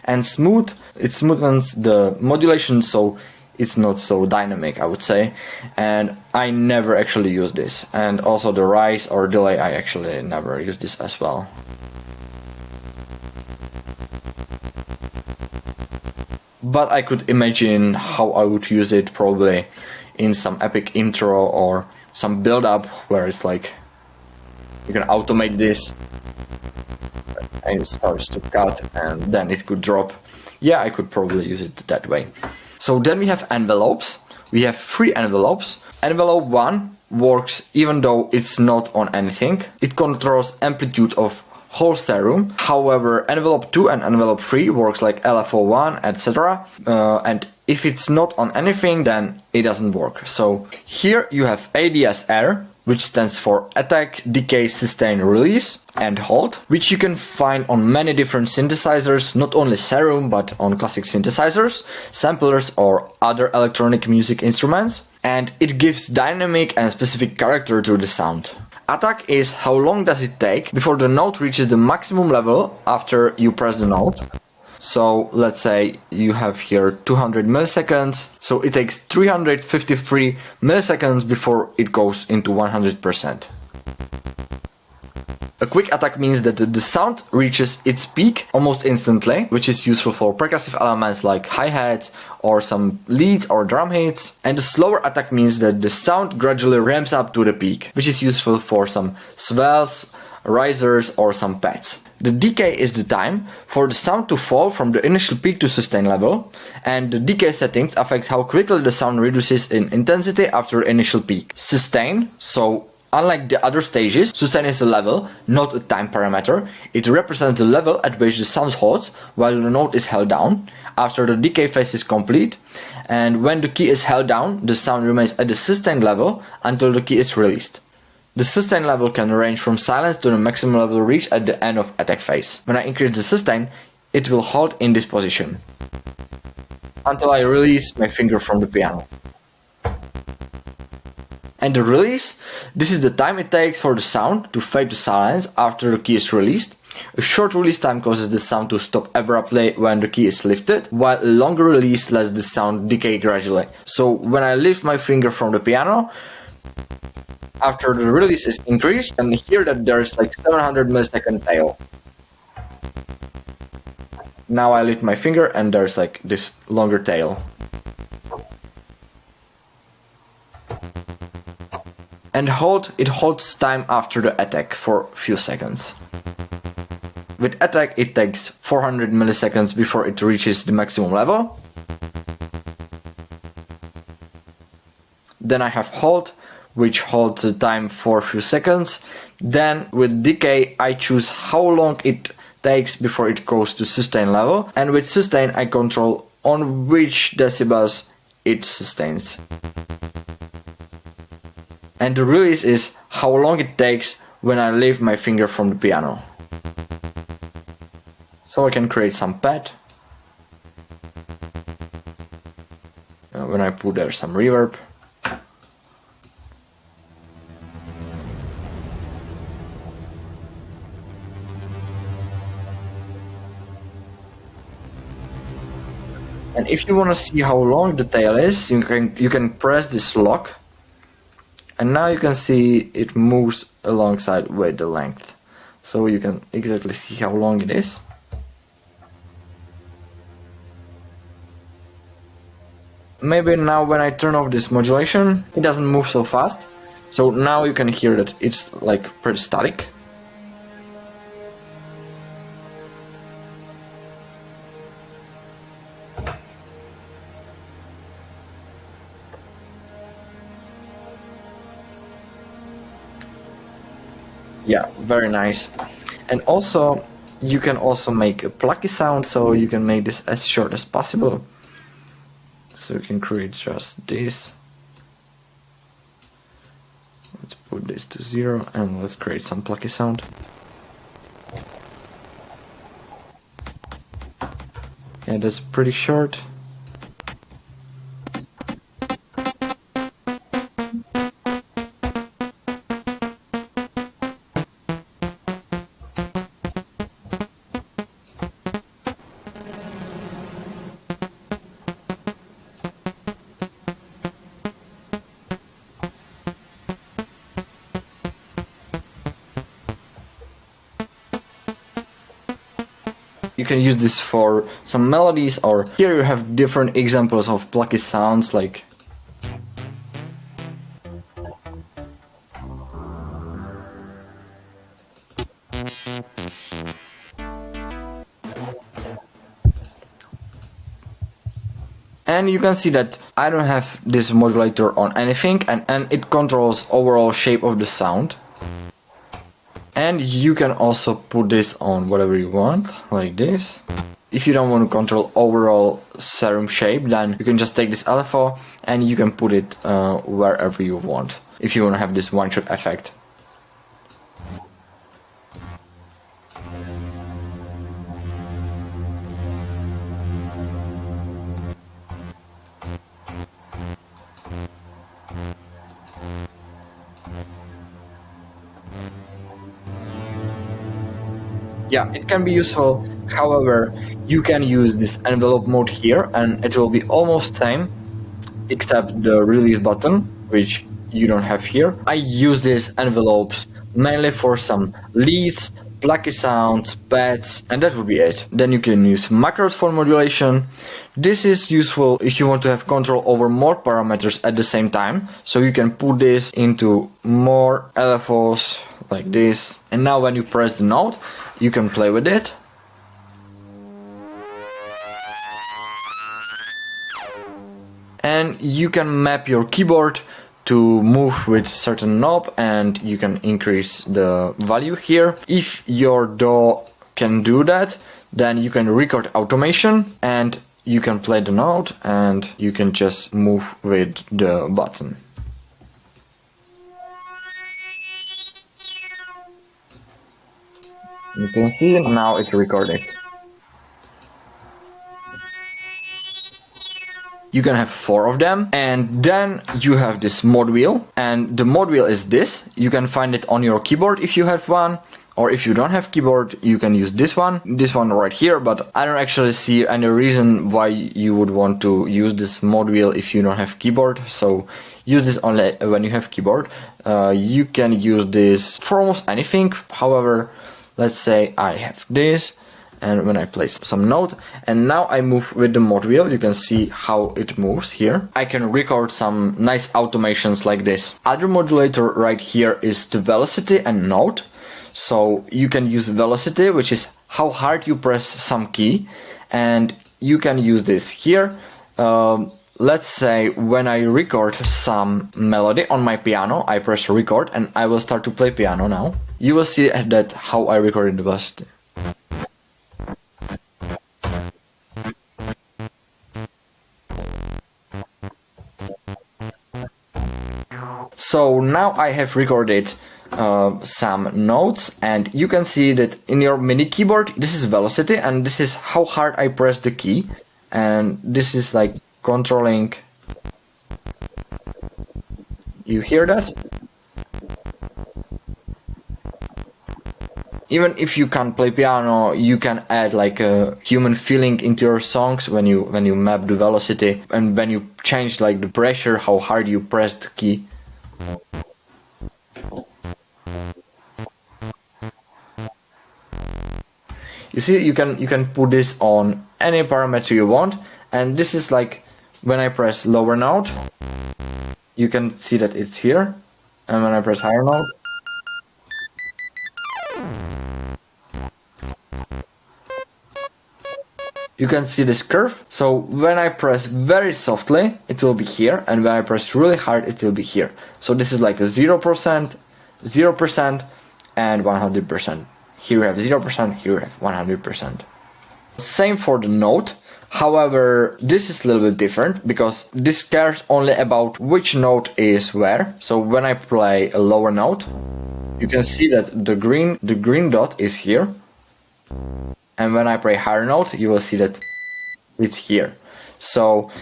And smooth, it smoothens the modulation, so it's not so dynamic, I would say. And I never actually use this. And also the rise or delay, I actually never use this as well. But I could imagine how I would use it probably in some epic intro or some build-up where it's like you can automate this and it starts to cut and then it could drop. Yeah, I could probably use it that way. So then we have envelopes. We have 3 envelopes. Envelope 1 works even though it's not on anything. It controls amplitude of whole serum. However, envelope 2 and envelope 3 works like LFO1, etc. And if it's not on anything, then it doesn't work. So here you have ADSR, which stands for Attack, Decay, Sustain, Release, and Hold, which you can find on many different synthesizers, not only Serum, but on classic synthesizers, samplers, or other electronic music instruments. And it gives dynamic and specific character to the sound. Attack is how long does it take before the note reaches the maximum level after you press the note. So let's say you have here 200 milliseconds, so it takes 353 milliseconds before it goes into 100%. A quick attack means that the sound reaches its peak almost instantly, which is useful for percussive elements like hi-hats or some leads or drum hits. And the slower attack means that the sound gradually ramps up to the peak, which is useful for some swells, risers or some pads. The decay is the time for the sound to fall from the initial peak to sustain level, and the decay settings affects how quickly the sound reduces in intensity after initial peak. Sustain, so unlike the other stages, sustain is a level, not a time parameter. It represents the level at which the sound holds while the note is held down after the decay phase is complete, and when the key is held down, the sound remains at the sustain level until the key is released. The sustain level can range from silence to the maximum level reached at the end of attack phase. When I increase the sustain, it will hold in this position until I release my finger from the piano. And the release, this is the time it takes for the sound to fade to silence after the key is released. A short release time causes the sound to stop abruptly when the key is lifted, while a longer release lets the sound decay gradually. So when I lift my finger from the piano, after the release is increased, and hear that there's like 700 millisecond tail. Now I lift my finger and there's like this longer tail. And hold, it holds time after the attack for a few seconds. With attack it takes 400 milliseconds before it reaches the maximum level. Then I have hold, which holds the time for a few seconds. Then with decay I choose how long it takes before it goes to sustain level, and with sustain I control on which decibels it sustains. And the release is how long it takes when I lift my finger from the piano. So I can create some pad. When I put there some reverb. And if you want to see how long the tail is, you can press this lock, and now you can see it moves alongside with the length. So you can exactly see how long it is. maybe now when I turn off this modulation, it doesn't move so fast. So now you can hear that it's like pretty static. Yeah, very nice. And also, you can also make a plucky sound, so you can make this as short as possible. So you can create just this. Let's put this to 0 and let's create some plucky sound. Yeah, that's pretty short. You can use this for some melodies, or here you have different examples of plucky sounds like and you can see that I don't have this modulator on anything, and it controls overall shape of the sound. And you can also put this on whatever you want, like this. If you don't want to control overall serum shape, then you can just take this LFO and you can put it wherever you want, if you want to have this one-shot effect. Yeah, it can be useful. However, you can use this envelope mode here and it will be almost same, except the release button, which you don't have here. I use these envelopes mainly for some leads, plucky sounds, pads, and that would be it. Then you can use macros for modulation. This is useful if you want to have control over more parameters at the same time. So you can put this into more LFOs like this. And now when you press the note, you can play with it. And you can map your keyboard to move with certain knob, and you can increase the value here. If your DAW can do that, then you can record automation and you can play the note and you can just move with the button. You can see now it's recorded. You can have 4 of them, and then you have this mod wheel, and the mod wheel is this. You can find it on your keyboard if you have one, or if you don't have keyboard, you can use this one right here, but I don't actually see any reason why you would want to use this mod wheel if you don't have keyboard, so use this only when you have keyboard. You can use this for almost anything. However, let's say I have this, and when I play some note, and now I move with the mod wheel, you can see how it moves here. I can record some nice automations like this. Other modulator right here is the velocity and note. So you can use velocity, which is how hard you press some key, and you can use this here. Let's say when I record some melody on my piano, I press record and I will start to play piano now. You will see that how I recorded the velocity. So now I have recorded some notes, and you can see that in your mini keyboard this is velocity and this is how hard I press the key, and this is like controlling. You hear that? Even if you can't play piano, you can add like a human feeling into your songs when you map the velocity and when you change like the pressure, how hard you press the key. You see, you can put this on any parameter you want, and this is like When I press lower note, you can see that it's here, and when I press higher note, you can see this curve. So when I press very softly, it will be here, and when I press really hard, it will be here. So this is like a 0%, 0%, and 100%. Here you have 0%, here you have 100%. Same for the note. However, this is a little bit different because this cares only about which note is where. So when I play a lower note, you can see that the green dot is here. And when I play higher note, you will see that it's here. So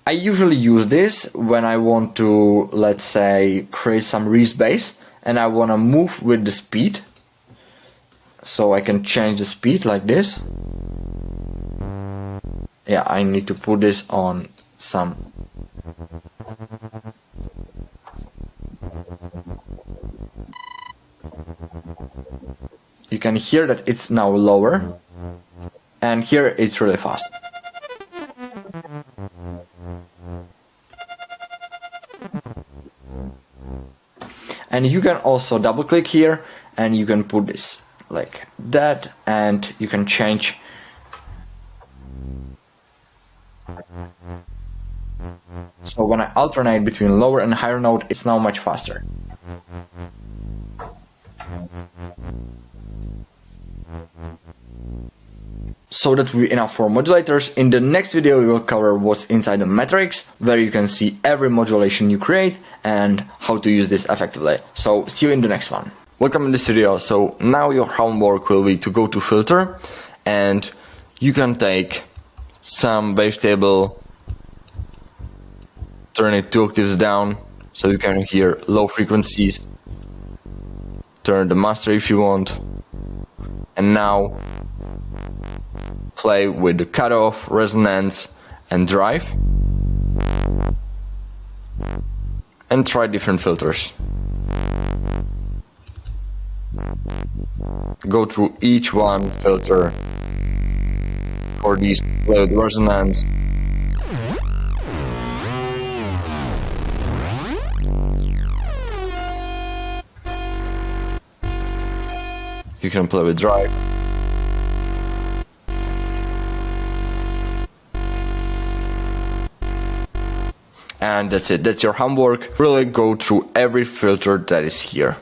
I usually use this when I want to, let's say, create some wrist bass and I want to move with the speed. So I can change the speed like this. Yeah, I need to put this on some. You can hear that it's now lower, and here it's really fast. And you can also double click here, and you can put this like that, and you can change. So when I alternate between lower and higher note, it's now much faster. So that we're enough for modulators. In the next video we will cover what's inside the matrix, where you can see every modulation you create and how to use this effectively. So see you in the next one. Welcome in this video. So now your homework will be to go to filter, and you can take some wavetable, turn it 2 octaves down so you can hear low frequencies, turn the master if you want, and now play with the cutoff, resonance and drive, and try different filters. Go through each one filter for these, play with resonance. You can play with drive. And that's it, that's your homework. Really go through every filter that is here.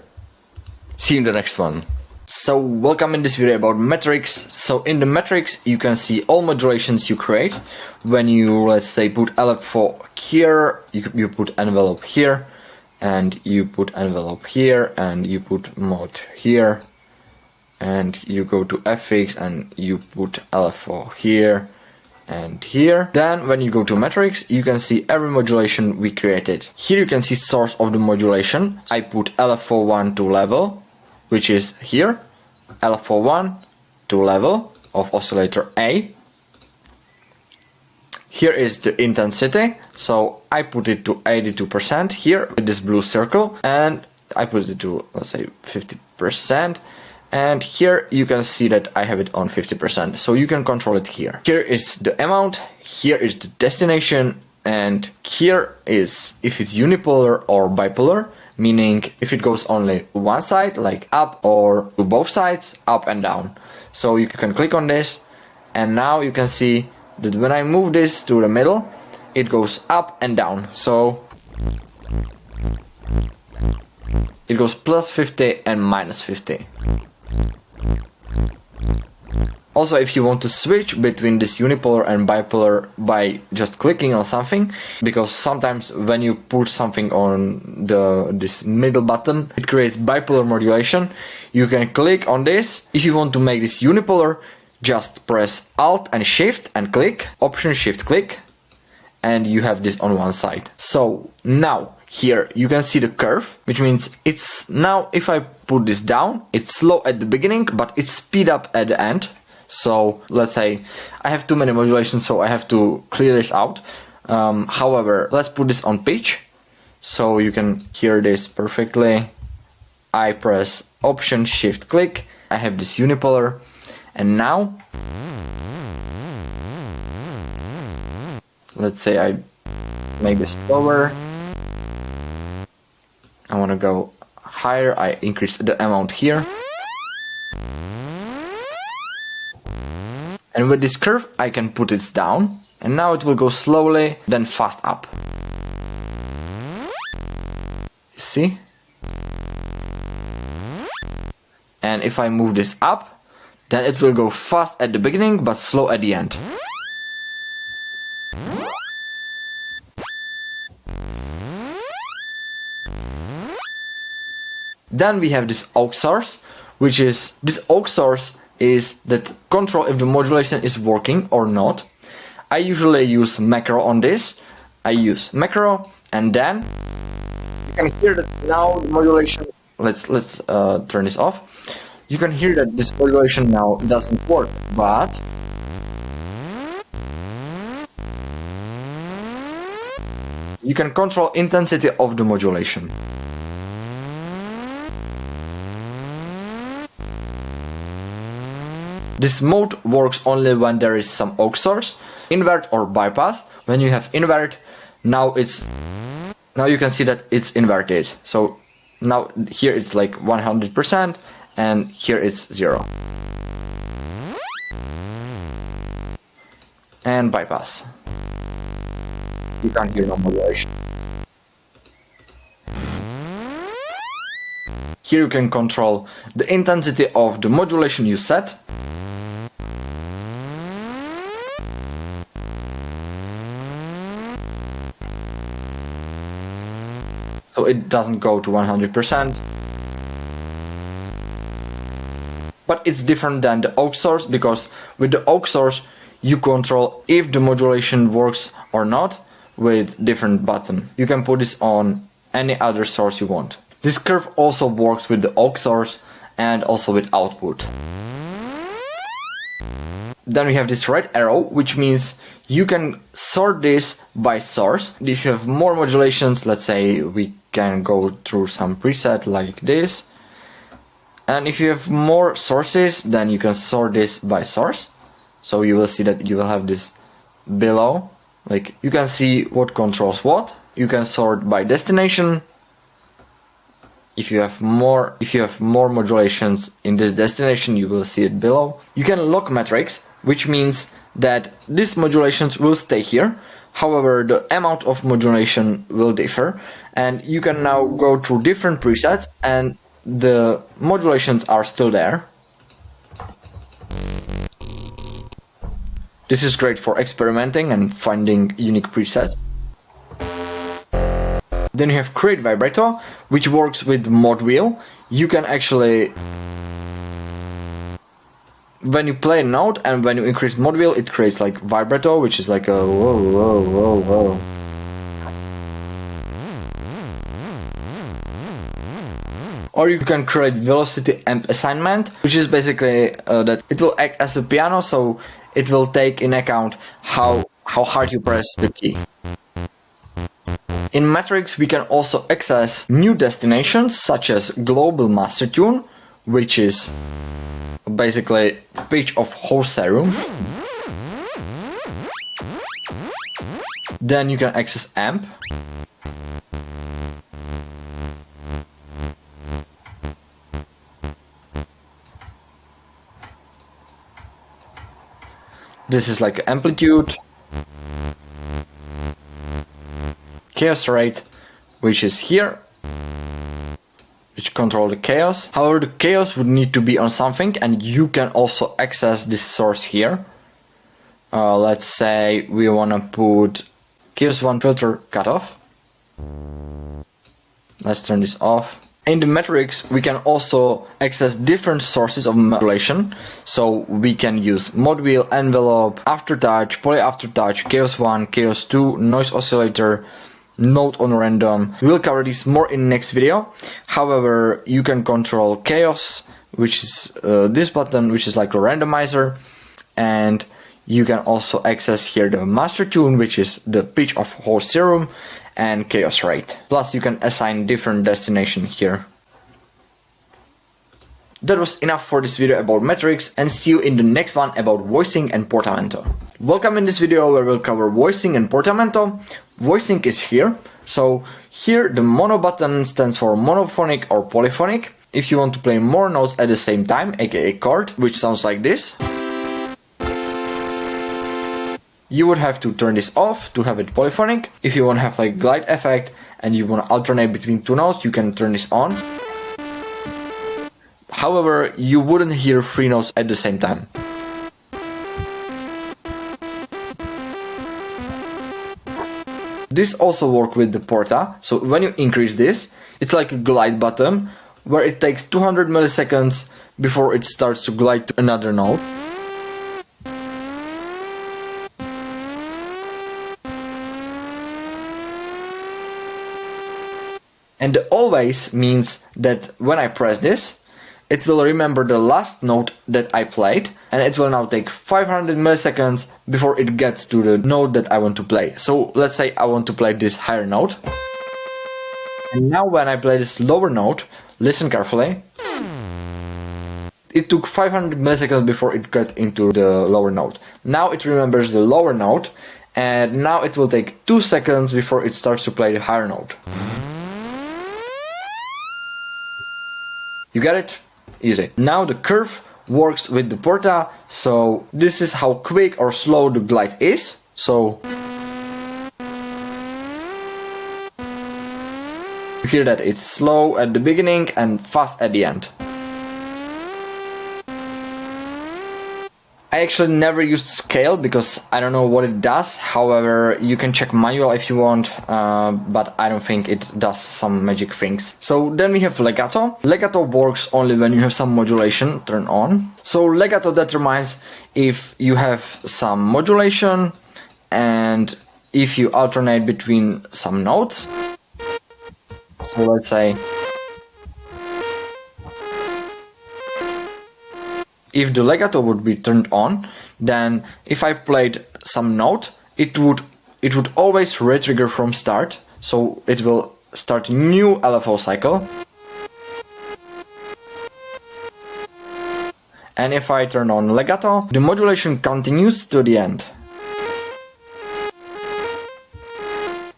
See you in the next one. So welcome in this video about matrix. So in the matrix you can see all modulations you create. When you, let's say, put LFO here, you put envelope here, and you put envelope here, and you put mod here, and you go to FX and you put LFO here and here. Then when you go to matrix, you can see every modulation we created. Here you can see source of the modulation. I put LFO1 to level, which is here, LFO1 to level of oscillator A. Here is the intensity, so I put it to 82% here with this blue circle, and I put it to, let's say, 50%. And here you can see that I have it on 50%, so you can control it here. Here is the amount, here is the destination, and here is if it's unipolar or bipolar, meaning if it goes only one side, like up, or to both sides, up and down. So you can click on this, and now you can see that when I move this to the middle, it goes up and down. So it goes plus 50 and minus 50. Also, if you want to switch between this unipolar and bipolar by just clicking on something, because sometimes when you put something on this middle button, it creates bipolar modulation. You can click on this. If you want to make this unipolar, just press Alt and Shift and click, Option Shift click, and you have this on one side. So now here you can see the curve, which means it's now, if I put this down, it's slow at the beginning, but it's speed up at the end. So let's say I have too many modulations, so I have to clear this out. However, let's put this on pitch so you can hear this perfectly. I press Option Shift click, I have this unipolar, and now let's say I make this slower. I want to go higher, I increase the amount here. And with this curve I can put it down, and now it will go slowly, then fast up. You see? And if I move this up, then it will go fast at the beginning but slow at the end. Then we have this aux source, which is, this aux source is that control if the modulation is working or not. I usually use macro on this. I use macro, and then you can hear that now the modulation, let's turn this off. You can hear that this modulation now doesn't work, but you can control intensity of the modulation. This mode works only when there is some aux source, invert or bypass. When you have invert, now you can see that it's inverted. So now here it's like 100% and here it's 0. And bypass. You can't hear no modulation. Here you can control the intensity of the modulation you set. So it doesn't go to 100%. But it's different than the aux source, because with the aux source you control if the modulation works or not with different button. You can put this on any other source you want. This curve also works with the aux source and also with output. Then we have this red arrow, which means you can sort this by source. If you have more modulations, let's say we can go through some preset like this. And if you have more sources, then you can sort this by source. So you will see that you will have this below. Like, you can see what controls what. You can sort by destination. If you have more modulations in this destination, you will see it below. You can lock metrics, which means that these modulations will stay here. However, the amount of modulation will differ, and you can now go through different presets and the modulations are still there. This is great for experimenting and finding unique presets. Then you have create vibrato, which works with mod wheel. You can actually, when you play a note and when you increase mod wheel, it creates like vibrato, which is like a whoa, whoa, whoa, whoa. Or you can create velocity amp assignment, which is basically that it will act as a piano, so it will take in account how hard you press the key. In metrics we can also access new destinations such as global master tune, which is basically pitch of whole serum. Then you can access amp. This is like amplitude. Chaos rate, which is here, which control the chaos. However, the chaos would need to be on something, and you can also access this source here. Let's say we want to put chaos 1 filter cutoff. Let's turn this off. In the metrics we can also access different sources of modulation, so we can use mod wheel, envelope, aftertouch, poly aftertouch, chaos 1, chaos 2, noise oscillator, note on random. We'll cover this more in next video. However, you can control chaos, which is this button, which is like a randomizer, and you can also access here the master tune, which is the pitch of whole serum, and chaos rate. Plus you can assign different destination here. That was enough for this video about metrics, and see you in the next one about voicing and portamento. Welcome in this video where we'll cover voicing and portamento. Voicing is here. So here the mono button stands for monophonic or polyphonic. If you want to play more notes at the same time, aka chord, which sounds like this, you would have to turn this off to have it polyphonic. If you want to have like glide effect and you want to alternate between two notes, you can turn this on. However, you wouldn't hear three notes at the same time. This also works with the porta, so when you increase this, it's like a glide button, where it takes 200 milliseconds before it starts to glide to another note. And the always means that when I press this, it will remember the last note that I played, and it will now take 500 milliseconds before it gets to the note that I want to play. So let's say I want to play this higher note. And now when I play this lower note, listen carefully. It took 500 milliseconds before it got into the lower note. Now it remembers the lower note, and now it will take 2 seconds before it starts to play the higher note. You get it? Easy. Now the curve works with the porta, so this is how quick or slow the glide is. So you hear that it's slow at the beginning and fast at the end. I actually never used scale because I don't know what it does. However, you can check manual if you want, but I don't think it does some magic things. So then we have legato. Legato works only when you have some modulation turned on. So legato determines if you have some modulation and if you alternate between some notes. So let's say if the legato would be turned on, then if I played some note, it would always re-trigger from start, so it will start a new LFO cycle. And if I turn on legato, the modulation continues to the end.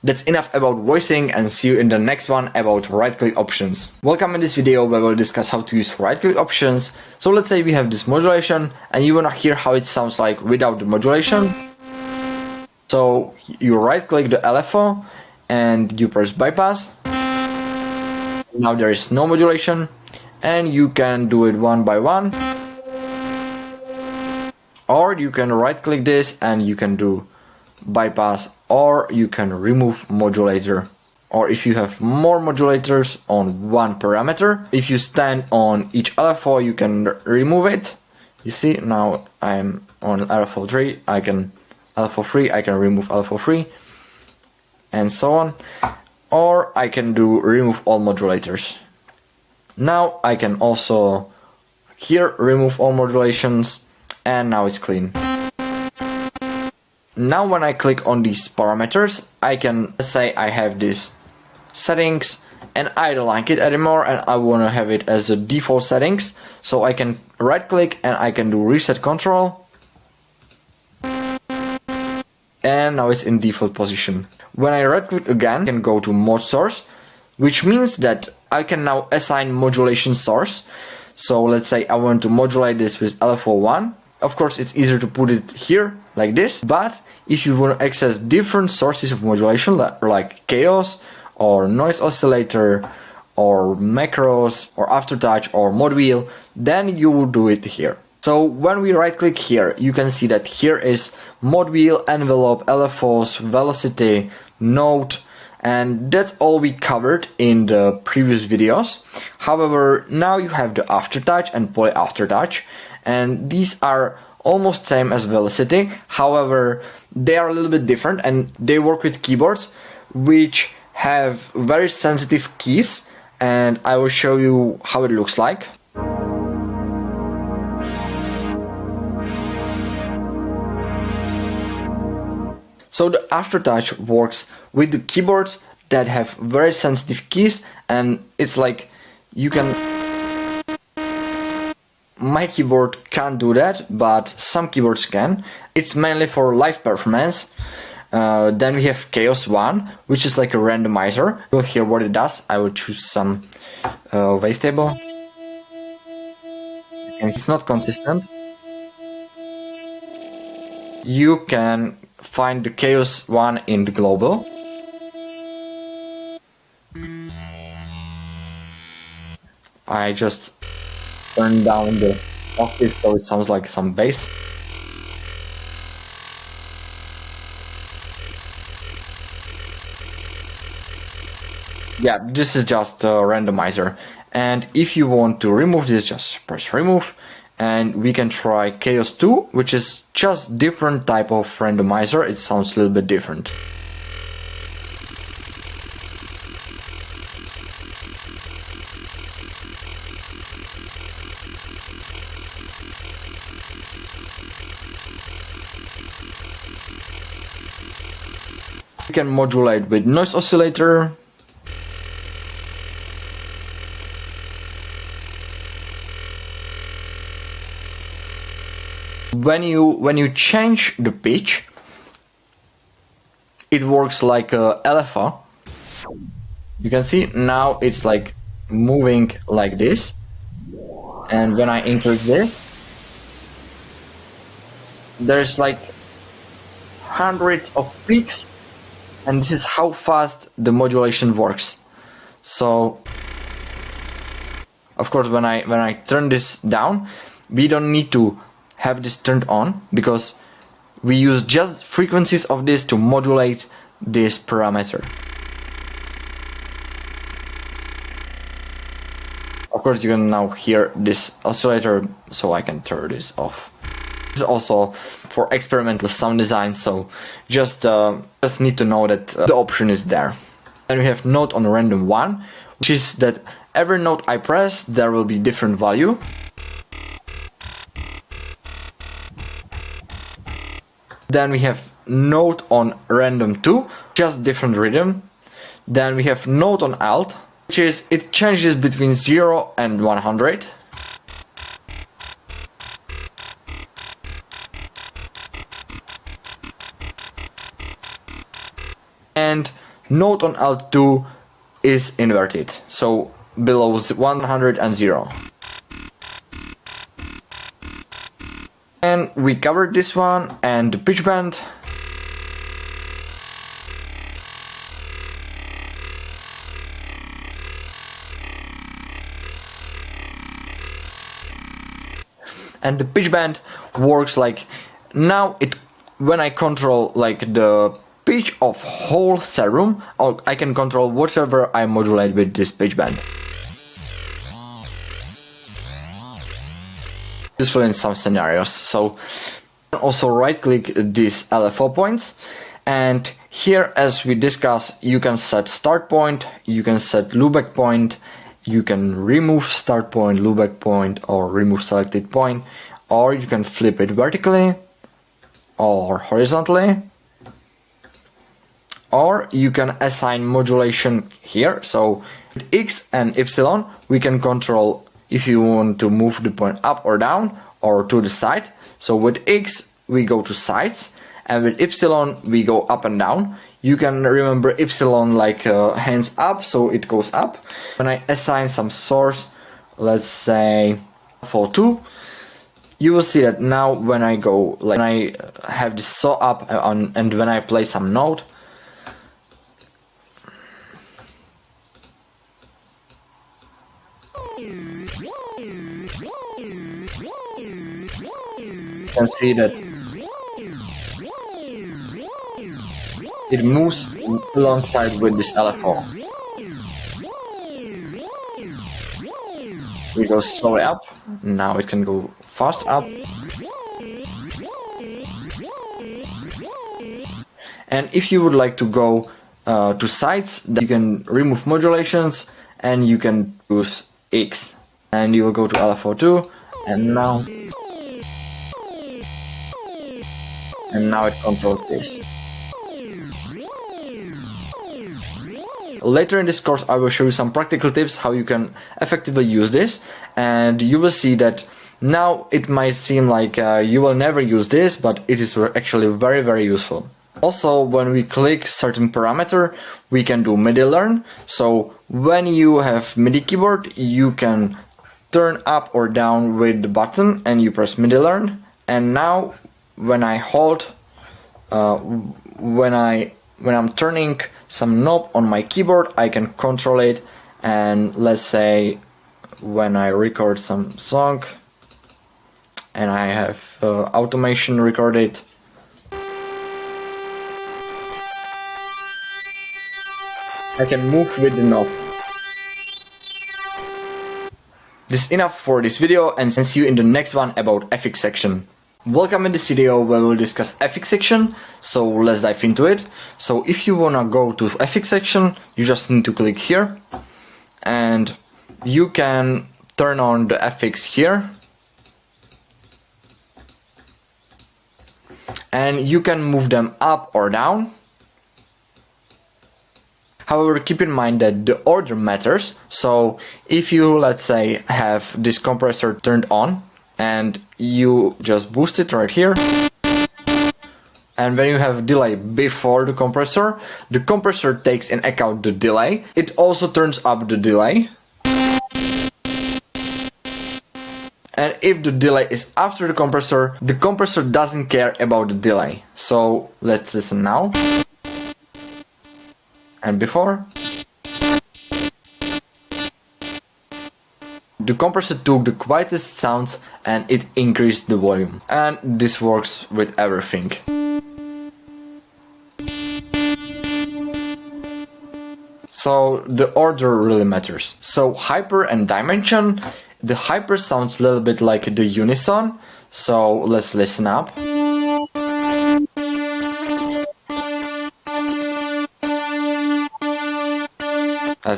That's enough about voicing, and see you in the next one about right-click options. Welcome in this video where we'll discuss how to use right-click options. So let's say we have this modulation and you wanna hear how it sounds like without the modulation. So you right-click the LFO and you press bypass. Now there is no modulation, and you can do it one by one. Or you can right-click this and you can do bypass, or you can remove modulator. Or if you have more modulators on one parameter, if you stand on each LFO, you can remove it. You see, now I'm on LFO 3, I can remove LFO 3, and so on. Or I can do remove all modulators. Now I can also here remove all modulations, and now it's clean. Now when I click on these parameters, I can say I have these settings and I don't like it anymore and I want to have it as the default settings. So I can right click and I can do reset control. And now it's in default position. When I right click again, I can go to mod source, which means that I can now assign modulation source. So let's say I want to modulate this with LFO1. Of course, it's easier to put it here like this, but if you want to access different sources of modulation like chaos or noise oscillator or macros or aftertouch or mod wheel, then you will do it here. So when we right click here, you can see that here is mod wheel, envelope, LFOs, velocity, note, and that's all we covered in the previous videos. However, now you have the aftertouch and poly aftertouch, and these are almost same as velocity. However, they are a little bit different and they work with keyboards which have very sensitive keys, and I will show you how it looks like. So the aftertouch works with the keyboards that have very sensitive keys, and it's like you can... My keyboard can't do that, but some keyboards can. It's mainly for live performance. Then we have Chaos 1, which is like a randomizer. You'll hear what it does. I will choose some waves table. And it's not consistent. You can find the Chaos 1 in the global. I just turn down the octave so it sounds like some bass. Yeah, this is just a randomizer. And if you want to remove this, just press remove. And we can try Chaos 2, which is just different type of randomizer. It sounds a little bit different. You can modulate with noise oscillator. When you change the pitch, it works like a LFO. You can see now it's like moving like this, and when I increase this, there's like hundreds of peaks, and this is how fast the modulation works. So of course when I turn this down, we don't need to have this turned on because we use just frequencies of this to modulate this parameter. Of course you can now hear this oscillator, so I can turn this off. This is also for experimental sound design, so just need to know that the option is there. Then we have note on random 1, which is that every note I press there will be different value. Then we have note on random 2, just different rhythm. Then we have note on alt, which is it changes between 0 and 100. And note on alt 2 is inverted, so below 100 and 0. And we covered this one, and the pitch bend. And the pitch bend works like now when I control like the pitch of whole serum, or I can control whatever I modulate with this pitch bend. Useful in some scenarios. So also right click these LFO points, and here, as we discussed, you can set start point, you can set loopback point, you can remove start point, loopback point, or remove selected point, or you can flip it vertically or horizontally, or you can assign modulation here. So with X and Y we can control if you want to move the point up or down or to the side. So with X we go to sides, and with Y we go up and down. You can remember Y like hands up, so it goes up. When I assign some source, let's say for 2, you will see that now when I go, like when I have this saw up and when I play some note, you can see that it moves alongside with this LFO. We go slowly up, now it can go fast up. And if you would like to go to sides, then you can remove modulations and you can choose X. And you will go to LFO2, and now it controls this. Later in this course I will show you some practical tips how you can effectively use this, and you will see that now it might seem like you will never use this, but it is actually very, very useful. Also, when we click certain parameter, we can do MIDI learn. So when you have MIDI keyboard, you can turn up or down with the button and you press MIDI learn. And now when I hold, when I'm turning some knob on my keyboard, I can control it. And let's say when I record some song and I have automation recorded, I can move with the knob. This is enough for this video, and see you in the next one about FX section. Welcome in this video where we'll discuss FX section, so let's dive into it. So if you wanna go to FX section, you just need to click here and you can turn on the FX here. And you can move them up or down. However, keep in mind that the order matters. So if you, let's say, have this compressor turned on and you just boost it right here, and when you have delay before the compressor takes in account the delay. It also turns up the delay. And if the delay is after the compressor doesn't care about the delay. So let's listen now. And before, the compressor took the quietest sounds and it increased the volume. And this works with everything. So the order really matters. So hyper and dimension. The hyper sounds a little bit like the unison. So let's listen up.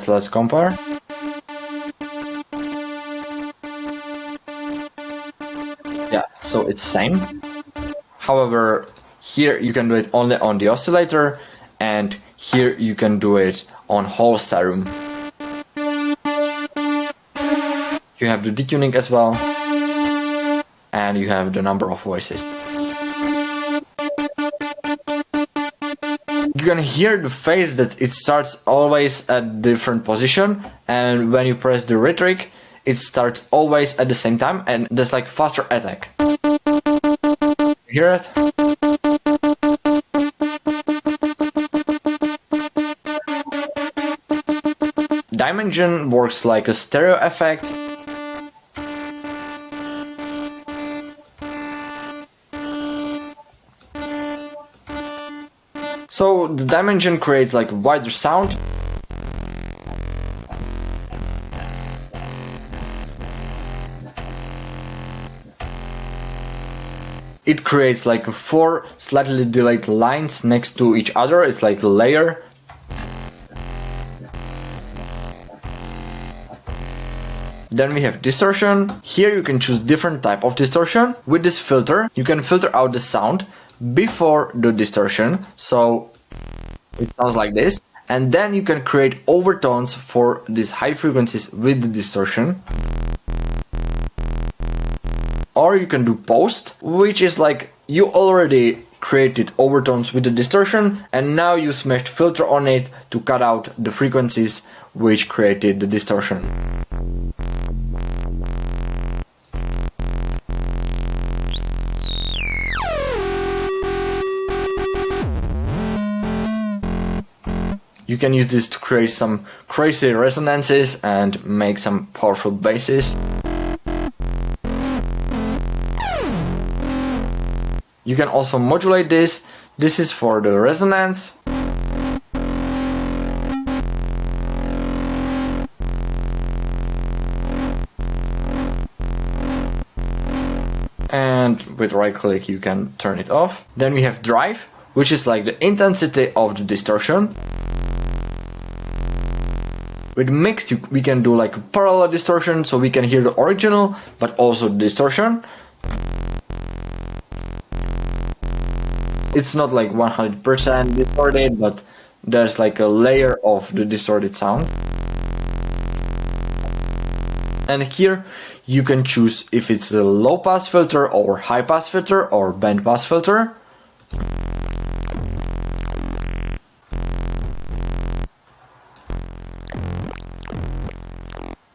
Let's compare. Yeah, so it's same. However, here you can do it only on the oscillator, and here you can do it on whole serum. You have the detuning as well, and you have the number of voices. You can hear the phase that it starts always at different position, and when you press the rhetoric, it starts always at the same time, and there's like faster attack. You hear it? Dimension works like a stereo effect. So the dimension creates like a wider sound. It creates like 4 slightly delayed lines next to each other. It's like a layer. Then we have distortion. Here you can choose different type of distortion. With this filter, you can filter out the sound before the distortion, so it sounds like this, and then you can create overtones for these high frequencies with the distortion. Or you can do post, which is like you already created overtones with the distortion and now you smashed filter on it to cut out the frequencies which created the distortion. You can use this to create some crazy resonances and make some powerful basses. You can also modulate this. This is for the resonance. And with right click you can turn it off. Then we have drive, which is like the intensity of the distortion. With mixed we can do like a parallel distortion, so we can hear the original but also the distortion. It's not like 100% distorted, but there's like a layer of the distorted sound. And here you can choose if it's a low pass filter or high pass filter or band pass filter.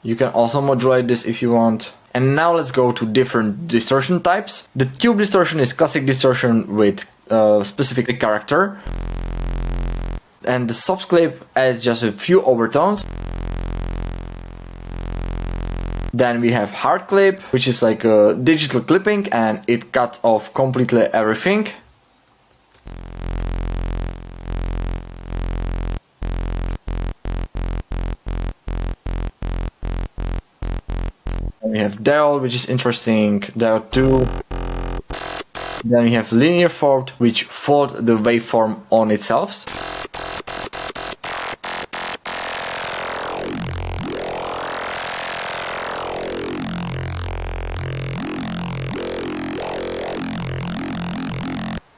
You can also modulate this if you want. And now let's go to different distortion types. The tube distortion is classic distortion with a specific character. And the soft clip adds just a few overtones. Then we have hard clip, which is like a digital clipping and it cuts off completely everything. We have diode, which is interesting, diode 2. Then we have linear fold, which folds the waveform on itself.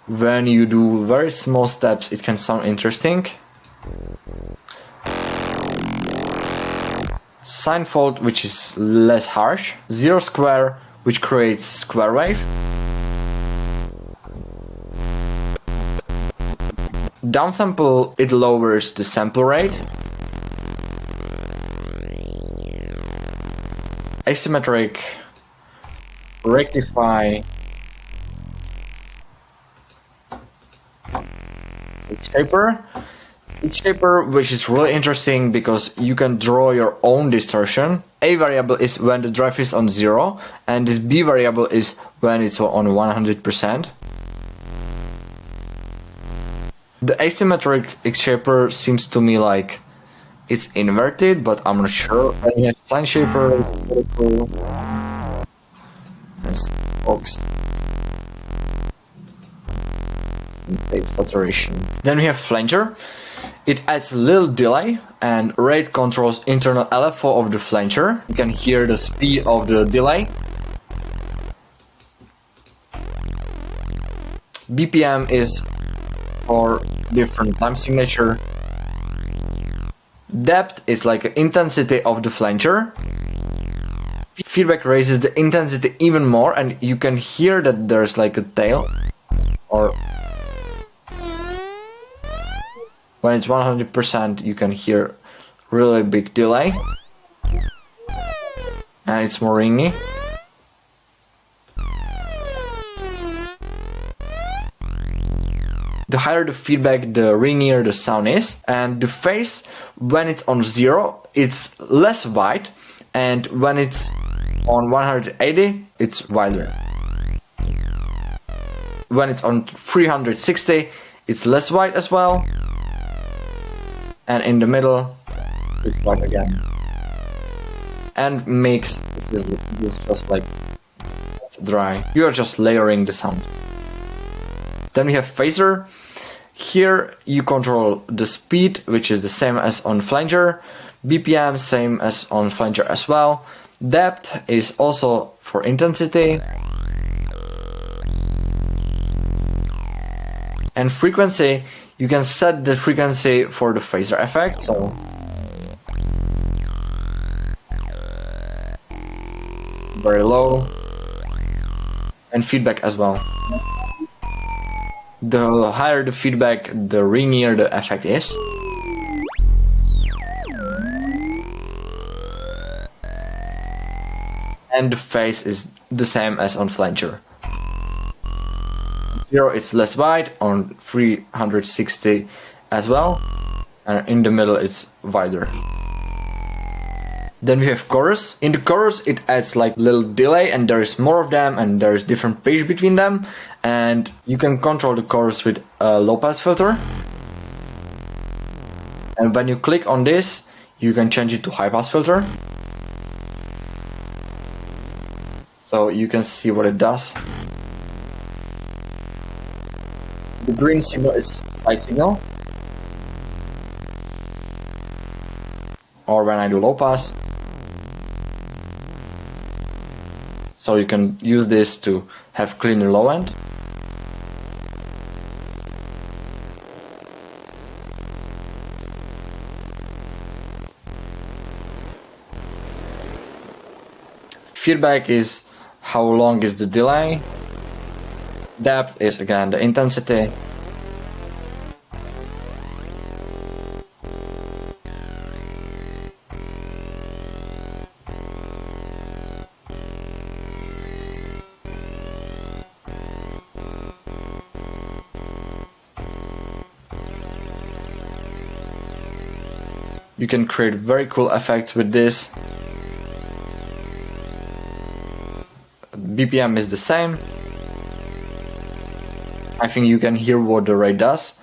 When you do very small steps, it can sound interesting. Sine fold, which is less harsh. Zero square, which creates square wave. Downsample, it lowers the sample rate. Asymmetric, rectify. Shaper, which is really interesting because you can draw your own distortion. A variable is when the drive is on 0 and this B variable is when it's on 100%. The asymmetric X-shaper seems to me like it's inverted, but I'm not sure. And we have sine shaper, very cool. And box. Tape saturation. Then we have flanger. It adds a little delay and rate controls internal LFO of the flanger. You can hear the speed of the delay. BPM is for different time signature. Depth is like the intensity of the flanger. Feedback raises the intensity even more and you can hear that there's like a tail or when it's 100% you can hear really big delay and it's more ringy. The higher the feedback, the ringier the sound is, and the phase when it's on 0 it's less wide and when it's on 180 it's wider. When it's on 360 it's less wide as well. And in the middle, it's white again. And mix, this is just like dry. You are just layering the sound. Then we have phaser. Here you control the speed, which is the same as on flanger. BPM, same as on flanger as well. Depth is also for intensity. And frequency, you can set the frequency for the phaser effect, so very low, and feedback as well. The higher the feedback, the ringier the effect is. And the phase is the same as on flanger. 0 it's less wide, on 360 as well, and in the middle it's wider. Then we have chorus. In the chorus it adds like little delay and there is more of them and there is different pitch between them and you can control the chorus with a low pass filter. And when you click on this you can change it to high pass filter. So you can see what it does. The green signal is side signal. Or when I do low pass. So you can use this to have cleaner low end. Feedback is how long is the delay. Depth is again the intensity. You can create very cool effects with this. BPM is the same. I think you can hear what the rate does.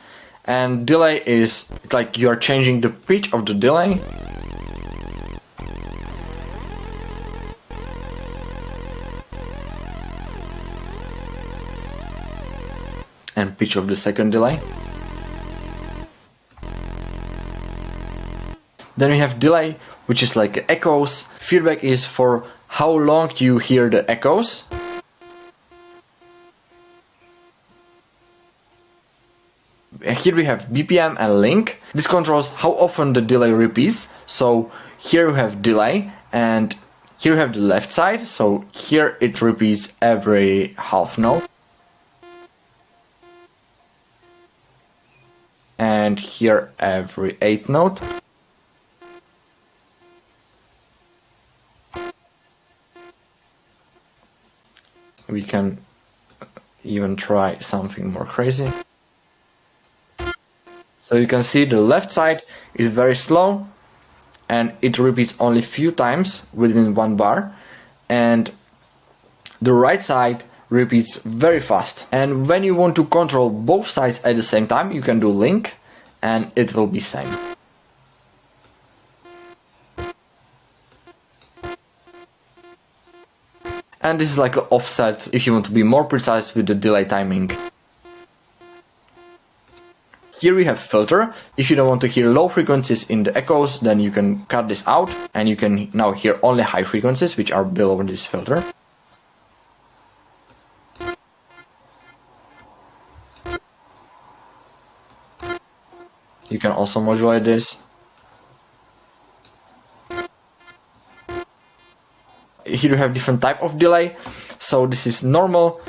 And delay is like you are changing the pitch of the delay. And pitch of the second delay. Then we have delay, which is like echoes. Feedback is for how long you hear the echoes. Here we have BPM and link. This controls how often the delay repeats. So here you have delay, and here you have the left side. So here it repeats every half note. And here every eighth note. We can even try something more crazy. So you can see the left side is very slow and it repeats only few times within one bar, and the right side repeats very fast. And when you want to control both sides at the same time, you can do link and it will be same. And this is like an offset if you want to be more precise with the delay timing. Here we have filter. If you don't want to hear low frequencies in the echoes, then you can cut this out and you can now hear only high frequencies which are below this filter. You can also modulate this. Here you have different type of delay. So this is normal.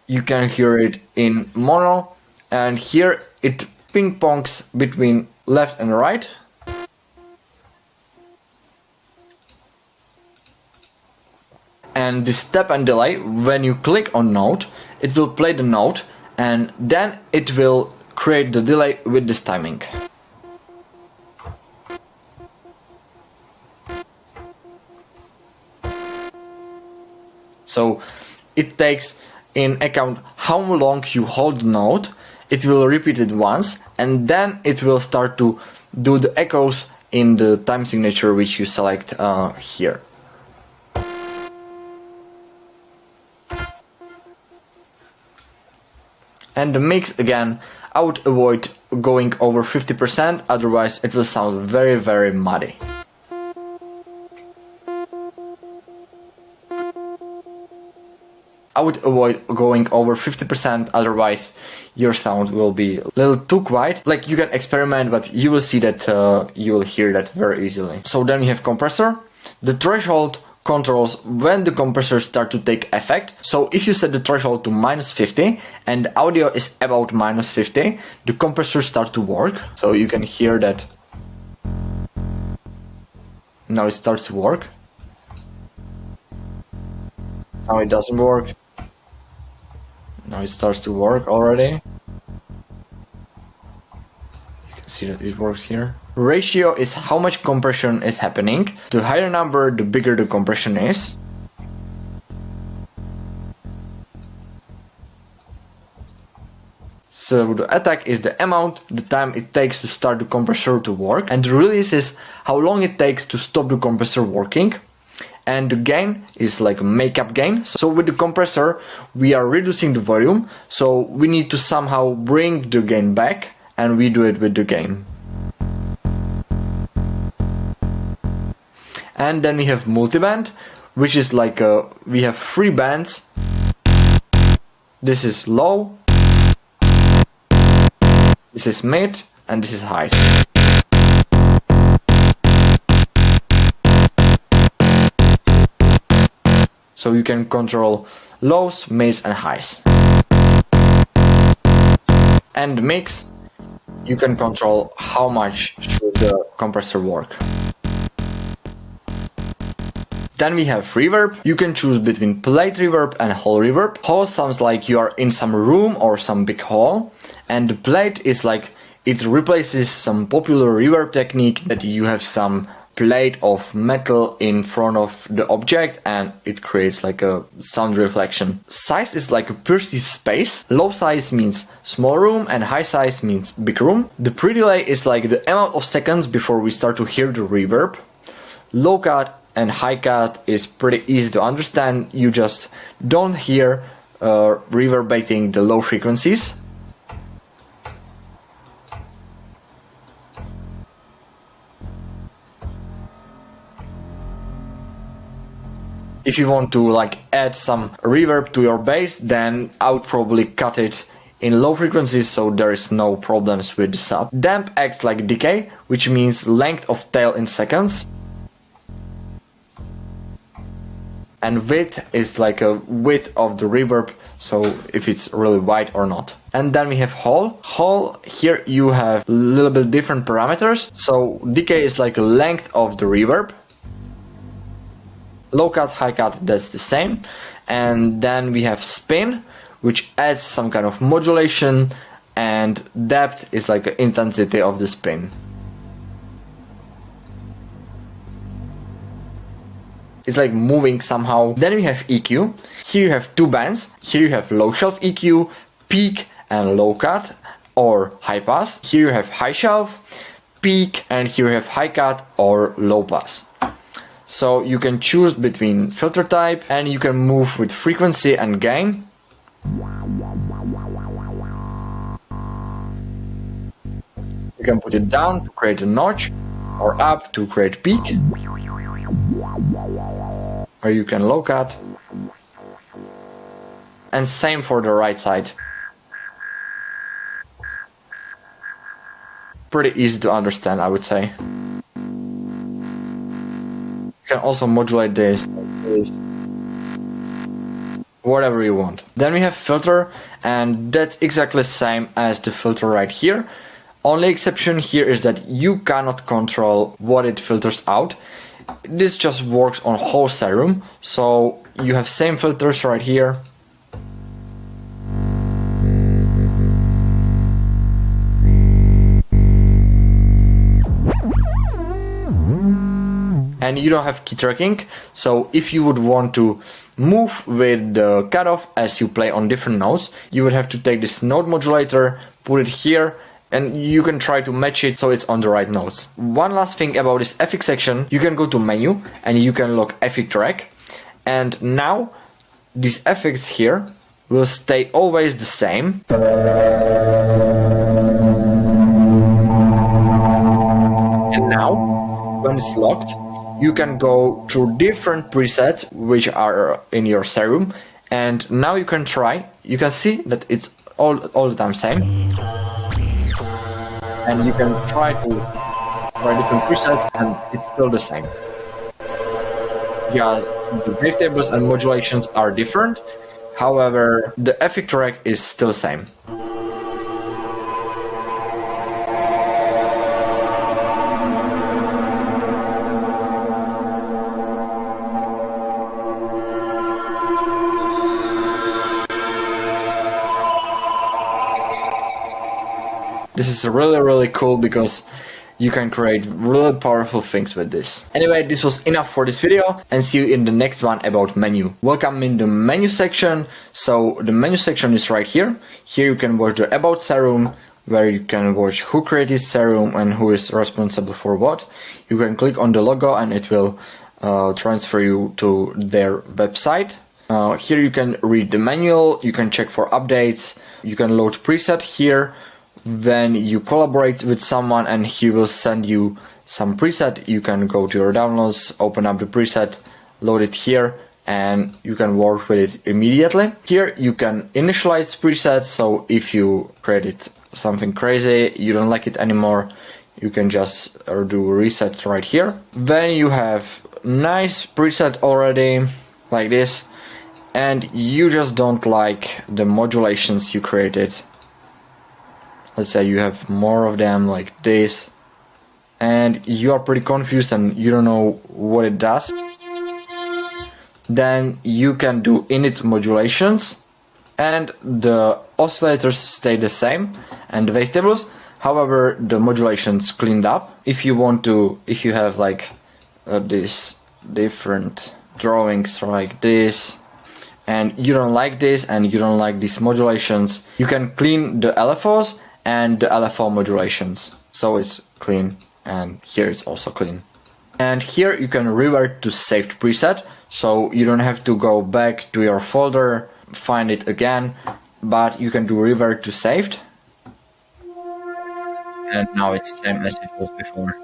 You can hear it in mono, and here it ping pongs between left and right. And this step and delay, when you click on note, it will play the note and then it will create the delay with this timing. So it takes in account how long you hold the note, it will repeat it once, and then it will start to do the echoes in the time signature which you select here. And the mix, again, I would avoid going over 50%, otherwise it will sound very, very muddy. I would avoid going over 50%, otherwise your sound will be a little too quiet. Like, you can experiment, but you will see that you will hear that very easily. So then we have compressor. The threshold controls when the compressor start to take effect. So if you set the threshold to -50 and the audio is about -50, the compressor starts to work. So you can hear that now it starts to work. Now it doesn't work. Now it starts to work already. You can see that it works here. Ratio is how much compression is happening. The higher number, the bigger the compression is. So the attack is the amount, the time it takes to start the compressor to work. And the release is how long it takes to stop the compressor working. And the gain is like a makeup gain. So with the compressor, we are reducing the volume. So we need to somehow bring the gain back, and we do it with the gain. And then we have multiband, which is like we have 3 bands. This is low, this is mid, and this is high. So you can control lows, mids and highs. And mix, you can control how much should the compressor work. Then we have reverb. You can choose between plate reverb and hall reverb. Hall sounds like you are in some room or some big hall, and the plate is like It replaces some popular reverb technique that you have some plate of metal in front of the object and it creates like a sound reflection. Size is like a perceived space. Low size means small room and high size means big room. The pre-delay is like the amount of seconds before we start to hear the reverb. Low cut and high cut is pretty easy to understand. You just don't hear reverberating the low frequencies. If you want to like add some reverb to your bass, then I would probably cut it in low frequencies so there is no problems with the sub. Damp acts like decay, which means length of tail in seconds. And width is like a width of the reverb, so if it's really wide or not. And then we have Hall. Hall, here you have a little bit different parameters. So decay is like a length of the reverb. Low cut, high cut, that's the same. And then we have Spin, which adds some kind of modulation, and depth is like the intensity of the spin. It's like moving somehow. Then we have EQ. Here you have two bands. Here you have low shelf EQ, peak and low cut, or high pass. Here you have high shelf, peak, and here you have high cut or low pass. So you can choose between filter type and you can move with frequency and gain. You can put it down to create a notch or up to create peak. Or you can low cut. And same for the right side. Pretty easy to understand, I would say. You can also modulate this, whatever you want. Then we have filter, and that's exactly the same as the filter right here. Only exception here is that you cannot control what it filters out. This just works on whole serum, so you have same filters right here. And you don't have key tracking, so if you would want to move with the cutoff as you play on different notes, you would have to take this note modulator, put it here, and you can try to match it so it's on the right notes. One last thing about this effect section, you can go to menu and you can lock effect track, and now these effects here will stay always the same. And now, when it's locked, you can go through different presets which are in your serum, and now you can try. You can see that it's all the time same, and you can try to try different presets and it's still the same. Yes, the wavetables and modulations are different, however the effect track is still the same. This is really cool because you can create really powerful things with this. Anyway, this was enough for this video, and see you in the next one about menu. Welcome in the menu section. So the menu section is right here. Here you can watch the About Serum, where you can watch who created Serum and who is responsible for what. You can click on the logo and it will transfer you to their website. Here you can read the manual, you can check for updates, you can load preset here. When you collaborate with someone and he will send you some preset, you can go to your downloads, open up the preset, load it here, and you can work with it immediately. Here you can initialize presets, so if you created something crazy, you don't like it anymore, you can just do resets right here. Then you have nice preset already, like this, and you just don't like the modulations you created. Let's say you have more of them like this, and you are pretty confused and you don't know what it does. Then you can do init modulations and the oscillators stay the same and the wavetables. However, the modulation's cleaned up. If you have like these different drawings like this, and you don't like this and you don't like these modulations, you can clean the LFOs and the LFO modulations. So it's clean, and here it's also clean. And here you can revert to saved preset, so you don't have to go back to your folder, find it again, but you can do revert to saved. And now it's the same as it was before.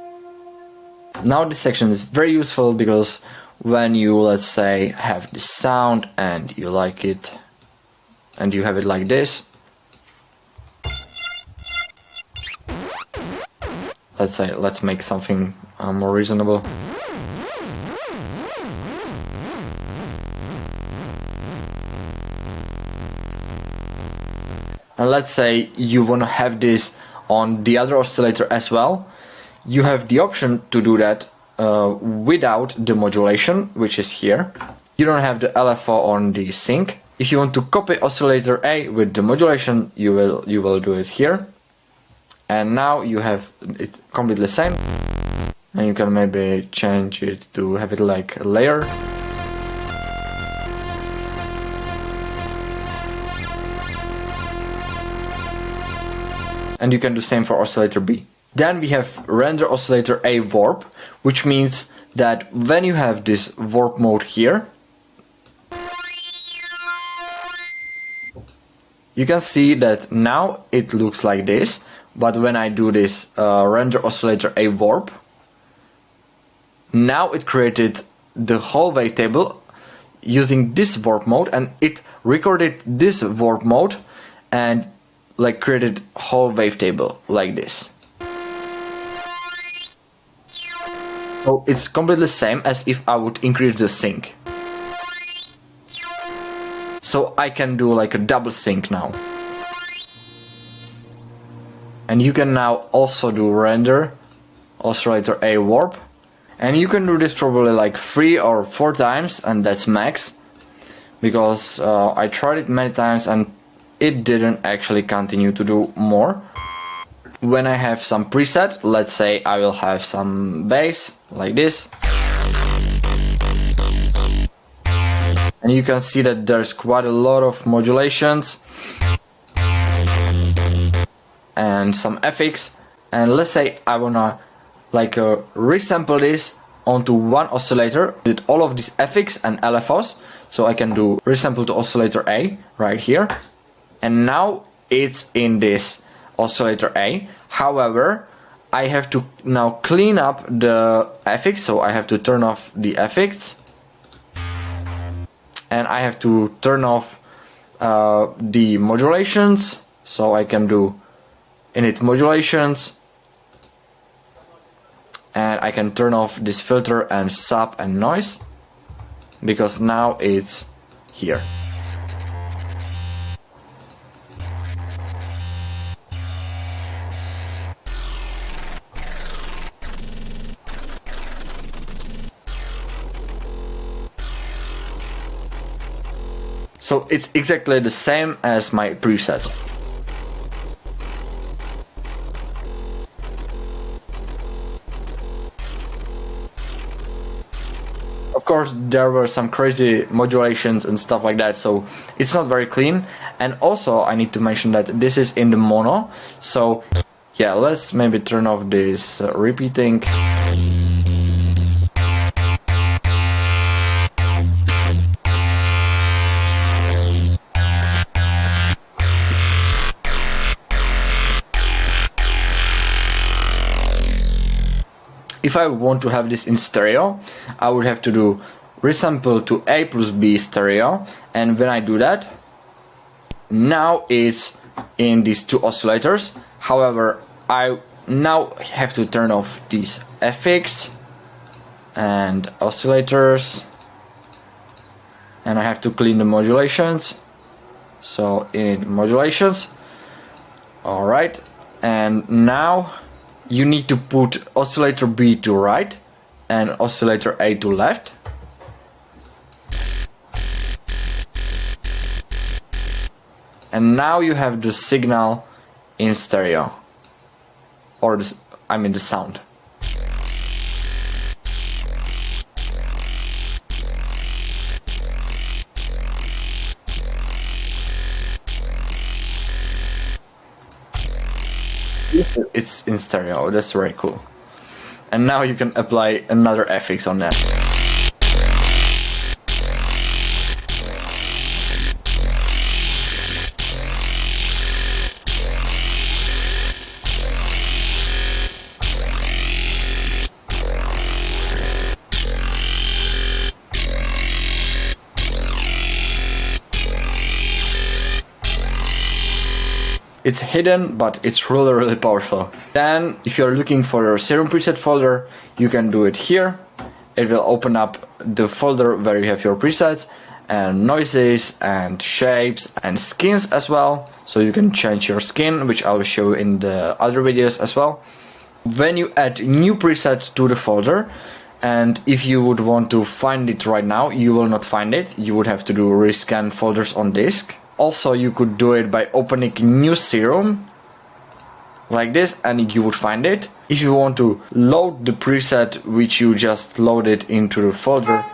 Now this section is very useful because when you, let's say, have this sound and you like it and you have it like this, let's make something more reasonable. And let's say you want to have this on the other oscillator as well. You have the option to do that without the modulation, which is here. You don't have the LFO on the sync. If you want to copy oscillator A with the modulation, you will do it here. And now you have it completely the same. And you can maybe change it to have it like a layer. And you can do the same for oscillator B. Then we have render oscillator A warp, which means that when you have this warp mode here, you can see that now it looks like this, but when I do this render oscillator A warp, now it created the whole wavetable using this warp mode, and it recorded this warp mode and like created whole wavetable like this. So it's completely the same as if I would increase the sync. So I can do like a double sync now. And you can now also do render oscillator A warp. And you can do this probably like 3 or 4 times, and that's max. Because I tried it many times and it didn't actually continue to do more. When I have some preset, let's say I will have some bass like this, and you can see that there's quite a lot of modulations and some FX. And let's say I wanna like resample this onto one oscillator with all of these FX and LFOs. So I can do resample to oscillator A right here. And now it's in this oscillator A. However, I have to now clean up the FX, so I have to turn off the FX. And I have to turn off the modulations, so I can do init modulations. And I can turn off this filter and sub and noise, because now it's here. So it's exactly the same as my preset. Of course, there were some crazy modulations and stuff like that, so it's not very clean. And also I need to mention that this is in the mono, so yeah, let's maybe turn off this repeating. If I want to have this in stereo, I would have to do resample to A plus B stereo, and when I do that, now it's in these two oscillators. However, I now have to turn off these FX and oscillators, and I have to clean the modulations. So in modulations, alright, and now you need to put oscillator B to right and oscillator A to left. And now you have the signal in stereo. or the sound. It's in stereo, that's very cool. And now you can apply another effects on that. It's hidden, but it's really powerful. Then, if you're looking for your Serum preset folder, you can do it here. It will open up the folder where you have your presets and noises and shapes and skins as well. So you can change your skin, which I will show in the other videos as well. When you add new preset to the folder, and if you would want to find it right now, you will not find it. You would have to do rescan folders on disk. Also, you could do it by opening new Serum like this, and you would find it. If you want to load the preset which you just loaded into the folder,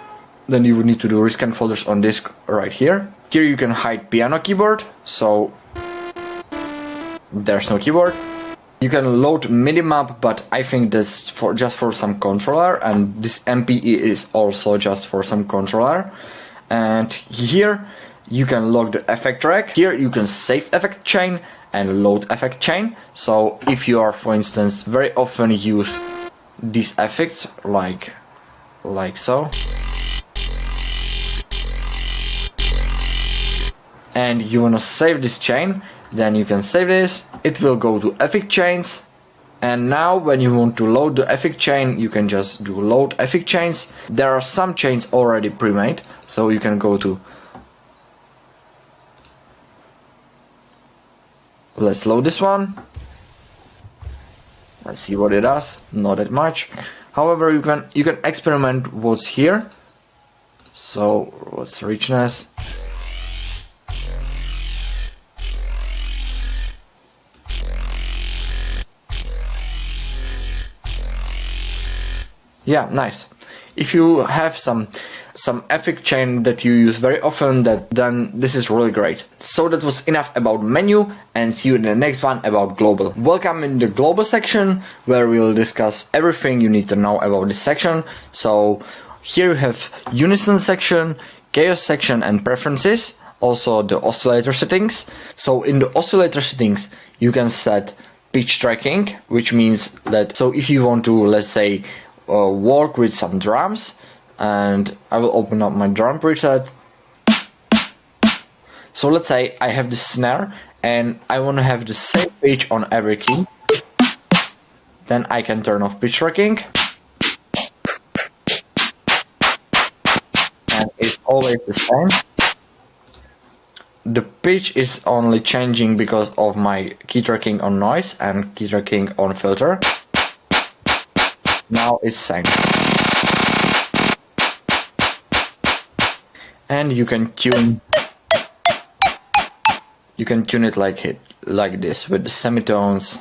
then you would need to do rescan folders on disk right here. Here you can hide piano keyboard, so there's no keyboard. You can load MIDI map, but I think that's just for some controller, and this MPE is also just for some controller. And here you can log the effect track. Here you can save effect chain and load effect chain. So if you are, for instance, very often use these effects like so, and you wanna save this chain, then you can save this. It will go to effect chains, and now when you want to load the effect chain, you can just do load effect chains. There are some chains already pre-made, so you can go to, let's load this one. Let's see what it does. Not that much. However, you can experiment what's here. So what's richness? Yeah, nice. If you have some effect chain that you use very often, then this is really great. So that was enough about menu, and see you in the next one about global. Welcome in the global section, where we'll discuss everything you need to know about this section. So here you have unison section, chaos section, and preferences. Also the oscillator settings. So in the oscillator settings you can set pitch tracking, which means that, so if you want to, let's say, work with some drums, and I will open up my drum preset. So let's say I have the snare and I want to have the same pitch on every key. Then I can turn off pitch tracking, and it's always the same. The pitch is only changing because of my key tracking on noise and key tracking on filter. Now it's sang. And you can tune it like this with the semitones,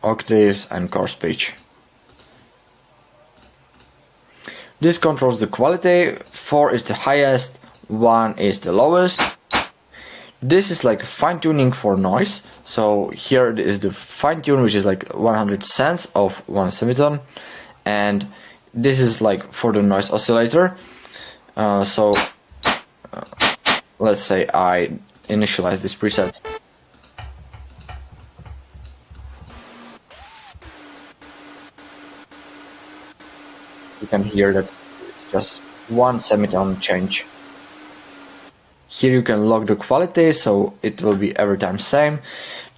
octaves, and chorus pitch. This controls the quality. 4 is the highest, 1 is the lowest. This is like fine tuning for noise. So here is the fine tune, which is like 100 cents of 1 semitone, and this is like for the noise oscillator. Let's say I initialize this preset. You can hear that it's just 1 semitone change. Here you can log the quality, so it will be every time same.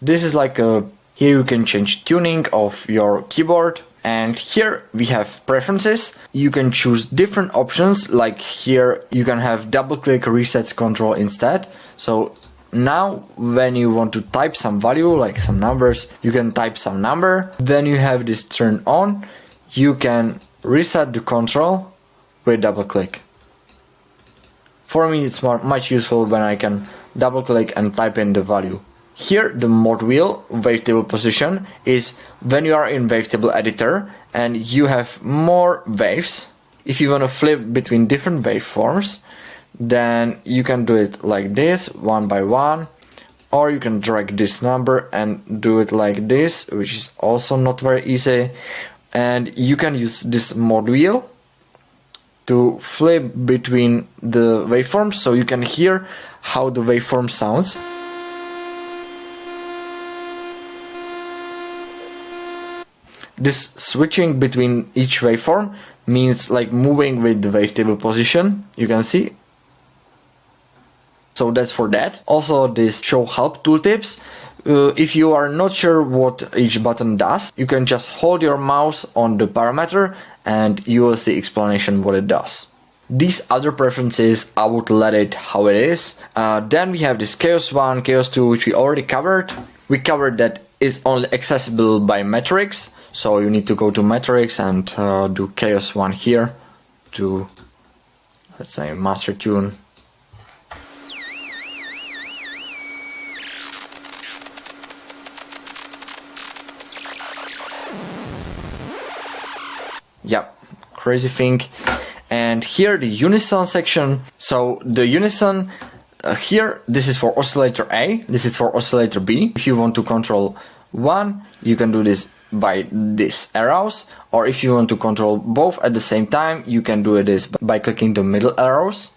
This is like here you can change tuning of your keyboard, and here we have preferences. You can choose different options, like here you can have double click resets control instead. So now when you want to type some value, like some numbers, you can type some number. Then you have this turned on. You can reset the control with double click. For me it's much useful when I can double click and type in the value. Here the mode wheel wavetable position is when you are in wavetable editor and you have more waves. If you want to flip between different waveforms, then you can do it like this, one by one, or you can drag this number and do it like this, which is also not very easy. And you can use this mode wheel to flip between the waveforms so you can hear how the waveform sounds. This switching between each waveform means like moving with the wavetable position, you can see. So that's for that. Also, this show help tooltips. If you are not sure what each button does, you can just hold your mouse on the parameter and you will see explanation what it does. These other preferences, I would let it how it is. Then we have this Chaos 1, Chaos 2, which we already covered. We covered that is only accessible by metrics. So you need to go to metrics and do Chaos 1 here to, let's say, master tune. Yep, crazy thing. And here the unison section. So the unison here, this is for oscillator A, this is for oscillator B. If you want to control one, you can do this by these arrows, or if you want to control both at the same time, you can do this by clicking the middle arrows.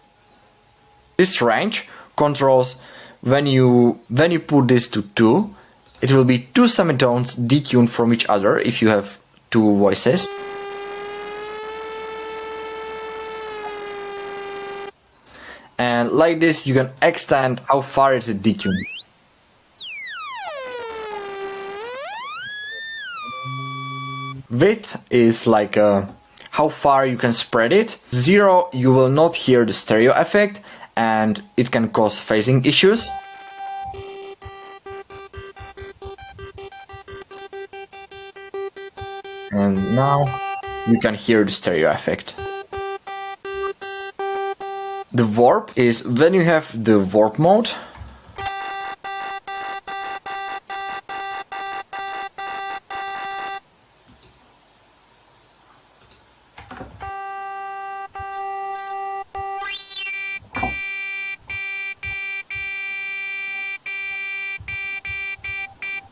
This range controls when you put this to 2, it will be 2 semitones detuned from each other if you have 2 voices. And like this you can extend how far is it detuned. Width is like how far you can spread it. 0, you will not hear the stereo effect and it can cause phasing issues. And now you can hear the stereo effect. The warp is when you have the warp mode.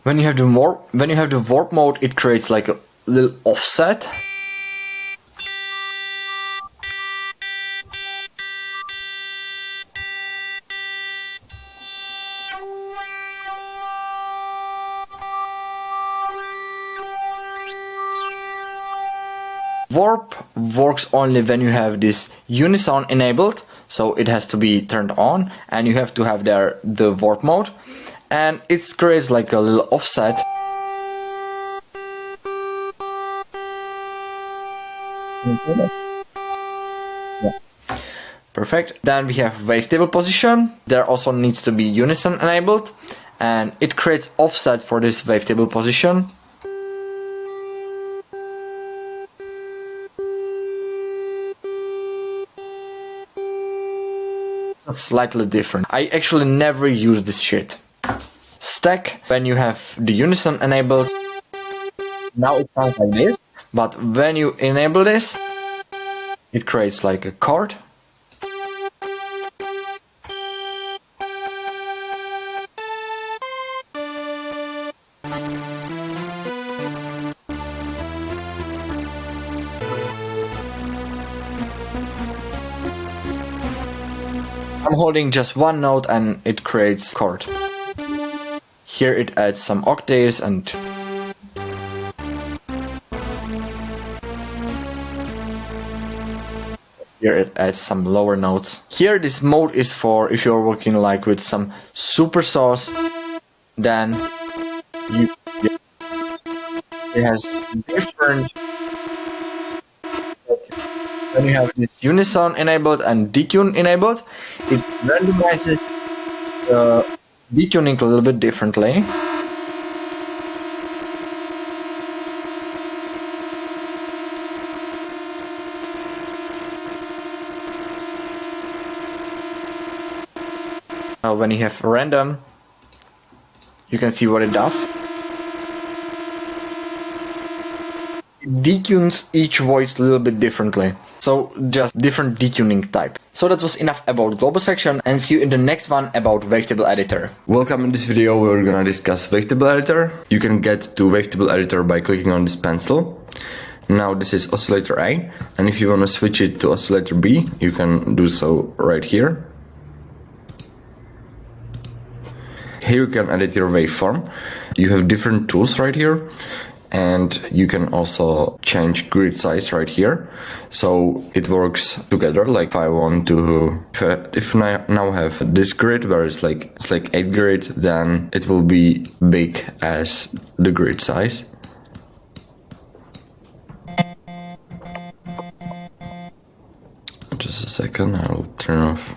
When you have the warp mode, it creates like a little offset. Warp works only when you have this unison enabled, so it has to be turned on and you have to have there the warp mode, and it creates like a little offset. Yeah. Perfect. Then we have wavetable position. There also needs to be unison enabled and it creates offset for this wavetable position. That's slightly different. I actually never use this shit. Stack, when you have the unison enabled, now it sounds like this, but when you enable this, it creates like a chord. I'm holding just one note and it creates chord. Here it adds some octaves and here it adds some lower notes. Here this mode is for if you're working like with some super sauce, then it has different. When you have this unison enabled and detune enabled, it randomizes the detuning a little bit differently. When you have random, You can see what it does. It detunes each voice a little bit differently. So just different detuning type. So that was enough about global section, and see you in the next one about Wavetable Editor. Welcome. In this video we're gonna discuss Wavetable Editor. You can get to Wavetable Editor by clicking on this pencil. Now this is oscillator A, and if you want to switch it to oscillator B, you can do so right here. Here you can edit your waveform. You have different tools right here, and you can also change grid size right here. So it works together. Like if I want to, if I now have this grid where it's like 8 grid, then it will be big as the grid size. Just a second, I will turn off.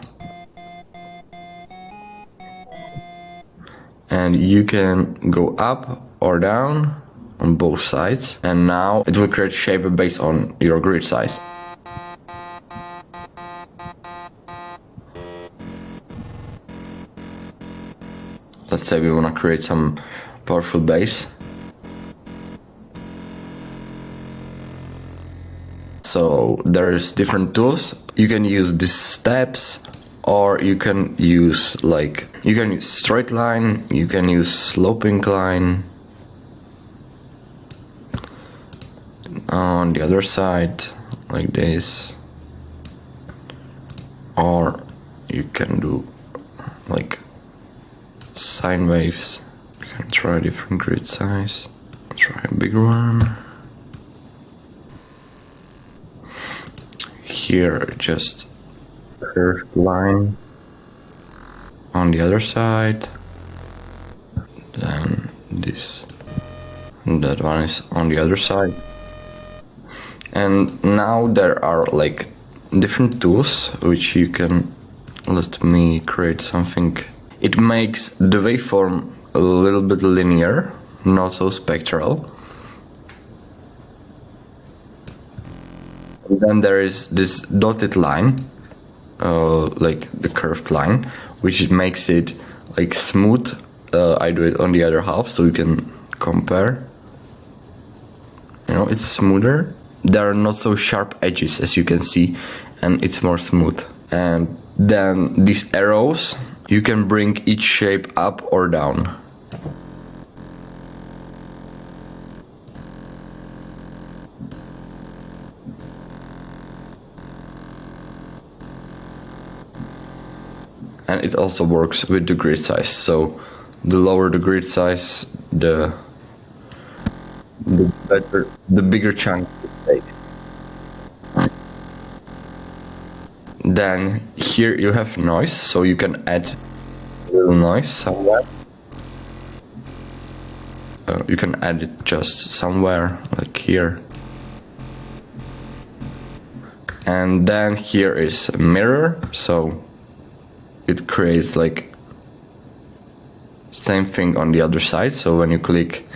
And you can go up or down on both sides, and now it will create shape based on your grid size. Let's say we want to create some powerful bass. So there's different tools. You can use these steps, or you can use straight line, you can use sloping line. On the other side, like this, or you can do like sine waves. You can try different grid size. Try a bigger one. Here, just curved line. On the other side, then this, and that one is on the other side. And now there are like different tools which you can, let me create something. It makes the waveform a little bit linear, not so spectral. And then there is this dotted line, like the curved line, which makes it like smooth. I do it on the other half so you can compare. You know, it's smoother. There are not so sharp edges as you can see, and it's more smooth. And then these arrows, you can bring each shape up or down. And it also works with the grid size. So the lower the grid size, the better, the bigger chunk it takes. Then here you have noise, so you can add a little noise somewhere. You can add it just somewhere, like here. And then here is a mirror, so it creates like same thing on the other side. So when you click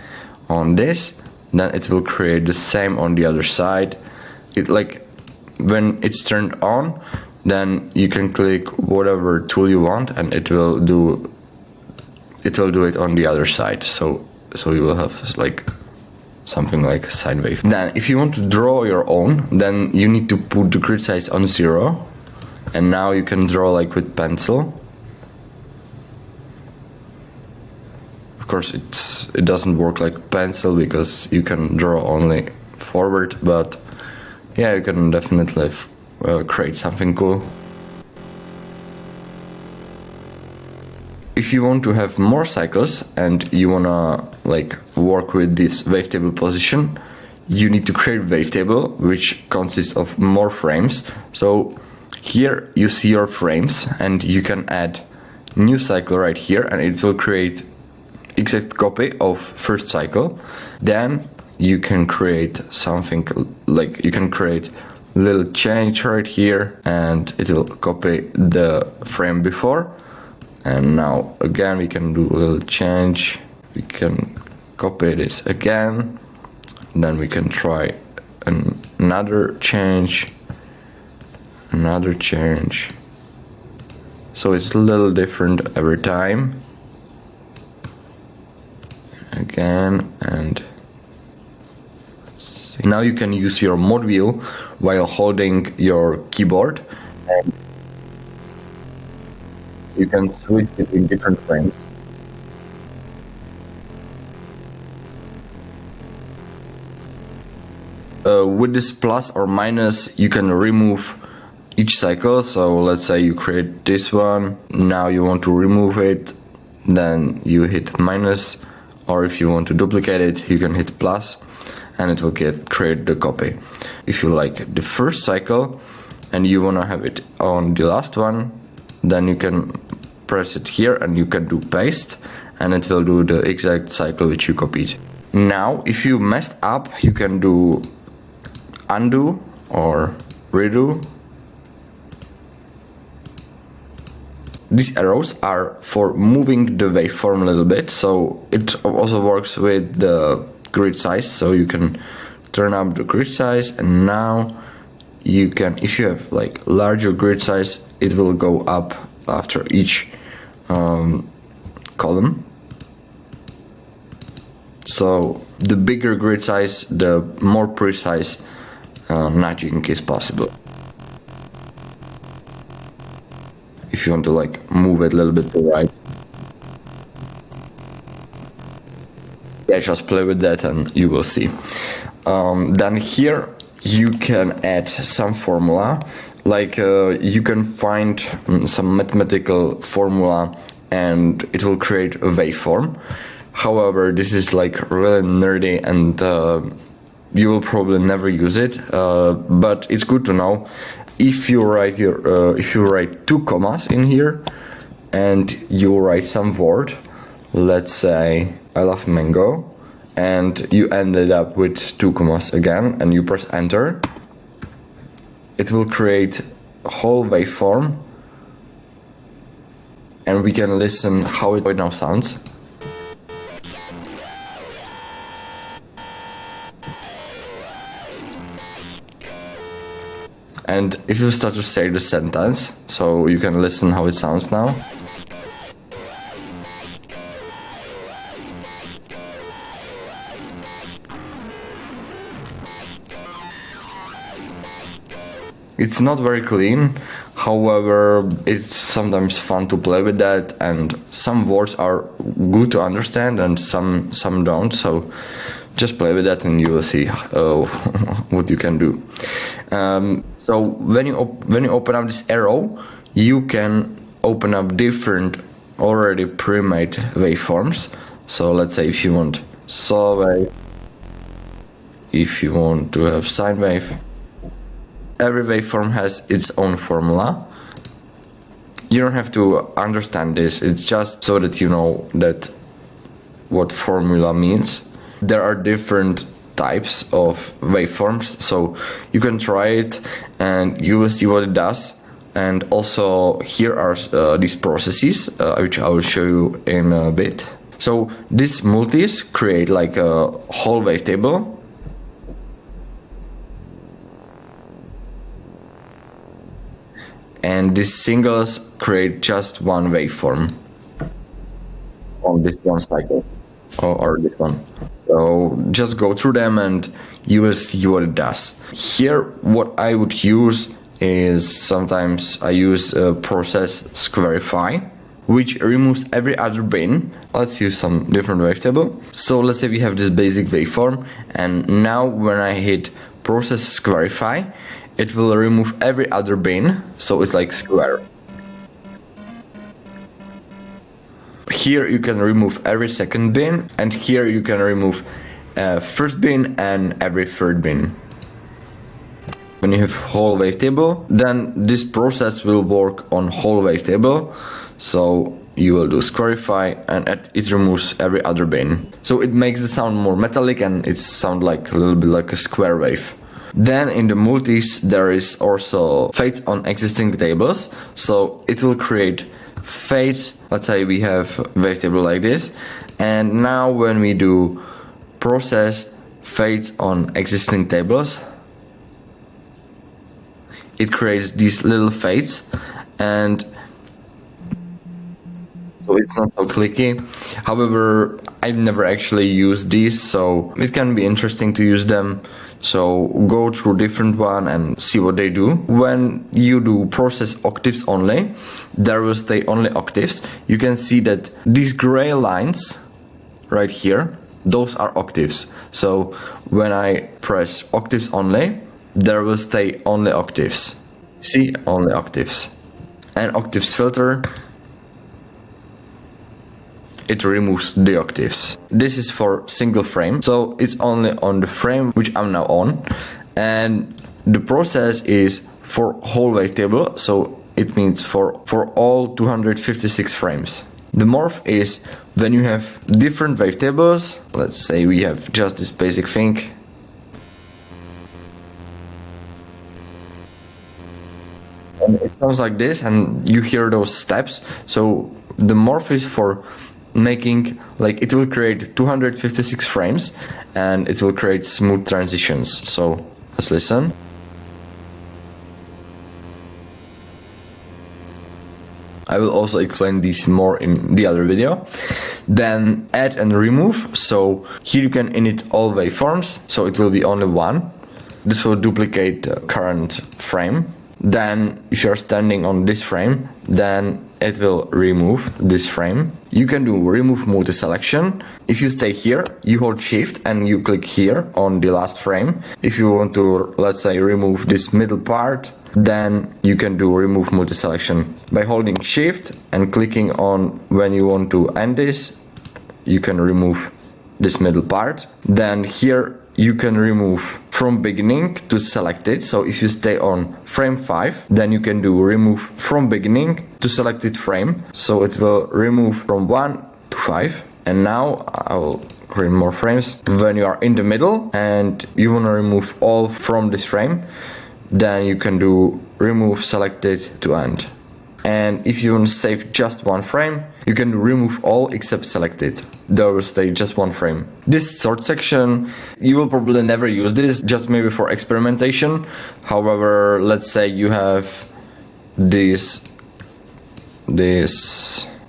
on this, then it will create the same on the other side. It like when it's turned on, then you can click whatever tool you want, and it will do it on the other side. So you will have like something like a sine wave. Then if you want to draw your own, then you need to put the grid size on 0, and now you can draw like with pencil. Of course it doesn't work like pencil because you can draw only forward, but yeah, you can definitely create something cool. If you want to have more cycles and you wanna like work with this wavetable position, you need to create wavetable, which consists of more frames. So here you see your frames, and you can add new cycle right here, and it will create exact copy of first cycle. Then you can create something like, you can create little change right here, and it will copy the frame before. And now again we can do a little change, we can copy this again, then we can try another change, so it's a little different every time. again, and now you can use your mod wheel while holding your keyboard, and you can switch between different frames. With this plus or minus, you can remove each cycle. So let's say you create this one, now you want to remove it, then you hit minus, or if you want to duplicate it, you can hit plus, and it will create the copy. If you like the first cycle and you want to have it on the last one, then you can press it here and you can do paste, and it will do the exact cycle which you copied. Now if you messed up, you can do undo or redo. These arrows are for moving the waveform a little bit, so it also works with the grid size, so you can turn up the grid size, and now you can, if you have like larger grid size, it will go up after each column. So the bigger grid size, the more precise nudging is possible. If you want to like move it a little bit to the right, yeah, just play with that and you will see. Then here you can add some formula, like you can find some mathematical formula and it will create a waveform. However, this is like really nerdy and you will probably never use it, but it's good to know. If you write two commas in here and you write some word, let's say I love mango, and you ended up with two commas again, and you press enter, it will create a whole waveform, and we can listen how it now sounds. And if you start to say the sentence, so you can listen how it sounds now. It's not very clean, however, it's sometimes fun to play with that, and some words are good to understand and some don't, so just play with that and you will see what you can do. So when you open up this arrow, you can open up different already pre-made waveforms. So let's say if you want saw wave, if you want to have sine wave, every waveform has its own formula. You don't have to understand this, it's just so that you know that what formula means. There are different types of waveforms, so you can try it and you will see what it does. And also here are these processes which I will show you in a bit. So these multis create like a whole wavetable, and these singles create just one waveform on this one cycle or this one. So just go through them and you will see what it does. Here what I would use is, sometimes I use process squarify, which removes every other bin. Let's use some different wavetable. So let's say we have this basic waveform, and now when I hit process squarify, it will remove every other bin, so it's like square. Here you can remove every second bin, and here you can remove first bin and every third bin. When you have whole wavetable, then this process will work on whole wavetable. So you will do squarify and it removes every other bin. So it makes the sound more metallic and it sounds like a little bit like a square wave. Then in the multis there is also fades on existing tables. So it will create fades. Let's say we have wavetable like this, and now when we do process fades on existing tables, it creates these little fades, and so it's not so clicky. However, I've never actually used these, so it can be interesting to use them. So go through different one and see what they do. When you do process octaves only, there will stay only octaves. You can see that these gray lines right here, those are octaves. So when I press octaves only, there will stay only octaves. See, only octaves. And octaves filter, it removes the octaves. This is for single frame, so it's only on the frame which I'm now on, and the process is for whole wavetable, so it means for all 256 frames. The morph is when you have different wavetables. Let's say we have just this basic thing. And it sounds like this, and you hear those steps. So the morph is for making, like, it will create 256 frames and it will create smooth transitions. So let's listen. I will also explain this more in the other video. Then add and remove. So here you can init all waveforms, so it will be only one. This will duplicate the current frame. Then if you're standing on this frame, then it will remove this frame. You can do remove multi-selection. If you stay here, you hold shift and you click here on the last frame. If you want to, let's say, remove this middle part, then you can do remove multi-selection. By holding shift and clicking on when you want to end this, you can remove this middle part. Then here you can remove from beginning to selected. So if you stay on frame 5, then you can do remove from beginning to selected frame. So it will remove from 1 to 5. And now I will create more frames. When you are in the middle and you want to remove all from this frame, then you can do remove selected to end. And if you want to save just one frame, you can remove all except selected. There will stay just one frame. This sort section, you will probably never use this, just maybe for experimentation. However, let's say you have this,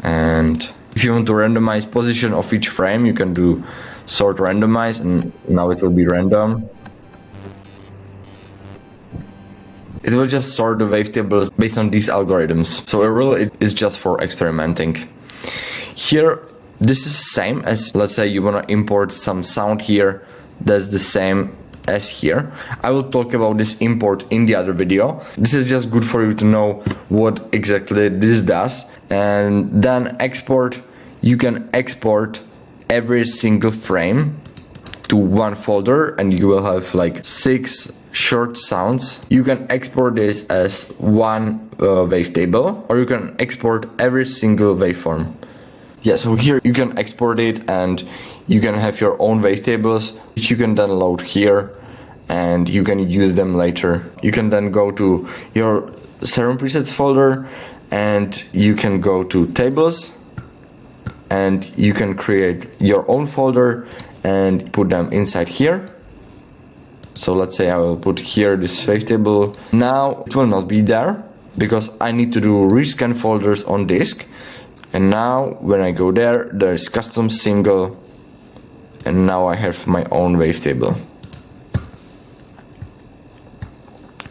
and if you want to randomize position of each frame, you can do sort randomize, and now it will be random. It will just sort the wavetables based on these algorithms. So it is just for experimenting. Here, this is same as, let's say you want to import some sound here. That's the same as here. I will talk about this import in the other video. This is just good for you to know what exactly this does. And then export, you can export every single frame to one folder and you will have like 6 short sounds. You can export this as one wavetable, or you can export every single waveform. Yeah, so here you can export it and you can have your own wavetables, which you can then load here and you can use them later. You can then go to your Serum presets folder and you can go to tables and you can create your own folder and put them inside here. So let's say I will put here this wavetable. Now it will not be there because I need to do rescan folders on disk. And now when I go there, there's custom single, and now I have my own wavetable.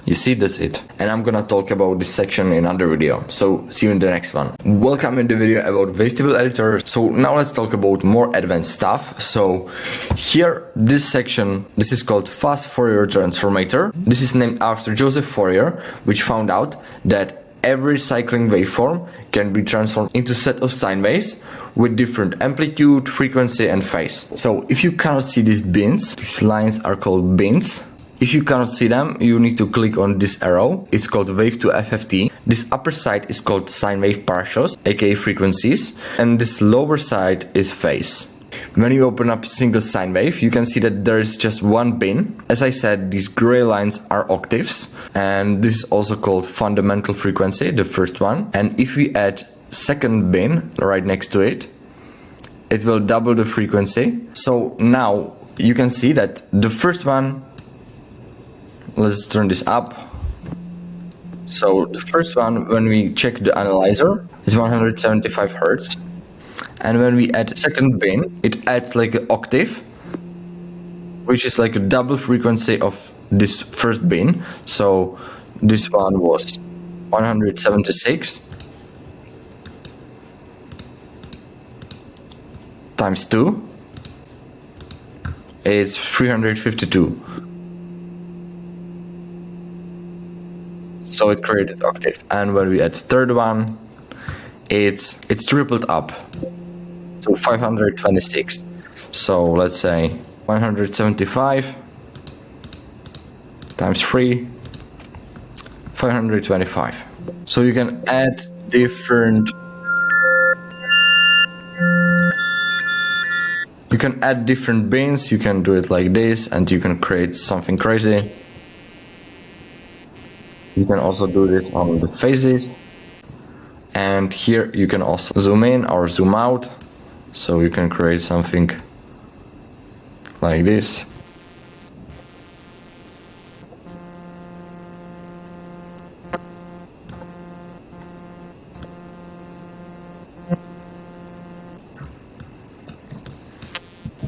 You see, that's it. And I'm gonna talk about this section in another video. So see you in the next one. Welcome in the video about wavetable editor. So now let's talk about more advanced stuff. So here, this section, this is called fast Fourier transformator. This is named after Joseph Fourier, which found out that every cycling waveform can be transformed into a set of sine waves with different amplitude, frequency and phase. So if you cannot see these bins, these lines are called bins. If you cannot see them, you need to click on this arrow. It's called wave to FFT. This upper side is called sine wave partials, aka frequencies, and this lower side is phase. When you open up single sine wave, you can see that there is just one bin. As I said, these gray lines are octaves, and this is also called fundamental frequency, the first one. And if we add second bin right next to it, it will double the frequency. So now you can see that the first one, let's turn this up. So the first one, when we check the analyzer, is 175 Hertz. And when we add second bin, it adds like an octave, which is like a double frequency of this first bin. So this one was 176 times 2 is 352. So it created octave. And when we add third one, it's tripled up to 526. So let's say 175 times 3, 525. So you can add different bins. You can do it like this and you can create something crazy. You can also do this on the phases. And here you can also zoom in or zoom out. So you can create something like this.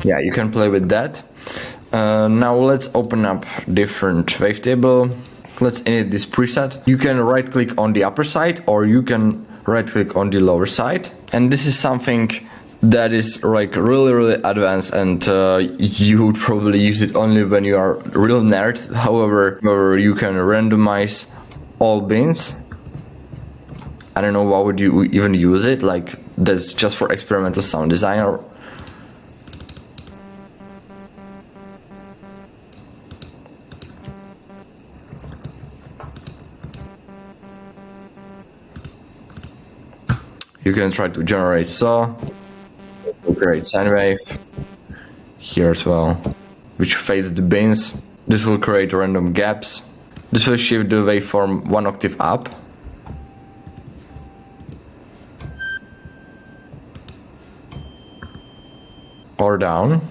Yeah, you can play with that. Now let's open up different wavetable. Let's edit this preset. You can right click on the upper side or you can right click on the lower side. And this is something that is like really advanced, and you would probably use it only when you are a real nerd. However, you can randomize all bins. I don't know why would you even use it, like that's just for experimental sound design. Or you can try to generate saw. Create sine wave here as well, which fades the bins. This will create random gaps. This will shift the waveform one octave up. Or down.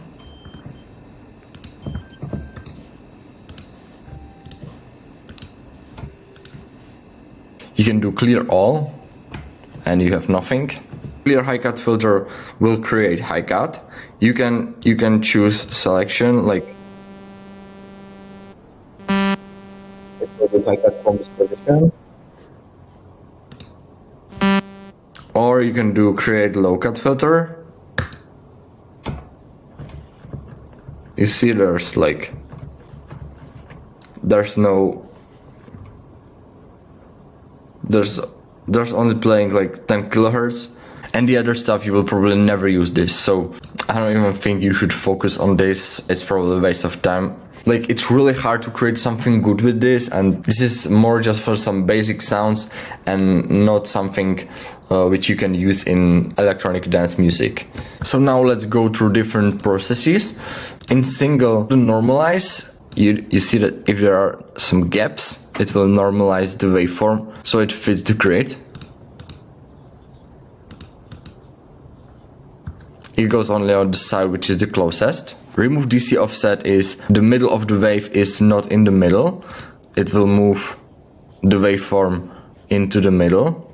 You can do clear all and you have nothing. Clear high cut filter will create high cut. You can choose selection, like high cut from this position, or you can do create low cut filter. You see, there's only playing like 10 kilohertz. And the other stuff, you will probably never use this, so I don't even think you should focus on this. It's probably a waste of time. Like, it's really hard to create something good with this, and this is more just for some basic sounds and not something which you can use in electronic dance music. So now let's go through different processes. In single, to normalize, you see that if there are some gaps, it will normalize the waveform so it fits the grid. It goes only on the side which is the closest. Remove DC offset is the middle of the wave is not in the middle. It will move the waveform into the middle.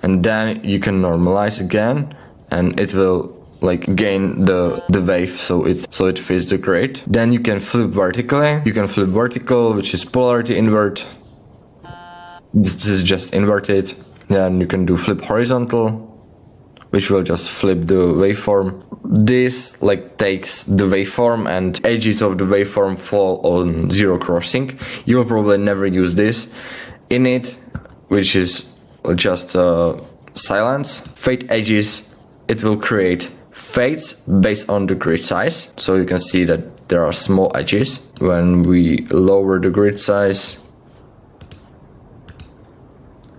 And then you can normalize again and it will like gain the wave so it fits the grid. Then you can flip vertically. You can flip vertical, which is polarity invert. This is just inverted. Then you can do flip horizontal, which will just flip the waveform. This like takes the waveform and edges of the waveform fall on zero crossing. You will probably never use this. In it, which is just silence. Fade edges, it will create fades based on the grid size. So you can see that there are small edges. When we lower the grid size,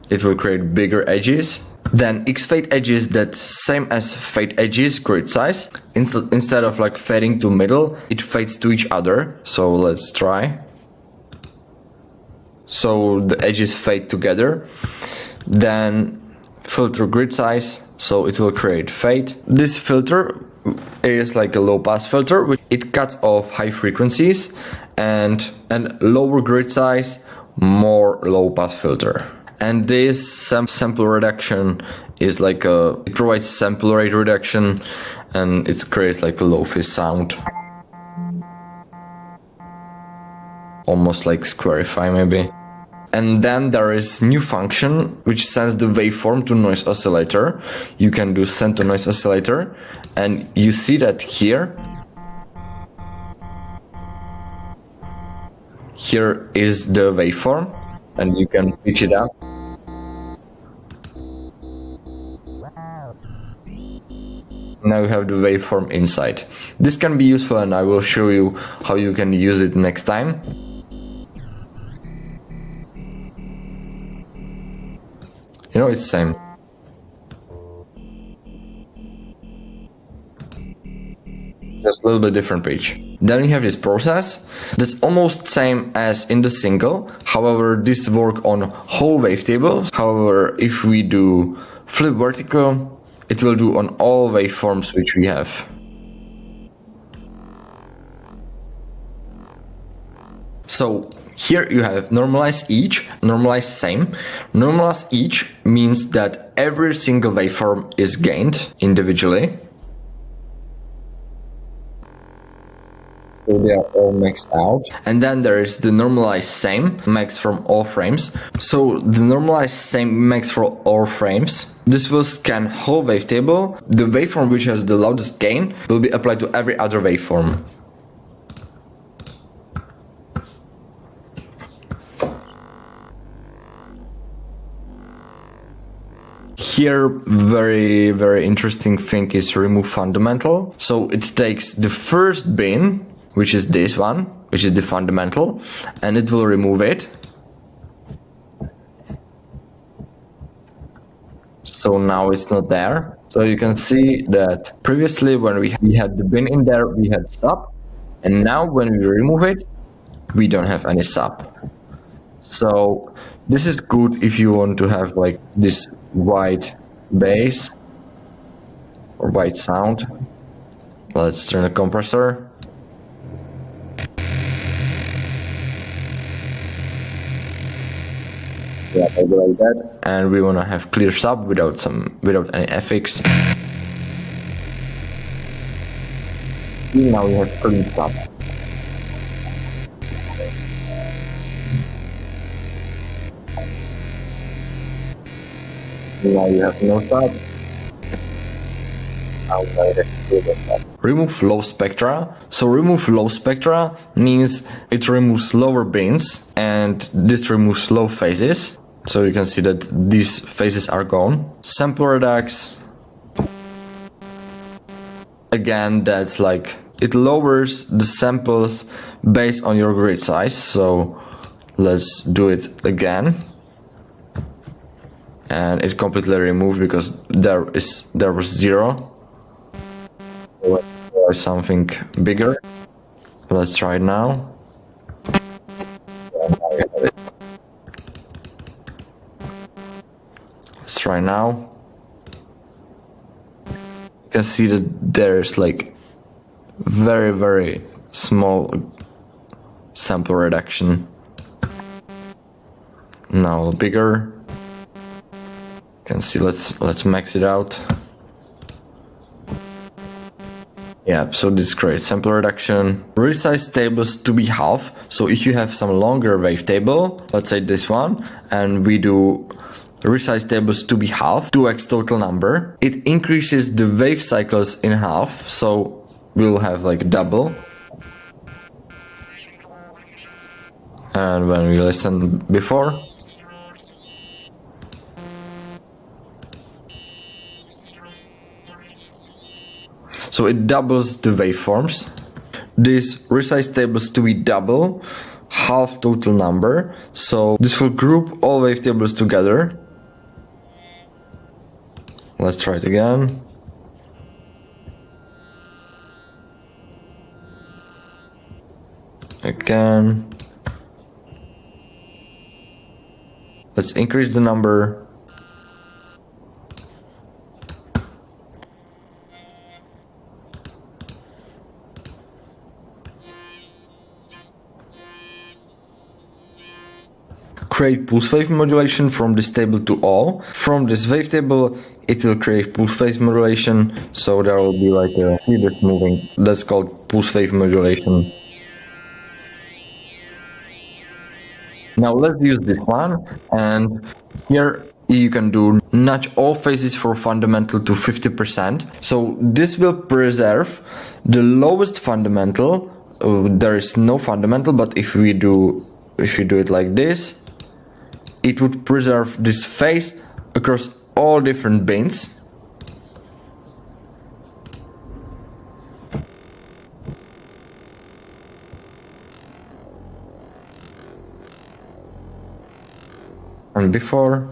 it will create bigger edges. Then X-fade edges, that same as fade edges, grid size. Instead of like fading to middle, it fades to each other. So let's try. So the edges fade together. Then filter grid size, so it will create fade. This filter is like a low pass filter, which it cuts off high frequencies, and lower grid size, more low pass filter. And this sample reduction is like it provides sample rate reduction, and it creates like a lo-fi sound. Almost like Squarify maybe. And then there is new function which sends the waveform to noise oscillator. You can do send to noise oscillator, and you see that here. Here is the waveform, and you can pitch it up. Now you have the waveform inside. This can be useful, and I will show you how you can use it next time. You know, it's the same. Just a little bit different pitch. Then we have this process that's almost same as in the single. However, this work on whole wavetable. However, if we do flip vertical, it will do on all waveforms which we have. So here you have normalize each, normalize same. Normalize each means that every single waveform is gained individually. So they are all maxed out. And then there is the normalized same, max from all frames. So the normalized same max for all frames. This will scan whole wavetable. The waveform which has the loudest gain will be applied to every other waveform. Here, very interesting thing is remove fundamental. So it takes the first bin, which is this one, which is the fundamental, and it will remove it. So now it's not there. So you can see that previously when we had the bin in there, we had sub, and now when we remove it, we don't have any sub. So this is good if you want to have like this white bass or white sound. Let's turn the compressor. Yeah, like that. And we want to have clear sub without any FX. Now we have clean sub. Now you have no sub. Remove low spectra. So remove low spectra means it removes lower bins, and this removes low phases. So you can see that these phases are gone. Sample redux. Again, that's like it lowers the samples based on your grid size. So let's do it again. And it completely removed because there was 0 or something bigger. Let's try it now. Let's try now. You can see that there's like very small sample reduction. Now bigger. You can see, let's max it out. Yeah, so this creates sample reduction. Resize tables to be half. So if you have some longer wavetable, let's say this one, and we do resize tables to be half, 2x total number, it increases the wave cycles in half, so we'll have like double. And when we listen before, so it doubles the waveforms. This resize tables to be double, half total number. So this will group all wavetables together. Let's try it again. Again. Let's increase the number. create pulse wave modulation from this table to all. From this wavetable, it will create pulse wave modulation, so there will be like a leader moving. That's called pulse wave modulation. Now let's use this one, and here you can do nudge all phases for fundamental to 50%. So this will preserve the lowest fundamental. There is no fundamental, but if you do it like this, it would preserve this phase across all different bins. And before.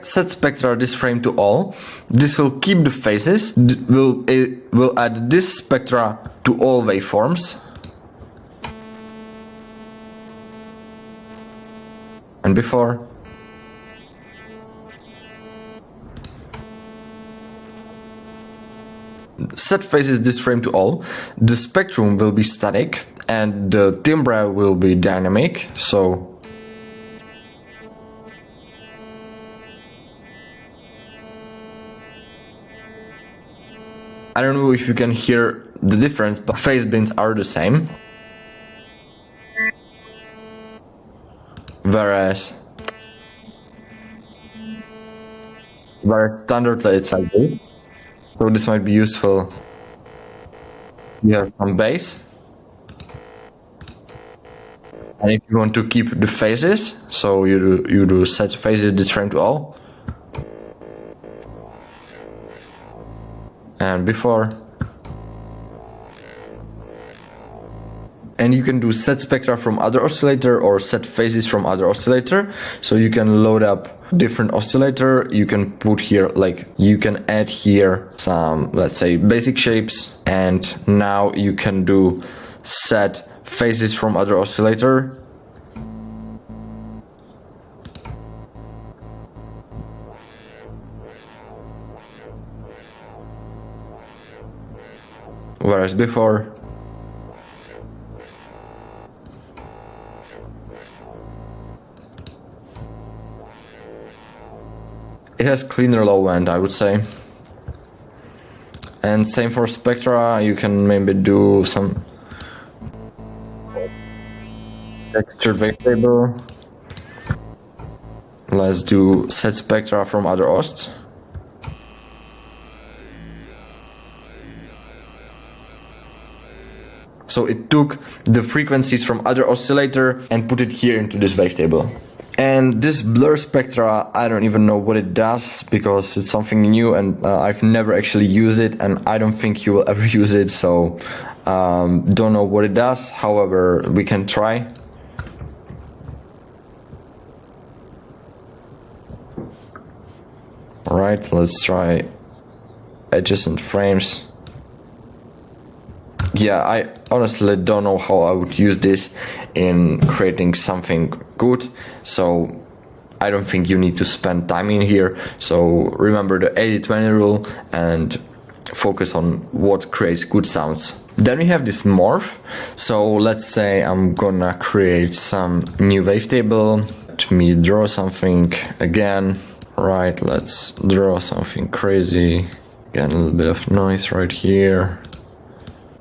Set spectra this frame to all. This will keep the phases. It will add this spectra to all waveforms. And before. Set phases this frame to all. The spectrum will be static and the timbre will be dynamic. So I don't know if you can hear the difference, but phase bins are the same. Whereas standardly it's like this. So this might be useful. You have some bass. And if you want to keep the phases, so you do set phases this frame to all. And before. And you can do set spectra from other oscillator or set phases from other oscillator. So you can load up different oscillator. You can put here, like, you can add here some, let's say, basic shapes. And now you can do set phases from other oscillator. Whereas before, it has cleaner low end, I would say. And same for spectra, you can maybe do some textured wavetable. Let's do set spectra from other osts. So it took the frequencies from other oscillator and put it here into this wavetable. And this blur spectra, I don't even know what it does because it's something new and I've never actually used it and I don't think you will ever use it, so don't know what it does. However, we can try. Alright, let's try adjacent frames. Yeah, I honestly don't know how I would use this in creating something good, so I don't think you need to spend time in here. So remember the 80-20 rule and focus on what creates good sounds. Then we have this morph. So let's say I'm gonna create some new wavetable. Let me draw something again. Right, let's draw something crazy. Again, a little bit of noise right here.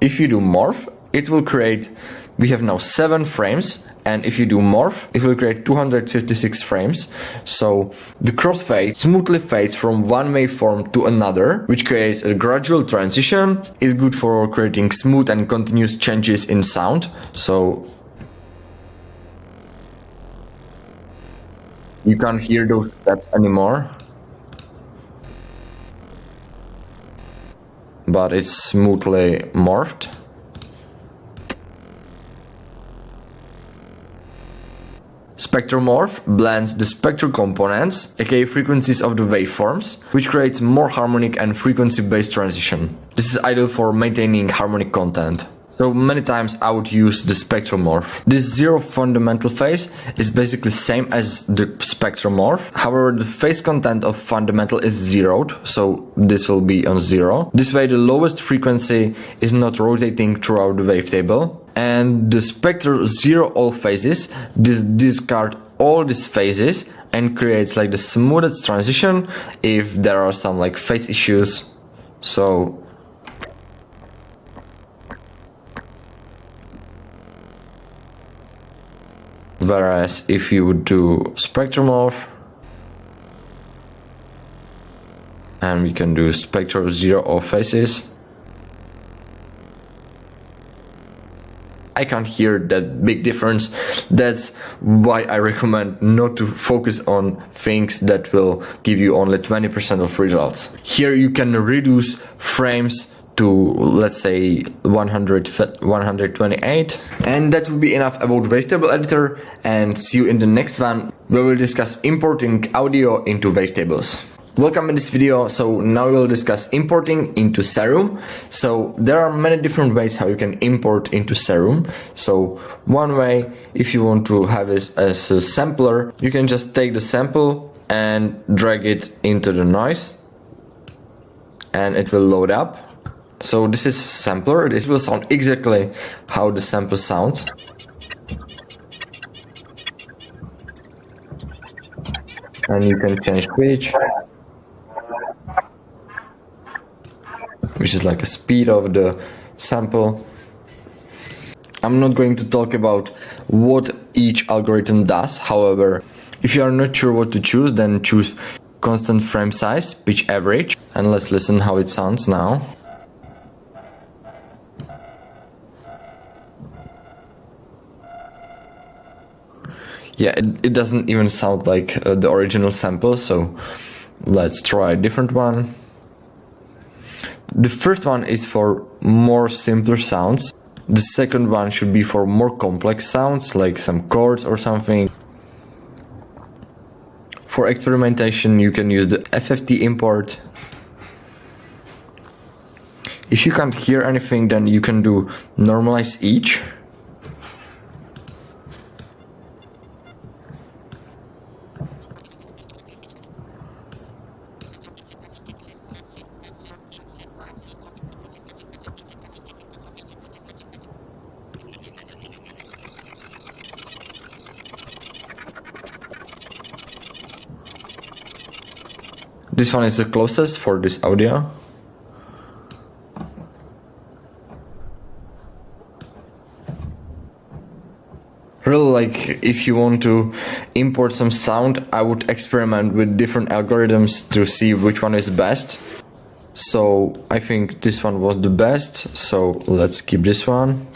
If you do morph, it will create, we have now 7 frames, and if you do morph, it will create 256 frames. So the crossfade smoothly fades from one waveform to another, which creates a gradual transition. It's good for creating smooth and continuous changes in sound. So you can't hear those steps anymore, but it's smoothly morphed. Spectromorph blends the spectral components, aka frequencies of the waveforms, which creates more harmonic and frequency-based transition. This is ideal for maintaining harmonic content. So many times I would use the spectromorph. This zero fundamental phase is basically same as the spectromorph. However, the phase content of fundamental is zeroed, so this will be on 0. This way the lowest frequency is not rotating throughout the wavetable. And the spectral zero all phases, this discard all these phases and creates like the smoothest transition if there are some like phase issues. So whereas if you would do spectrum morph, and we can do spectral zero all phases, I can't hear that big difference. That's why I recommend not to focus on things that will give you only 20% of results. Here you can reduce frames to, let's say, 128, and that will be enough about Wavetable Editor, and see you in the next one where we'll discuss importing audio into wavetables. Welcome in this video. So now we'll discuss importing into Serum. So there are many different ways how you can import into Serum. So one way, if you want to have it as a sampler, you can just take the sample and drag it into the noise and it will load up. So this is a sampler. This will sound exactly how the sample sounds. And you can change pitch, which is like a speed of the sample. I'm not going to talk about what each algorithm does. However, if you are not sure what to choose, then choose constant frame size, pitch average, and let's listen how it sounds now. Yeah, it doesn't even sound like the original sample, so let's try a different one. The first one is for more simpler sounds. The second one should be for more complex sounds, like some chords or something. For experimentation, you can use the FFT import. If you can't hear anything, then you can do normalize each. This one is the closest for this audio. Really, like, if you want to import some sound, I would experiment with different algorithms to see which one is best. So I think this one was the best, so let's keep this one.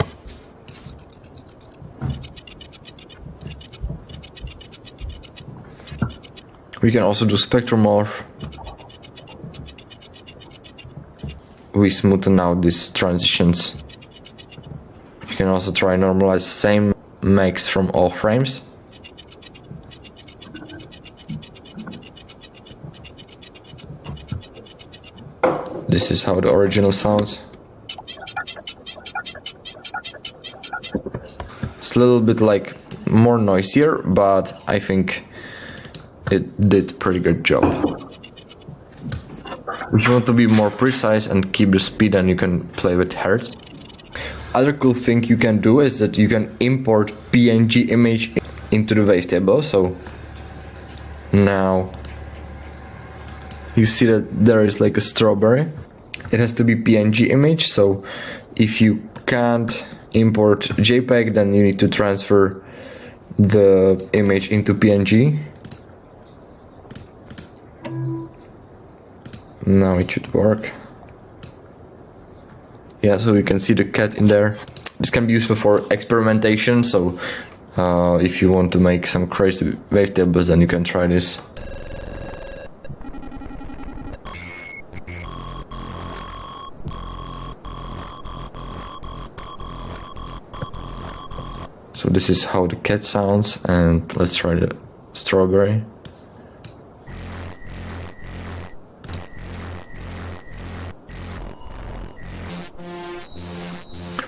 We can also do spectrum morph. We smoothen out these transitions. You can also try normalize same makes from all frames. This is how the original sounds. It's a little bit like more noisier, but I think it did pretty good job. If you want to be more precise and keep the speed, then you can play with hertz. Other cool thing you can do is that you can import PNG image into the wavetable. So now you see that there is like a strawberry. It has to be PNG image, so if you can't import JPEG, then you need to transfer the image into PNG. Now it should work. Yeah, so you can see the cat in there. This can be useful for experimentation, so if you want to make some crazy wavetables, then you can try this. So this is how the cat sounds, and let's try the strawberry.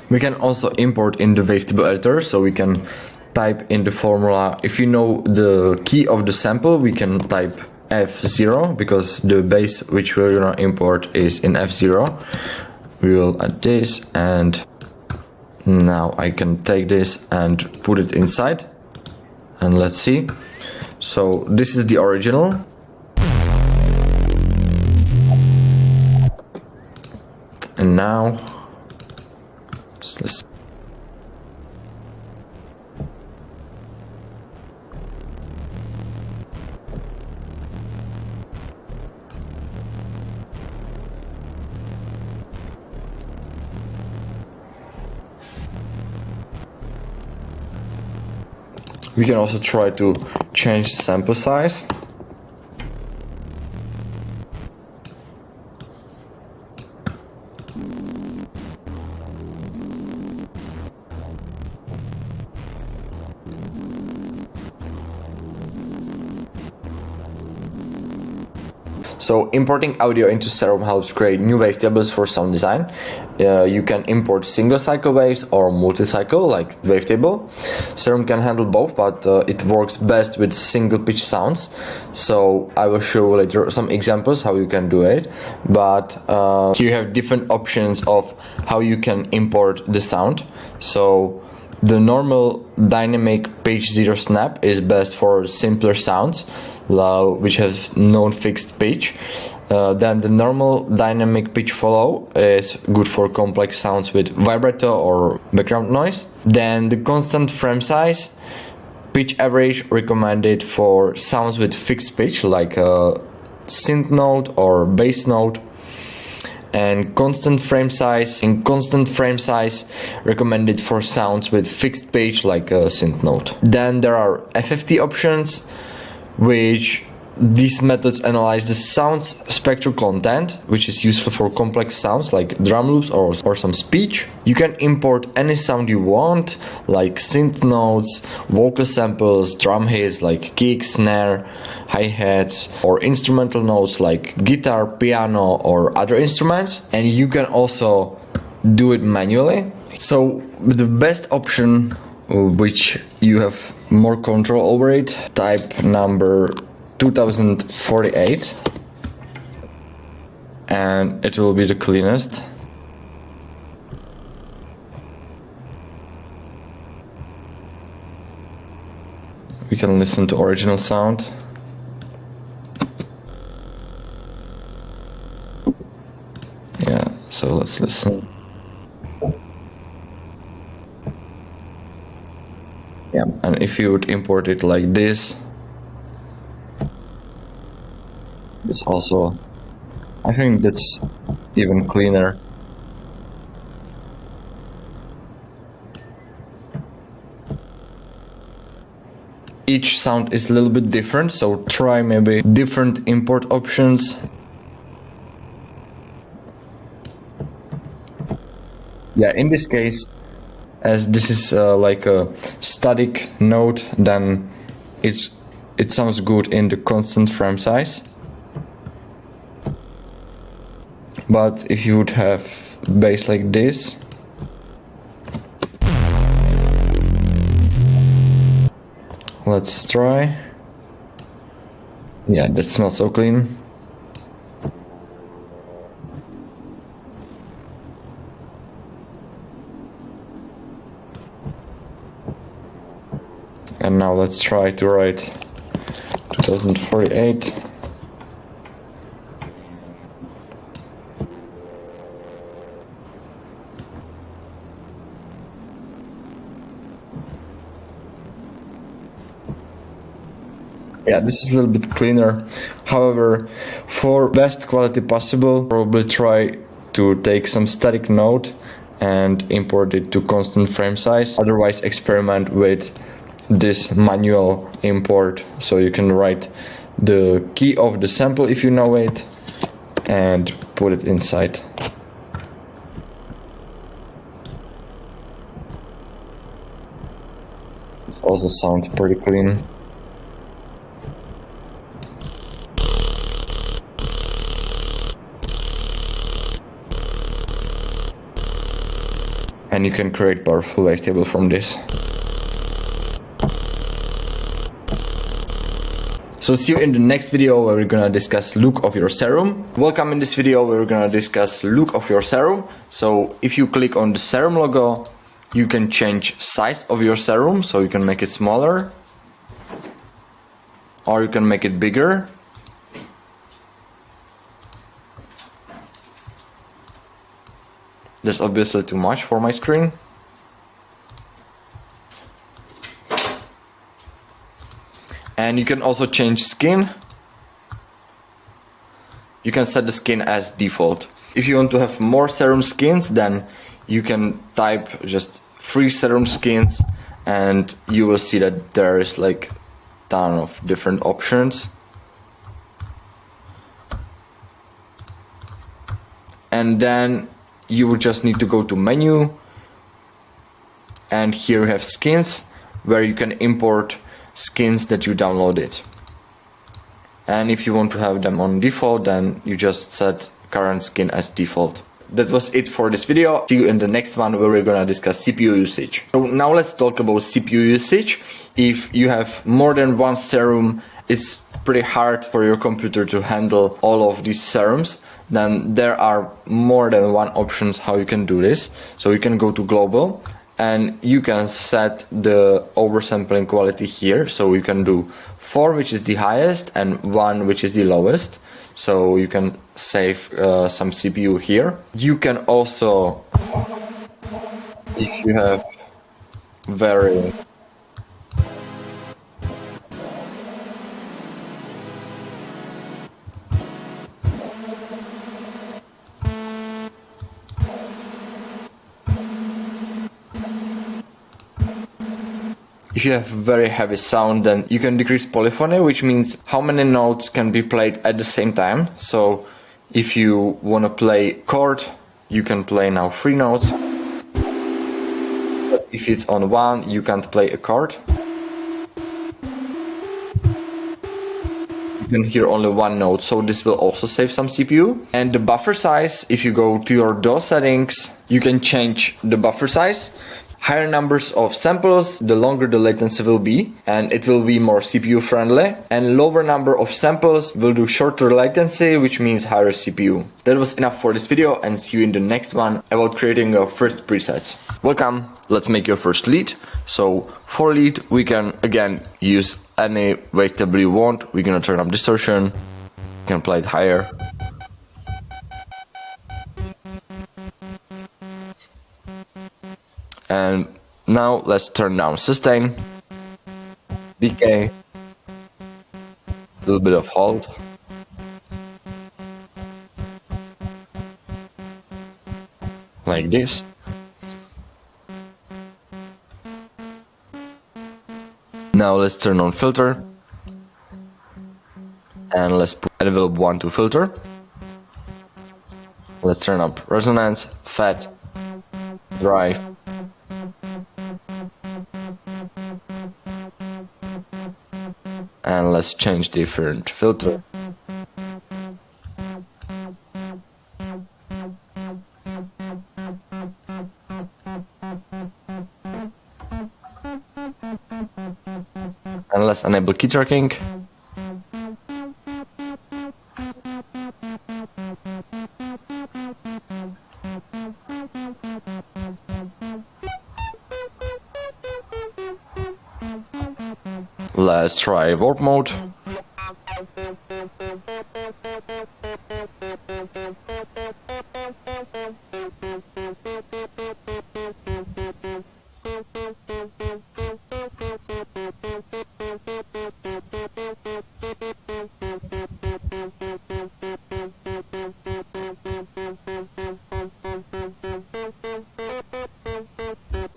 We can also import in the Wavetable editor, so we can type in the formula. If you know the key of the sample, we can type F0, because the base which we're gonna import is in F0. We will add this, and Now I can take this and put it inside, and let's see. So this is the original. And now let's we can also try to change sample size. So importing audio into Serum helps create new wavetables for sound design. You can import single cycle waves or multi-cycle like wavetable. Serum can handle both, but it works best with single pitch sounds. So I will show later some examples how you can do it. But here you have different options of how you can import the sound. So the normal dynamic pitch zero snap is best for simpler sounds, which has no fixed pitch. Then the normal dynamic pitch follow is good for complex sounds with vibrato or background noise. Then the constant frame size, pitch average recommended for sounds with fixed pitch like a synth note or bass note. And constant frame size recommended for sounds with fixed pitch like a synth note. Then there are FFT options, which these methods analyze the sound's spectral content, which is useful for complex sounds like drum loops or some speech. You can import any sound you want, like synth notes, vocal samples, drum hits like kick, snare, hi-hats, or instrumental notes like guitar, piano, or other instruments. And you can also do it manually. So the best option, which you have more control over it, type number 2048, and it will be the cleanest. We can listen to original sound. Yeah, so let's listen. Yeah, and if you would import it like this, it's also, I think that's even cleaner. Each sound is a little bit different, so try maybe different import options. Yeah, in this case, as this is like a static note, then it sounds good in the constant frame size. But if you would have bass like this, let's try. Yeah, that's not so clean. And now let's try to write 2048. Yeah, this is a little bit cleaner. However, for best quality possible, probably try to take some static note and import it to constant frame size. Otherwise, experiment with this manual import, so you can write the key of the sample if you know it and put it inside. It also sounds pretty clean. And you can create powerful wavetable from this. So see you in the next video where we're gonna discuss look of your serum. Welcome in this video where we're gonna discuss look of your serum. So if you click on the serum logo, You can change size of your serum, so you can make it smaller, or you can make it bigger. That's obviously too much for my screen. And you can also change skin. You can set the skin as default. If you want to have more serum skins, then you can type just 3 serum skins and you will see that there is like a ton of different options. And then you would just need to go to menu, and here you have skins, where you can import skins that you downloaded. And if you want to have them on default, then you just set current skin as default. That was it for this video. See you in the next one, where we're gonna discuss CPU usage. So now let's talk about CPU usage. If you have more than one serum, it's pretty hard for your computer to handle all of these serums. Then there are more than one options how you can do this. So you can go to global and you can set the oversampling quality here. So you can do 4, which is the highest, and 1, which is the lowest. So you can save some CPU here. You can also, if you have very heavy sound, then you can decrease polyphony, which means how many notes can be played at the same time. So if you want to play chord, you can play now 3 notes. But if it's on 1, you can't play a chord. You can hear only 1 note, so this will also save some CPU. And the buffer size, if you go to your DAW settings, you can change the buffer size. Higher numbers of samples, the longer the latency will be, and it will be more CPU friendly. And lower number of samples will do shorter latency, which means higher CPU. That was enough for this video, and see you in the next one about creating your first presets. Welcome, let's make your first lead. So for lead, we can again use any wavetable you want. We're gonna turn up distortion, you can play it higher. And now let's turn down sustain, decay, a little bit of hold. Like this. Now let's turn on filter. And let's put envelope 1 to filter. Let's turn up resonance, fat, dry. And let's change different filter. And let's enable key tracking. Let's try warp mode.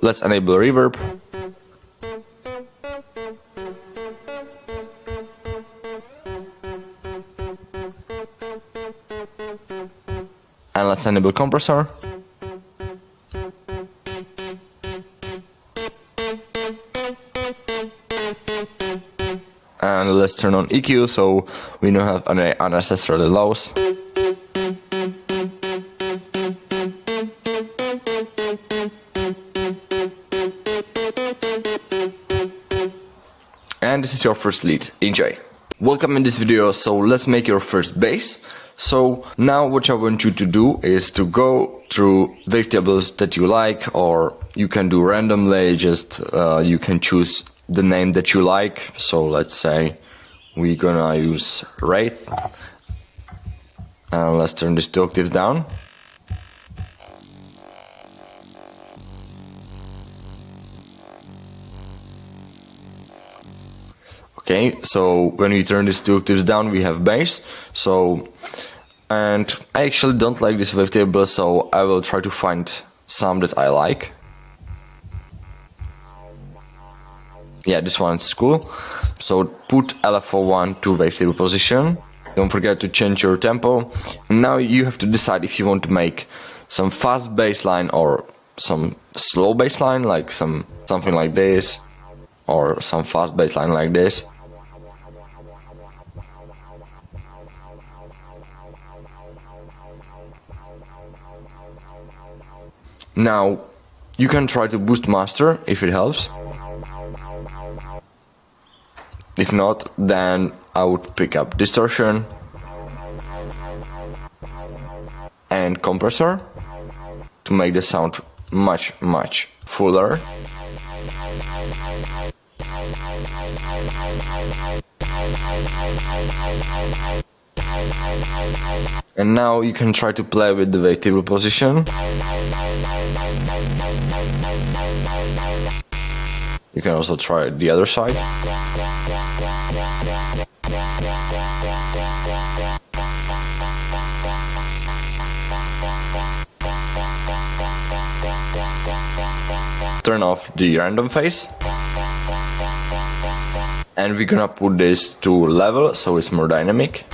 Let's enable reverb. And let's enable compressor. And let's turn on EQ so we don't have any unnecessary lows. And this is your first lead. Enjoy. Welcome in this video, so let's make your first bass. So now what I want you to do is to go through wavetables that you like or you can do randomly, just you can choose the name that you like. So let's say we're gonna use Wraith. And let's turn this to octaves down. Okay, so when we turn this to octaves down, we have bass. So, and I actually don't like this wavetable, so I will try to find some that I like. Yeah, this one is cool. So put LFO1 to wavetable position. Don't forget to change your tempo. And now you have to decide if you want to make some fast bass line or some slow bass line, like something like this, or some fast bass line like this. Now you can try to boost master if it helps. If not, then I would pick up distortion and compressor to make the sound much fuller. And now you can try to play with the wavetable position. You can also try the other side. Turn off the random phase. And we're gonna put this to level so it's more dynamic.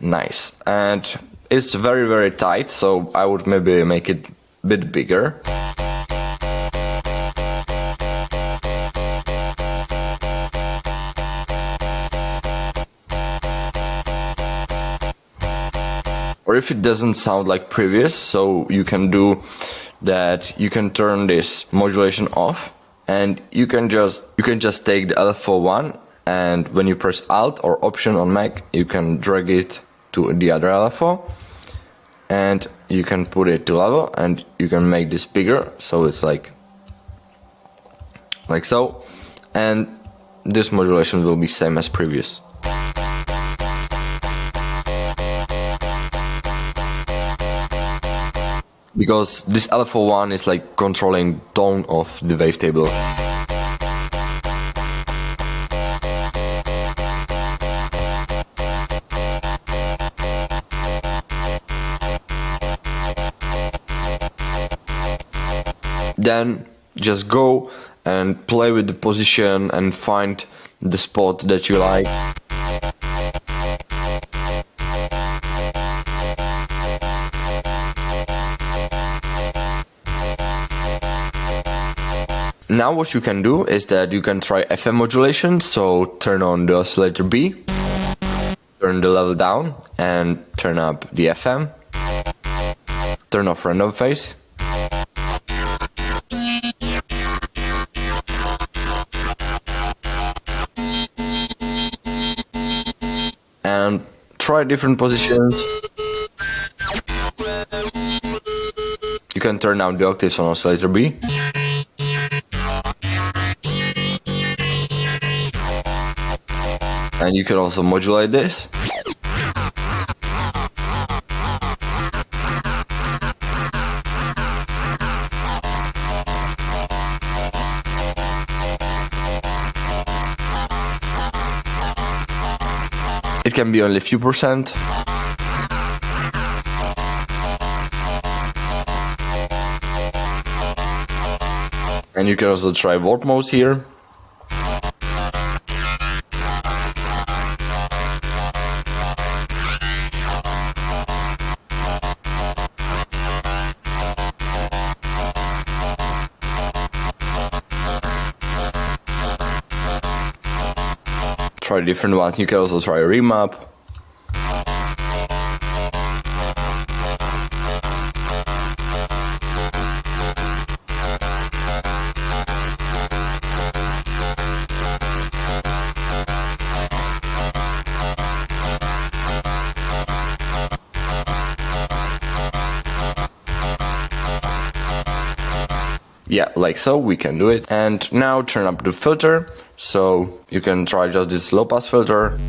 Nice. And it's very tight, so I would maybe make it a bit bigger. Or if it doesn't sound like previous, so you can do that, you can turn this modulation off and you can just take the LFO1, and when you press Alt or Option on Mac, you can drag it to the other LFO and you can put it to level, and you can make this bigger so it's like so, and this modulation will be same as previous. Because this LFO1 is like controlling tone of the wavetable. Then just go and play with the position and find the spot that you like. Now what you can do is that you can try FM modulation, so turn on the oscillator B, turn the level down and turn up the FM, turn off random phase. And try different positions. You can turn down the octaves on oscillator B. And you can also modulate this. It can be only a few percent. And you can also try warp modes here. Try different ones. You can also try a remap. Yeah, like so, we can do it. And now turn up the filter. So you can try just this low pass filter.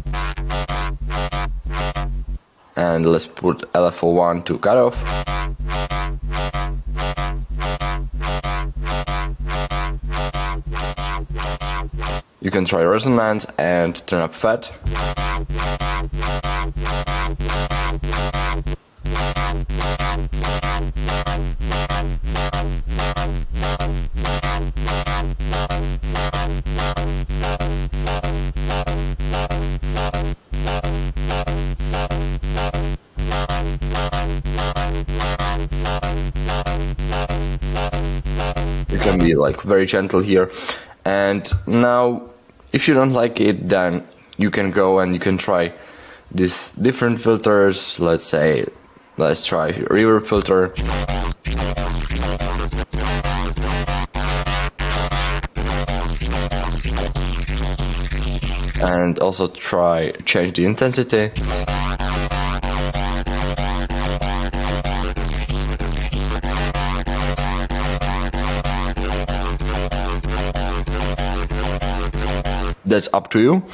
And let's put LFO1 to cutoff. You can try resonance and turn up fat. You can be like very gentle here. And now, if you don't like it, then you can go and you can try these different filters. Let's try reverb filter. And also change the intensity. That's up to you.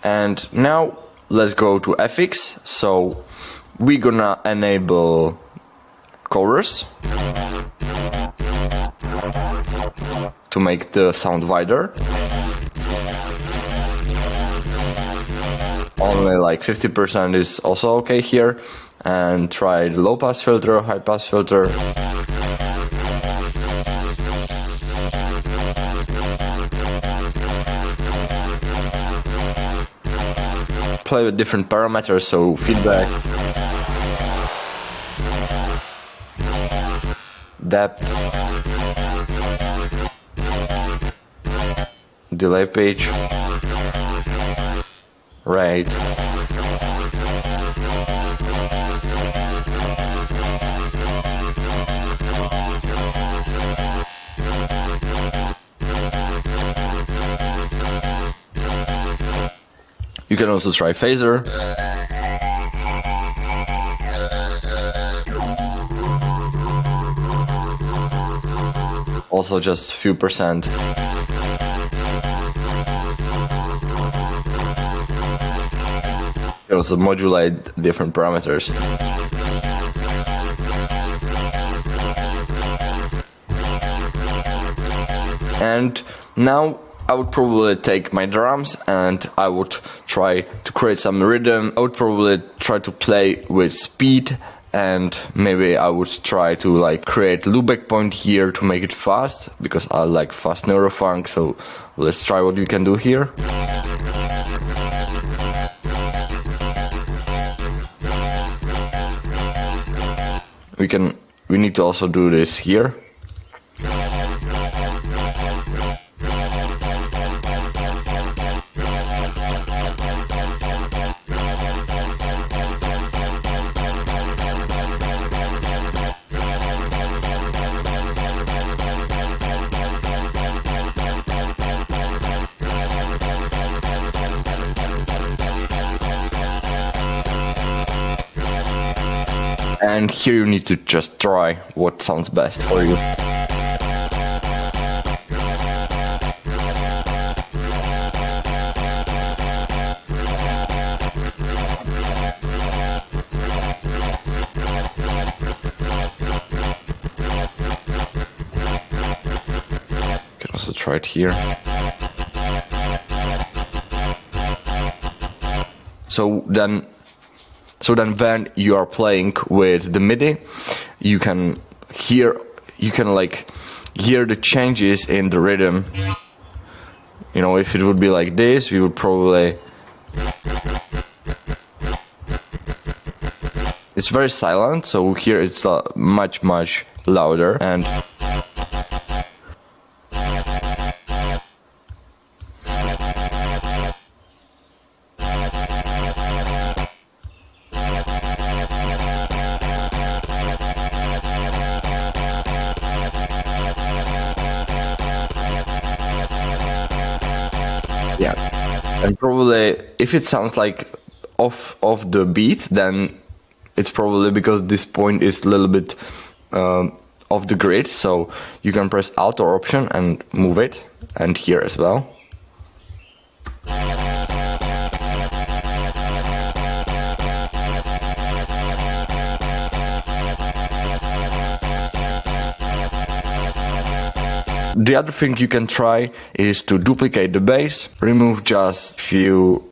And now let's go to FX. So we're gonna enable chorus to make the sound wider. Only like 50% is also okay here. And try the low pass filter, high pass filter. Play with different parameters, so feedback, depth, delay pitch, rate, you can also try phaser. Also just few percent. You can also modulate different parameters. And now I would probably take my drums and I would try to create some rhythm. I would probably try to play with speed, and maybe I would try to like create loopback point here to make it fast, because I like fast neurofunk. So let's try what you can do here. We need to also do this here. And here you need to just try what sounds best for you. You can also try it here. So then when you are playing with the MIDI, you can hear the changes in the rhythm. You know, if it would be like this, we would probably... It's very silent, so here it's much louder, and yeah, and probably if it sounds like off the beat, then it's probably because this point is a little bit of the grid, so you can press Alt or Option and move it, and here as well. The other thing you can try is to duplicate the base, remove just few.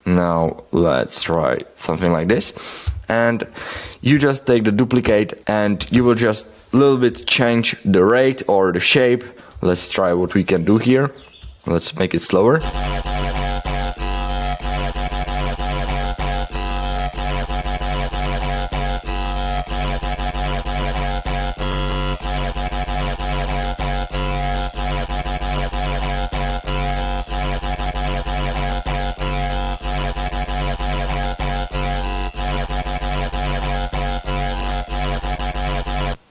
Now let's try something like this, and you just take the duplicate and you will just a little bit change the rate or the shape. Let's try what we can do here. Let's make it slower.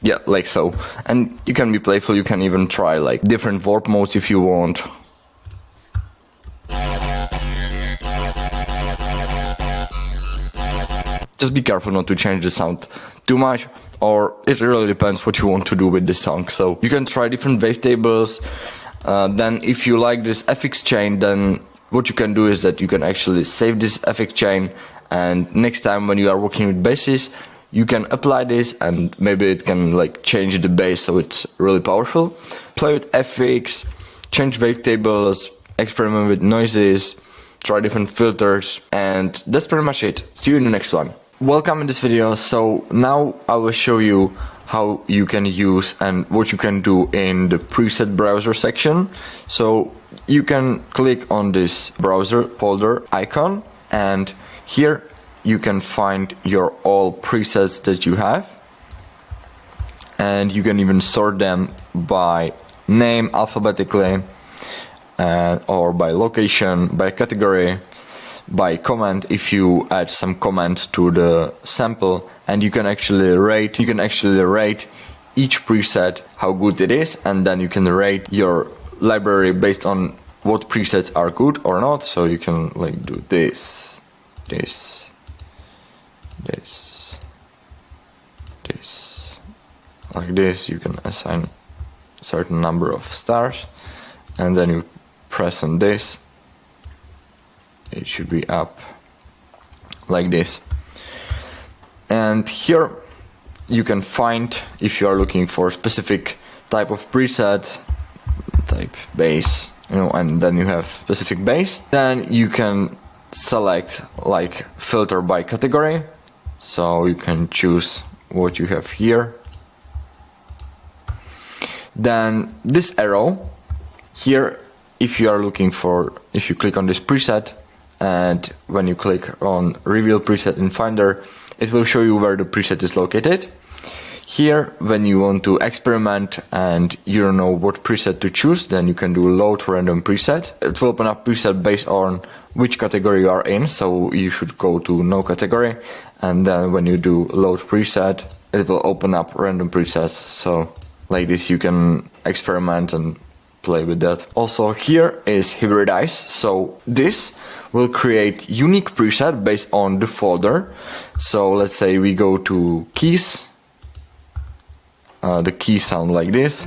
Yeah, like so. And you can be playful, you can even try like different warp modes if you want. Just be careful not to change the sound too much, or it really depends what you want to do with the song. So you can try different wavetables. Then if you like this FX chain, then what you can do is that you can actually save this FX chain, and next time when you are working with basses, you can apply this and maybe it can like change the bass, so it's really powerful. Play with FX, change wavetables, experiment with noises, try different filters, and that's pretty much it. See you in the next one. Welcome in this video. So now I will show you how you can use and what you can do in the preset browser section. So you can click on this browser folder icon, and here you can find your all presets that you have, and you can even sort them by name alphabetically, or by location, by category, by comment if you add some comment to the sample, and you can actually rate each preset how good it is, and then you can rate your library based on what presets are good or not. So you can like do this, like this. You can assign a certain number of stars, and then you press on this, it should be up like this. And here you can find, if you are looking for a specific type of preset, type bass, you know, and then you have specific bass, then you can select like filter by category. So you can choose what you have here. Then this arrow here, if you are looking for, if you click on this preset, and when you click on reveal preset in Finder, it will show you where the preset is located. Here, when you want to experiment and you don't know what preset to choose, then you can do load random preset. It will open up preset based on which category you are in, so you should go to no category, and then when you do load preset, it will open up random presets. So like this you can experiment and play with that. Also here is hybridize, so this will create unique preset based on the folder. So let's say we go to keys, the keys sound like this.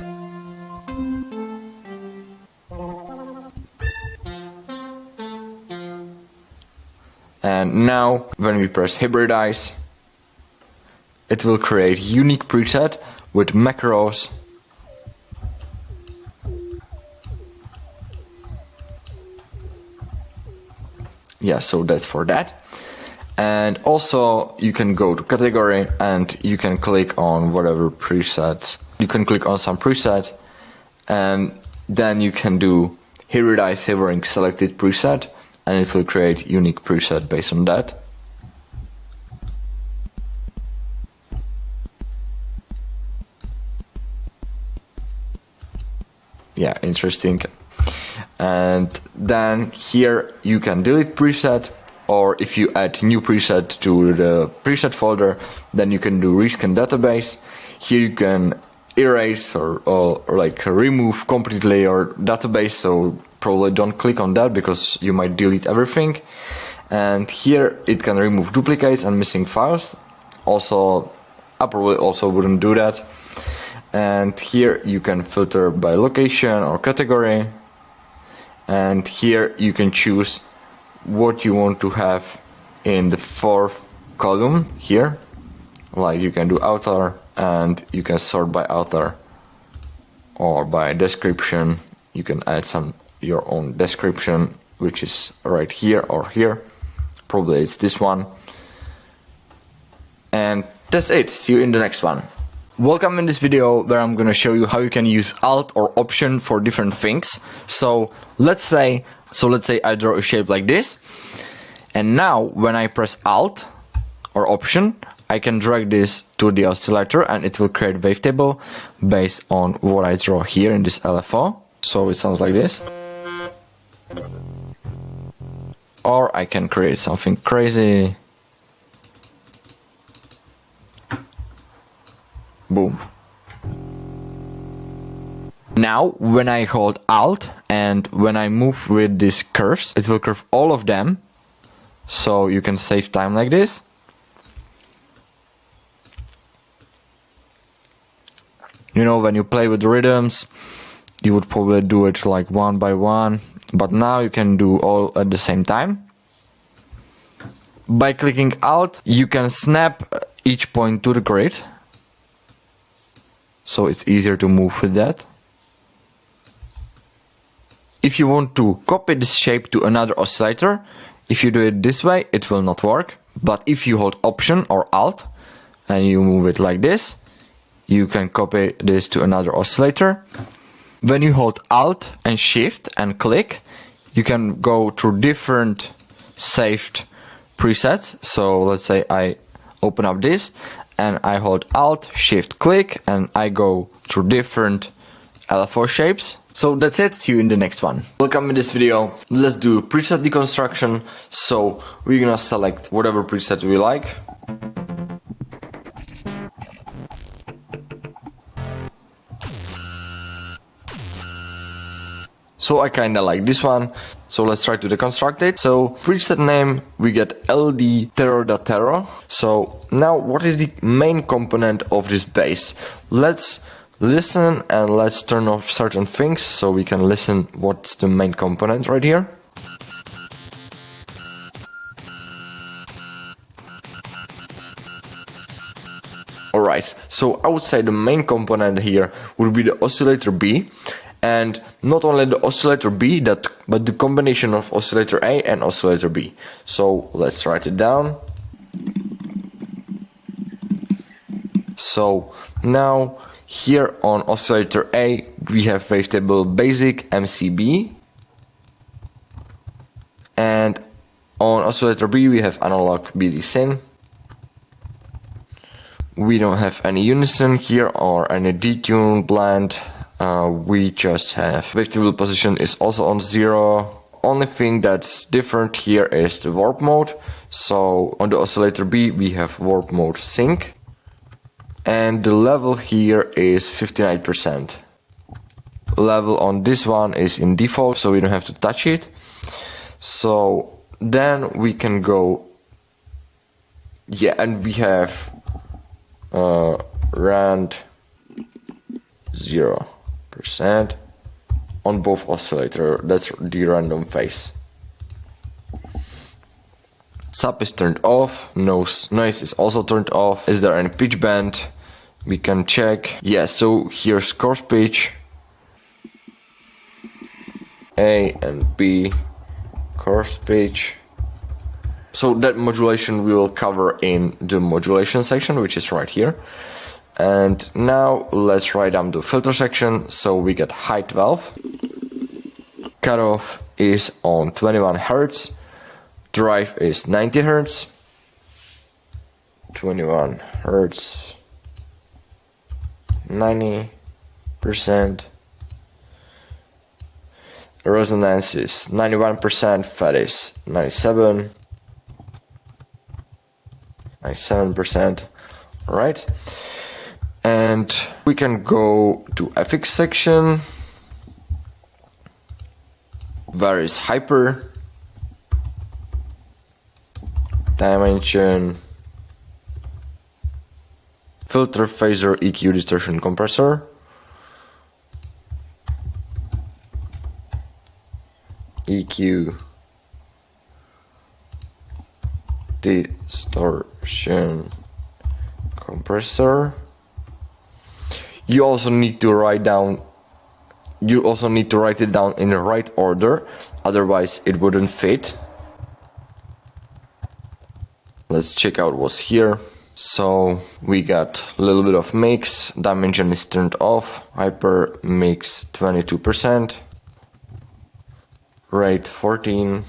And now when we press hybridize, it will create unique preset with macros. Yeah, so that's for that. And also you can go to category and you can click on whatever preset. You can click on some preset, and then you can do hybridize favoring selected preset, and it will create unique preset based on that. Yeah, interesting. And then here you can delete preset, or if you add new preset to the preset folder, then you can do rescan database. Here you can erase or like remove completely your database, so probably don't click on that because you might delete everything. And here it can remove duplicates and missing files. Also I probably also wouldn't do that. And here you can filter by location or category. And here you can choose what you want to have in the fourth column here. Like you can do author, and you can sort by author or by description. You can add your own description, which is right here or here. Probably it's this one. And that's it. See you in the next one. Welcome in this video where I'm gonna show you how you can use Alt or Option for different things. So let's say I draw a shape like this, and now when I press Alt or Option, I can drag this to the oscillator and it will create a wavetable based on what I draw here in this LFO. So it sounds like this. Or I can create something crazy. Boom. Now when I hold Alt and when I move with these curves, it will curve all of them. So you can save time like this. You know, when you play with rhythms, you would probably do it like one by one, but now you can do all at the same time. By clicking Alt, you can snap each point to the grid, so it's easier to move with that. If you want to copy this shape to another oscillator, if you do it this way, it will not work. But if you hold Option or Alt and you move it like this, you can copy this to another oscillator. When you hold Alt and Shift and click, you can go through different saved presets. So let's say I open up this and I hold Alt, Shift, click, and I go through different LFO shapes. So that's it, see you in the next one. Welcome in this video. Let's do preset deconstruction. So we're gonna select whatever preset we like. So I kinda like this one. So let's try to deconstruct it. So preset name, we get LD Terror. So now what is the main component of this bass? Let's listen and let's turn off certain things so we can listen what's the main component right here. Alright, so I would say the main component here would be the oscillator B. And not only the oscillator B, but the combination of oscillator A and oscillator B. So let's write it down. So now here on oscillator A we have wavetable basic MCB, and on oscillator B we have analog BD syn. We don't have any unison here or any detune blend. We just have wavetable position is also on 0. Only thing that's different here is the warp mode. So on the oscillator B we have warp mode sync, and the level here is 59%. Level on this one is in default, so we don't have to touch it. So then we can go, yeah, and we have rand 0% on both oscillator. That's the random phase. Sub is turned off, noise is also turned off. Is there any pitch bend? We can check. Yeah, so here's coarse pitch, A and B, coarse pitch. So that modulation we will cover in the modulation section, which is right here. And now let's write down the filter section. So we get high 12. Cutoff is on 21 Hz. Drive is 90 Hz. 21 Hz. 90%. Resonance is 91%. Fat is 97%. Alright. And we can go to FX section. Where is hyper, dimension, filter, phaser, EQ, distortion, compressor. EQ, distortion, compressor. You also need to write it down in the right order, otherwise it wouldn't fit. Let's check out what's here. So we got a little bit of mix, dimension is turned off, hyper mix 22%, rate 14%,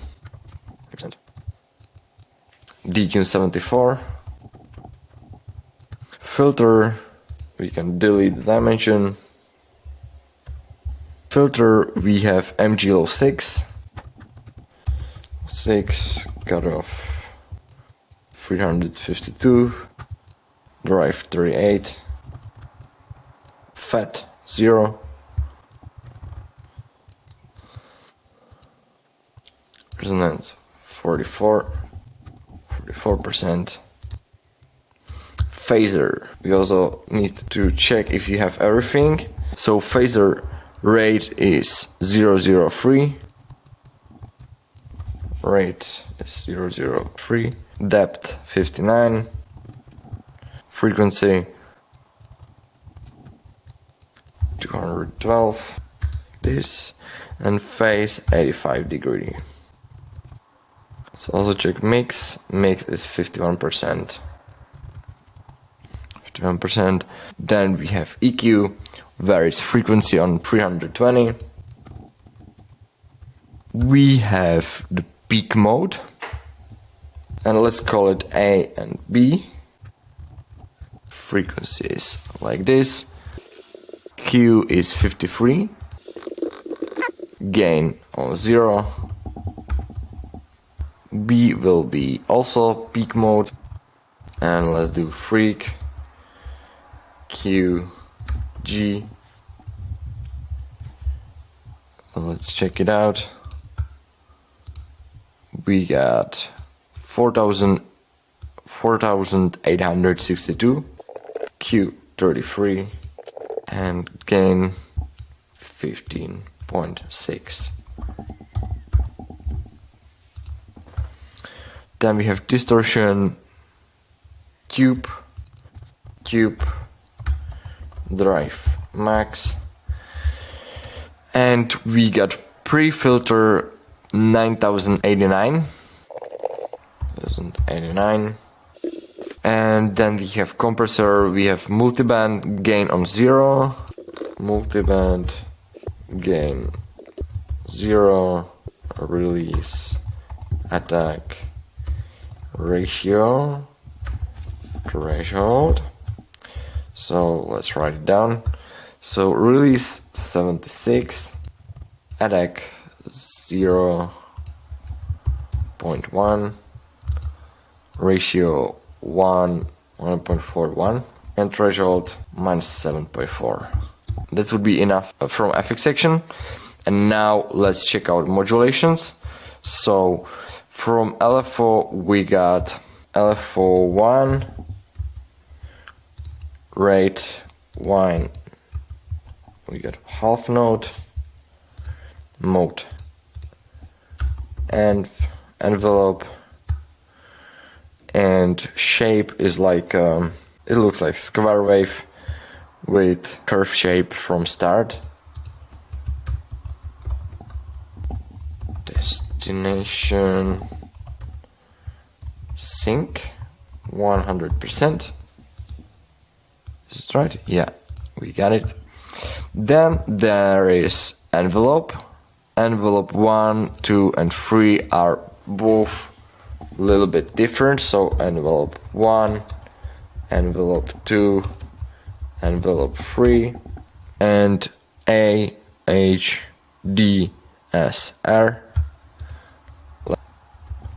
DQ 74, filter, we can delete the dimension, filter we have MGL 6, cutoff 352, drive 38, fat 0, resonance 44%. Phaser, we also need to check if you have everything. So phaser rate is 003, depth 59, frequency 212, this, and phase 85 degree. Let's also check mix is 51%. Then we have EQ, varies frequency on 320. We have the peak mode, and let's call it A and B. Frequency is like this. Q is 53. Gain on 0. B will be also peak mode. And let's do freak. Q, G. Let's check it out. We got 4,862, Q 33, and gain 15.6. Then we have distortion, cube, drive max, and we got pre-filter 9089, and then we have compressor, we have multiband, gain on 0, release, attack, ratio, threshold. So let's write it down. So release 76, attack 0.1, ratio 1.41, and threshold -7.4. That would be enough from FX section. And now let's check out modulations. So from LFO we got LFO 1, rate 1, we got half note, mode, and envelope, and shape is like it looks like square wave with curve shape from start. Destination sync 100%. Is it right? Yeah, we got it. Then there is envelope. Envelope 1, 2, and 3 are both a little bit different. So envelope 1, envelope 2, envelope 3, and A, H, D, S, R,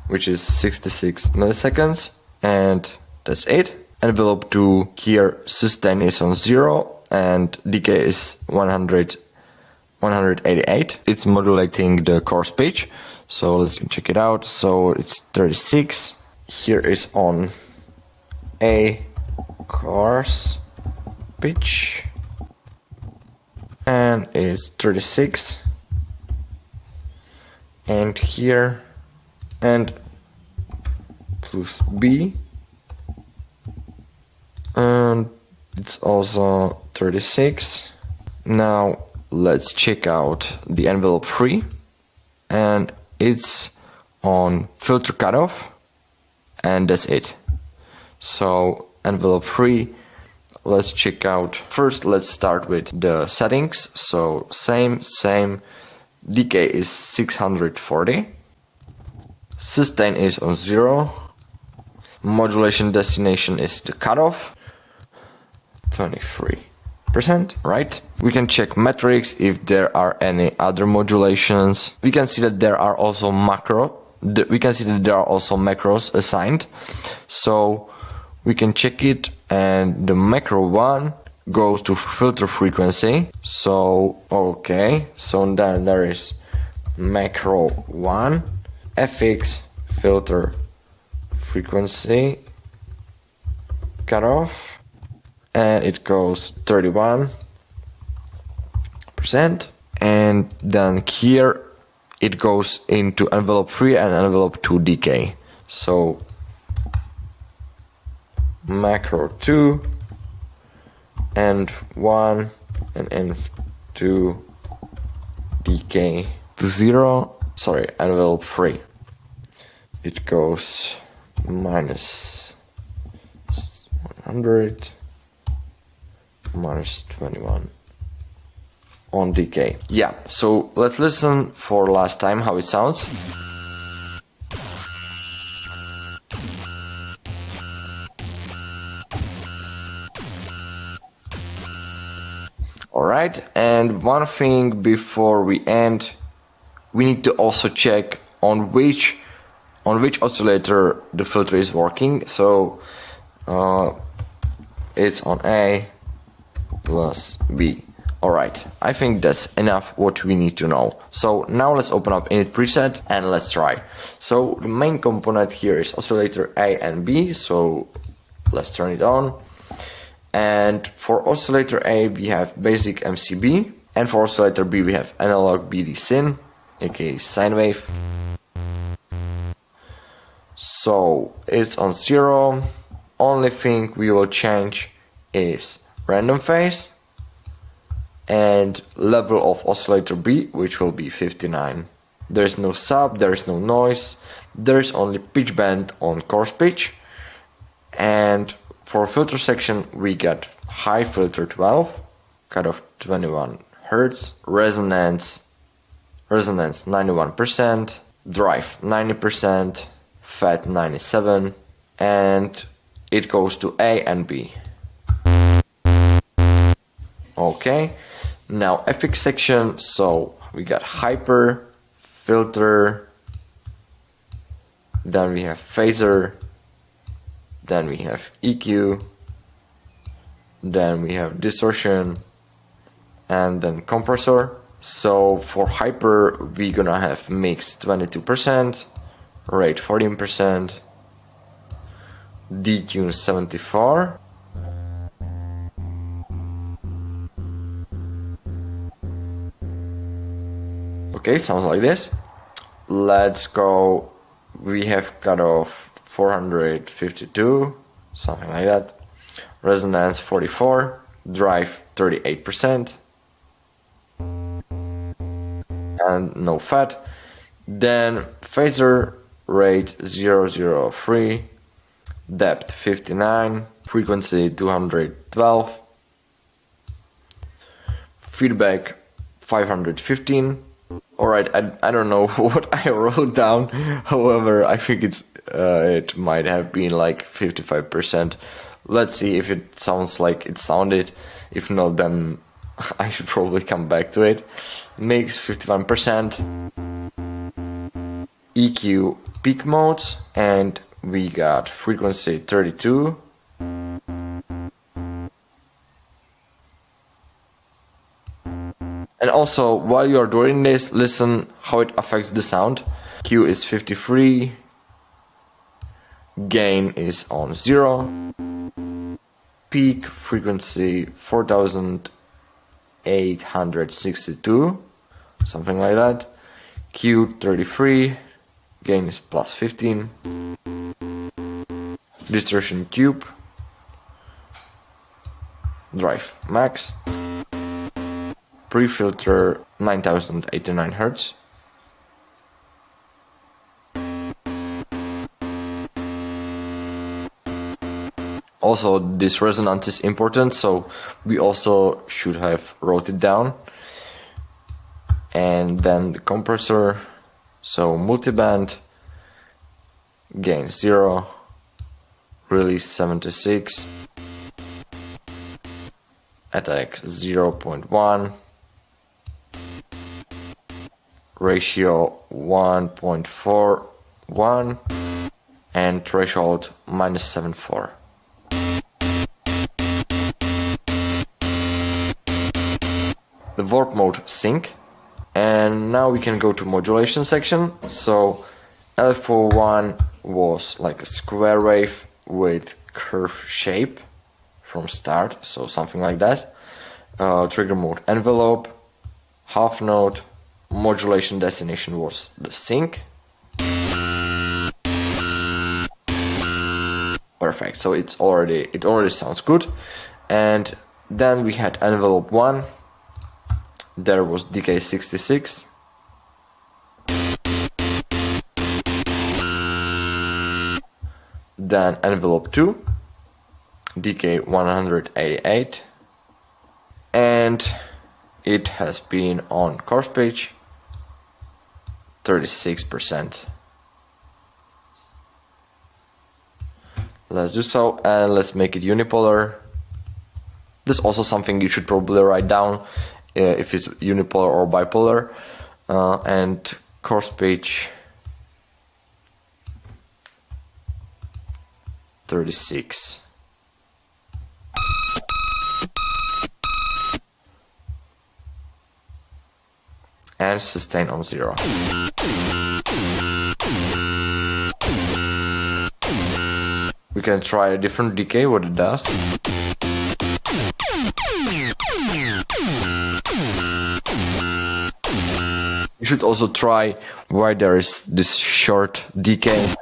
which is 66 milliseconds, and that's it. Envelope 2, here sustain is on 0 and decay is 188. It's modulating the course pitch, so let's check it out. So it's 36. Here is on A, coarse pitch, and it's 36, and here, and plus B, and it's also 36. Now let's check out the envelope 3, and it's on filter cutoff, and that's it. So envelope 3, let's check out. First, let's start with the settings. So same, decay is 640, sustain is on 0, modulation destination is the cutoff, 23%, right? We can check metrics if there are any other modulations. We can see that there are also macros assigned. So we can check it, and the macro 1 goes to filter frequency. So okay, so then there is macro 1 fx filter frequency cutoff, and it goes 31%, and then here it goes into envelope 3 and envelope 2 decay. So macro 2 and 1 and env2 decay to 0. Sorry, envelope 3. It goes minus 100, minus 21 on decay. Yeah, so let's listen for last time how it sounds. Alright, and one thing before we end, we need to also check on which oscillator the filter is working. So it's on A plus B. Alright, I think that's enough what we need to know. So now let's open up init preset and let's try. So the main component here is oscillator A and B, so let's turn it on. And for oscillator A we have basic MCB, and for oscillator B we have analog BD syn, aka sine wave. So it's on 0. Only thing we will change is random phase and level of oscillator B, which will be 59. There is no sub, there is no noise, there is only pitch bend on coarse pitch. And for filter section we got high filter 12, cutoff 21 Hz, resonance 91%, drive 90%, fat 97, and it goes to A and B. Okay, now FX section, so we got hyper, filter, then we have phaser, then we have EQ, then we have distortion, and then compressor. So for hyper we're gonna have mix 22%, rate 14%, DQ 74, okay, sounds like this. Let's go, we have cutoff 452, something like that, resonance 44, drive 38%, and no fat. Then phaser rate 003, depth 59, frequency 212, feedback 515. Alright, I don't know what I wrote down, however I think it might have been like 55%. Let's see if it sounds like it sounded. If not, then I should probably come back to it. Mix 51%, EQ peak modes, and we got frequency 32, and also while you are doing this, listen how it affects the sound. Q is 53, gain is on 0, peak frequency 4862, something like that. Q 33, gain is plus 15. Distortion cube, drive max, pre-filter 9089 Hz. Also, this resonance is important, so we also should have wrote it down. And then the compressor, so multiband, gain 0, release 76, attack 0.1, ratio 1.41, and threshold -74. The warp mode sync, and now we can go to modulation section. So LFO1 was like a square wave with curve shape from start, so something like that. Trigger mode envelope, half note, modulation destination was the sync. Perfect, so it already sounds good. And then we had envelope 1. There was decay 66. Then envelope 2, decay 188, and it has been on course page 36%. Let's do so, and let's make it unipolar. This is also something you should probably write down if it's unipolar or bipolar. And course page 36. And sustain on 0. We can try a different decay, what it does. You should also try why there is this short decay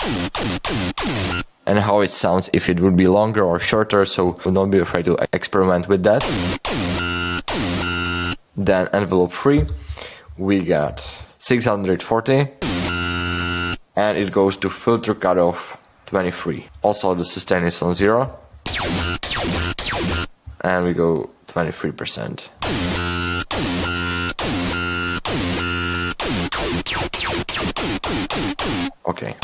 and how it sounds if it would be longer or shorter, so don't be afraid to experiment with that. Then envelope 3, we got 640, and it goes to filter cutoff 23. Also the sustain is on 0, and we go 23%. Okay.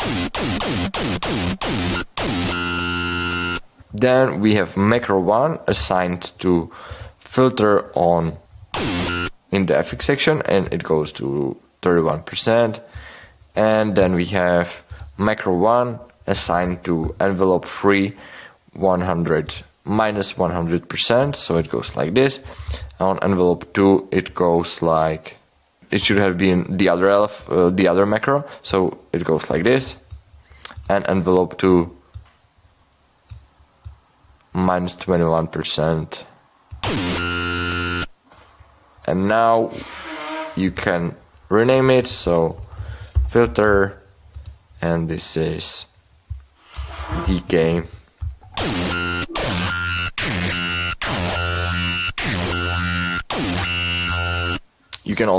Then we have macro 1 assigned to filter on in the FX section, and it goes to 31%. And then we have macro 1 assigned to envelope 3 -100%, so it goes like this. On envelope 2 it goes like, it should have been the other macro, so it goes like this. And envelope 2 -21%. And now you can rename it, so filter, and this is decay. You can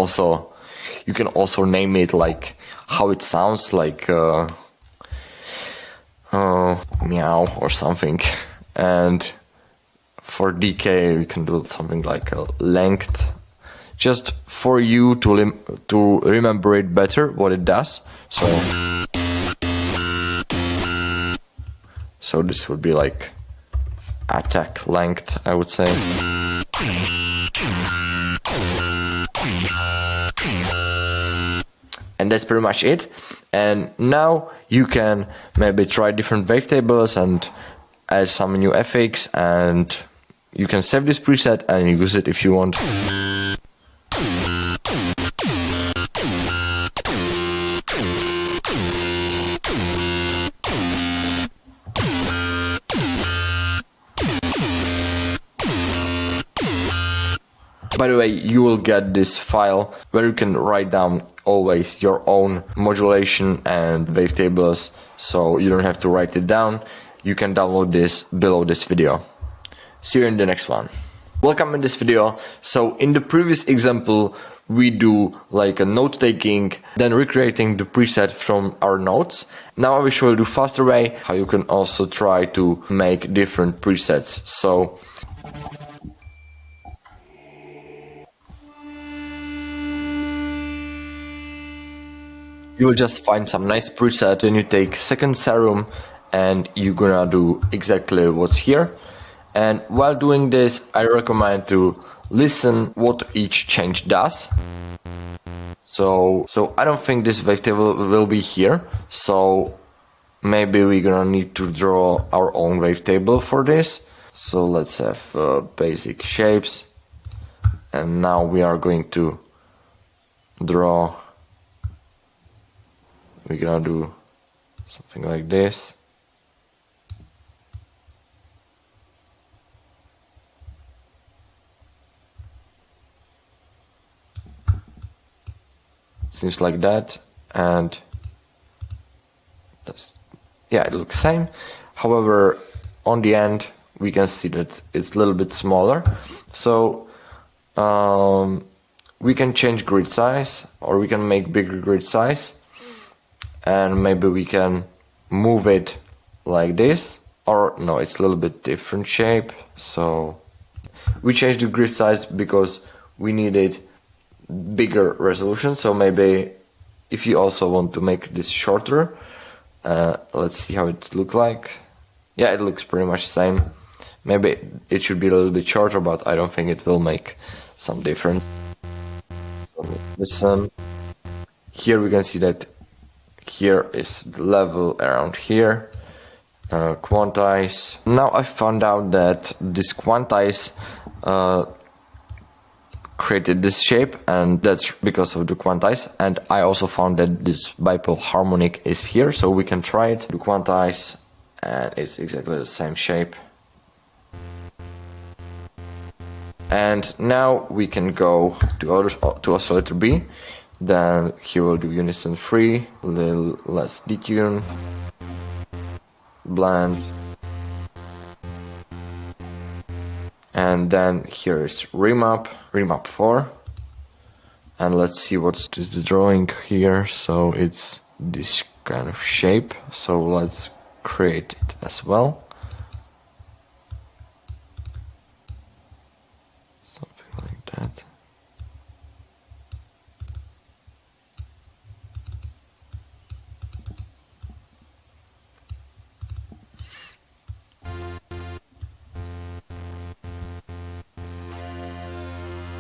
also name it like how it sounds, like meow or something. And for decay you can do something like a length, just for you to remember it better what it does. So this would be like attack length, I would say. And that's pretty much it. And now you can maybe try different wavetables and add some new FX, and you can save this preset and use it if you want. By the way, you will get this file where you can write down always your own modulation and wavetables, so you don't have to write it down. You can download this below this video. See you in the next one. Welcome in this video. So in the previous example, we do like a note taking, then recreating the preset from our notes. Now I will show you the faster way how you can also try to make different presets. So you will just find some nice preset, then you take second serum and you're gonna do exactly what's here. And while doing this, I recommend to listen what each change does. So I don't think this wavetable will be here, so maybe we're gonna need to draw our own wavetable for this. So let's have basic shapes, and now we are going to draw. We're gonna do something like this. Seems like that, and that's, yeah, it looks same. However, on the end we can see that it's a little bit smaller. So we can change grid size, or we can make bigger grid size, and maybe we can move it like this, or no, it's a little bit different shape. So we changed the grid size because we needed bigger resolution. So maybe if you also want to make this shorter, let's see how it looks like. Yeah, it looks pretty much same. Maybe it should be a little bit shorter, but I don't think it will make some difference. So listen, here we can see that here is the level around here. Quantize. Now I found out that this quantize created this shape, and that's because of the quantize. And I also found that this bipole harmonic is here, so we can try it. The quantize, and it's exactly the same shape. And now we can go to oscillator B. Then here we'll do unison 3, a little less detune, blend, and then here is remap 4, and let's see what's the drawing here. So it's this kind of shape, so let's create it as well. Something like that.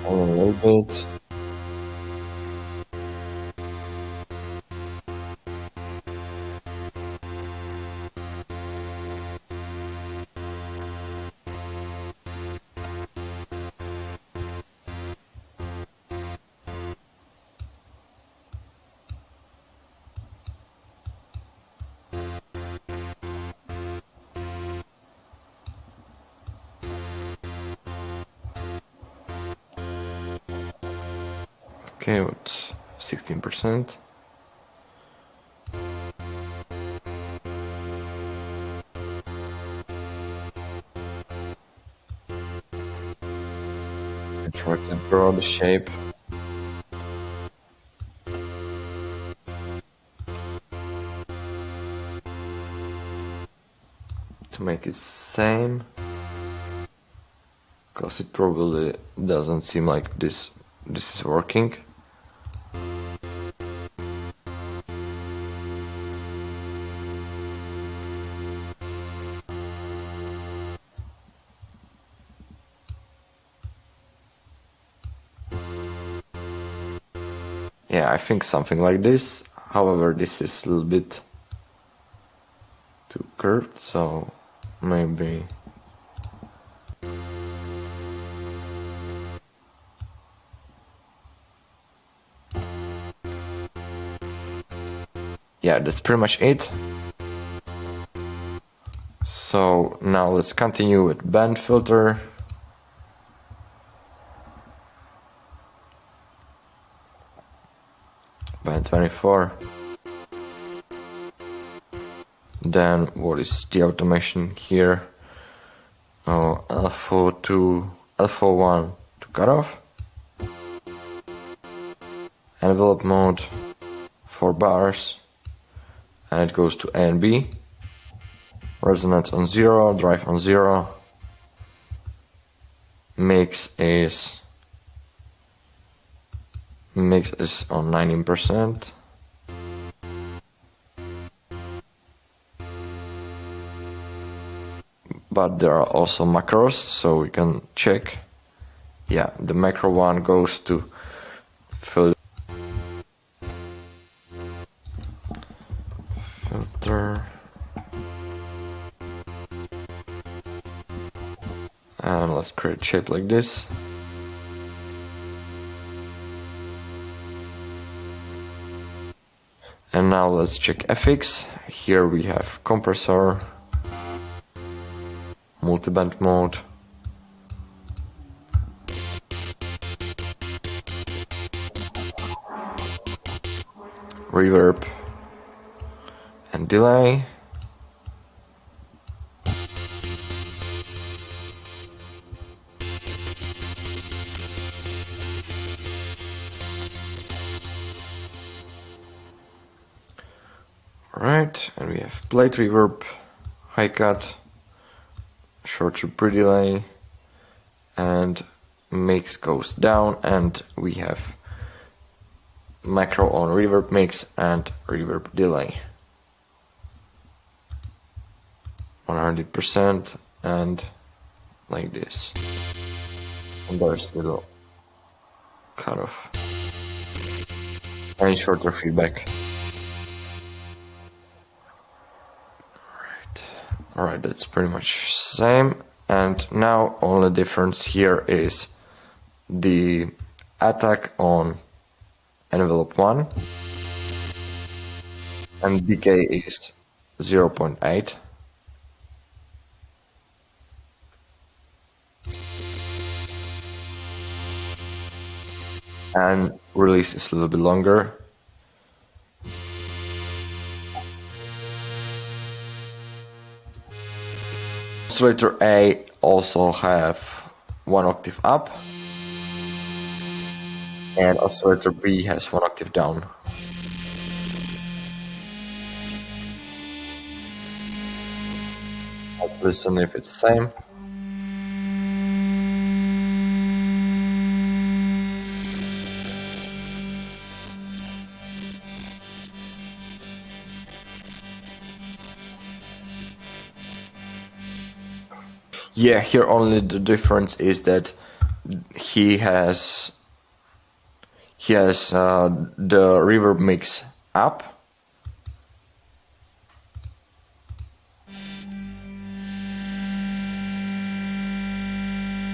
A little bit. Okay, what, 16%? I try to draw the shape. To make it same, because it probably doesn't seem like this is working. Yeah, I think something like this. However, this is a little bit too curved, so maybe yeah, that's pretty much it. So now let's continue with band filter. and 24. Then what is the automation here? Oh, L4 to L41 to cutoff. Envelope mode, 4 bars, and it goes to A and B. Resonance on 0, drive on 0. Mix is on 19%. But there are also macros, so we can check. Yeah, the macro one goes to filter. And let's create a shape like this. And now let's check FX. Here we have compressor, multiband mode, reverb, and delay. Alright, and we have plate reverb, high cut, shorter pre-delay, and mix goes down, and we have macro on reverb mix and reverb delay. 100% and like this. And there's little cutoff. And shorter feedback. Alright, that's pretty much same. And now only difference here is the attack on envelope 1 and decay is 0.8. And release is a little bit longer. Oscillator A also have 1 octave up, and oscillator B has 1 octave down. Let's listen if it's the same. Yeah, here only the difference is that he has the reverb mix up.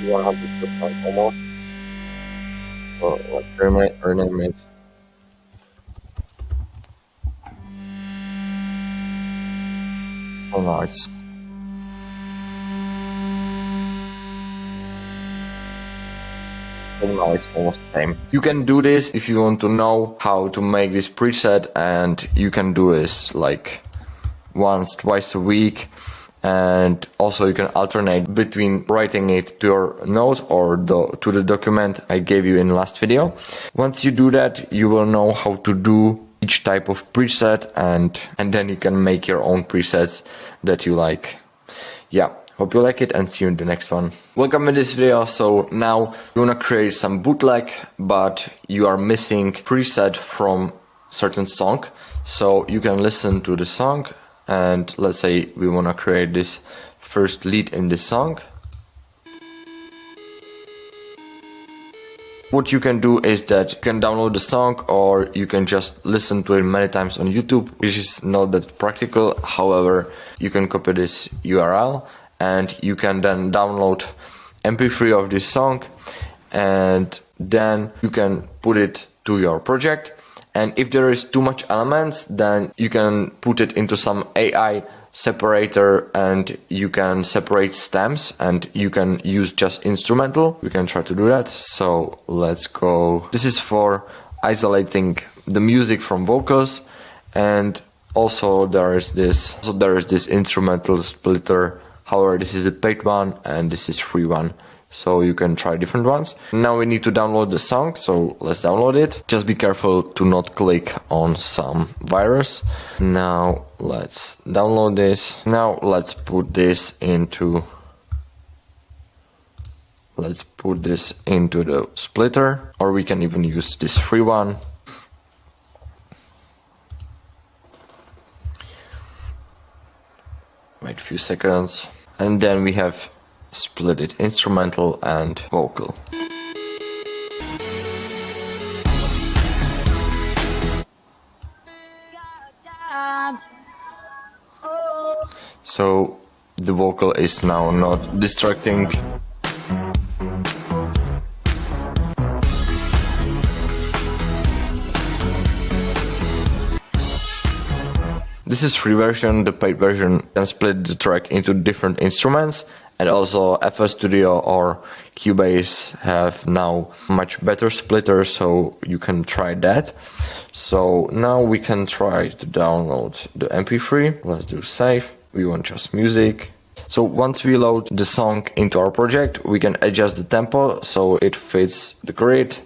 Almost. So let's rename it. So nice. Now it's almost the same. You can do this if you want to know how to make this preset, and you can do this like once, twice a week. And also you can alternate between writing it to your notes or to the document I gave you in the last video. Once you do that, you will know how to do each type of preset, and then you can make your own presets that you like. Yeah. Hope you like it, and see you in the next one. Welcome in this video. So now you wanna create some bootleg, but you are missing preset from certain song. So you can listen to the song, and let's say we wanna create this first lead in this song. What you can do is that you can download the song, or you can just listen to it many times on YouTube, which is not that practical. However, you can copy this URL, and you can then download MP3 of this song, and then you can put it to your project. And if there is too much elements, then you can put it into some AI separator, and you can separate stems, and you can use just instrumental. We can try to do that. So let's go. This is for isolating the music from vocals, and also there is this instrumental splitter. However, this is a paid one and this is free one, so you can try different ones. Now we need to download the song, so let's download it. Just be careful to not click on some virus. Now let's download this. Now let's put this into the splitter, or we can even use this free one. Wait a few seconds, and then we have split it instrumental and vocal. So the vocal is now not distracting. This is free version. The paid version can split the track into different instruments, and also FL Studio or Cubase have now much better splitters, so you can try that. So now we can try to download the MP3. Let's do save. We want just music. So once we load the song into our project, we can adjust the tempo so it fits the grid.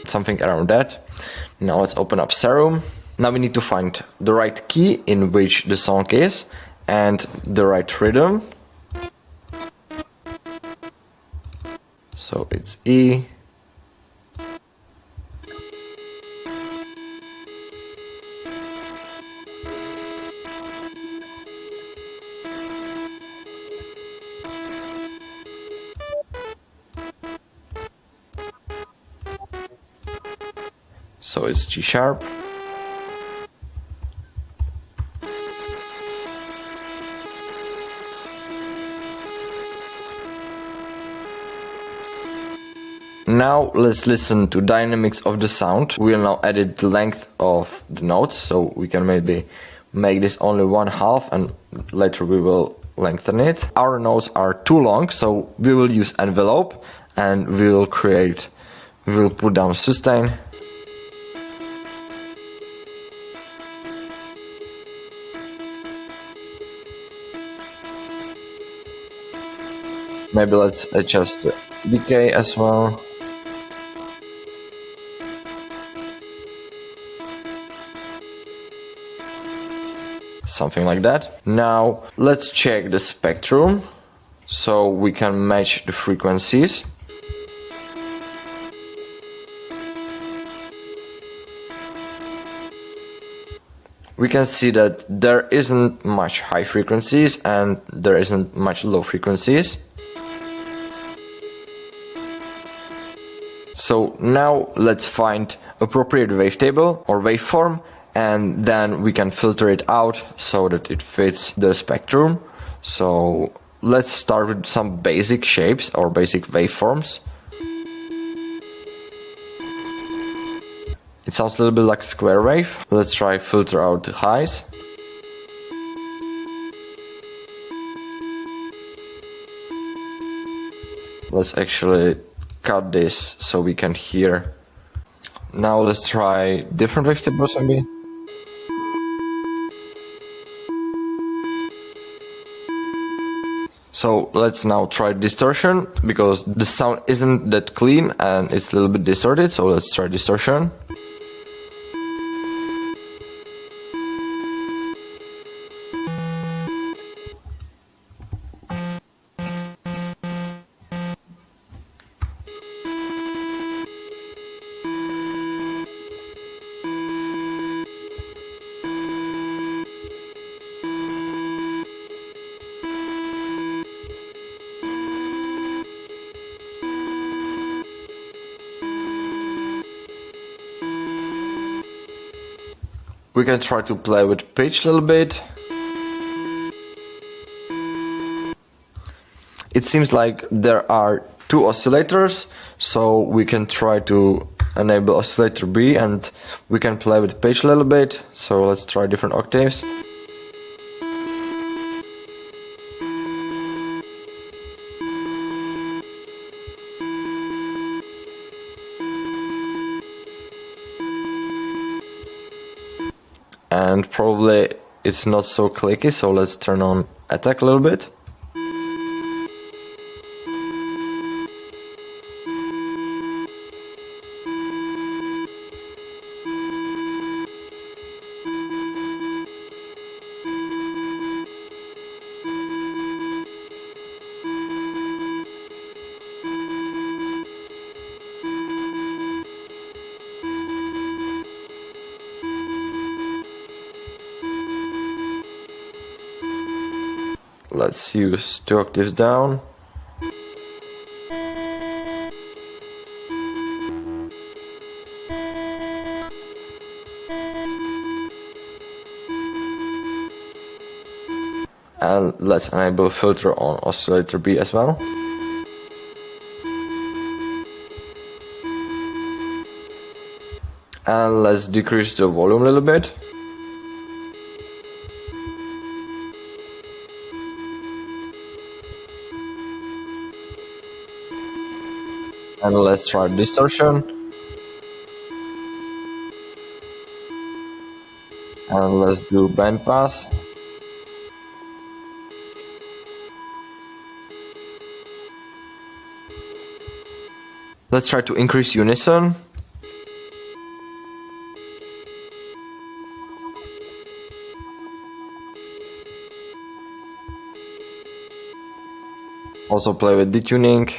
Something around that. Now let's open up Serum. Now we need to find the right key in which the song is and the right rhythm. So it's E. So it's G sharp. Now let's listen to dynamics of the sound. We'll now edit the length of the notes, so we can maybe make this only 1/2 and later we will lengthen it. Our notes are too long, so we will use envelope and we will put down sustain. Maybe let's adjust the decay as well. Something like that. Now let's check the spectrum so we can match the frequencies. We can see that there isn't much high frequencies and there isn't much low frequencies. So now let's find appropriate wavetable or waveform, and then we can filter it out so that it fits the spectrum. So let's start with some basic shapes or basic waveforms. It sounds a little bit like square wave. Let's try filter out the highs. Let's actually cut this so we can hear. Now let's try different wavetables maybe. So let's now try distortion, because the sound isn't that clean and it's a little bit distorted, so let's try distortion. We can try to play with pitch a little bit. It seems like there are two oscillators, so we can try to enable oscillator B, and we can play with the pitch a little bit. So let's try different octaves. And probably it's not so clicky, so let's turn on attack a little bit. Let's use 2 octaves down. And let's enable filter on oscillator B as well. And let's decrease the volume a little bit. And let's try distortion. And let's do bandpass. Let's try to increase unison. Also play with detuning.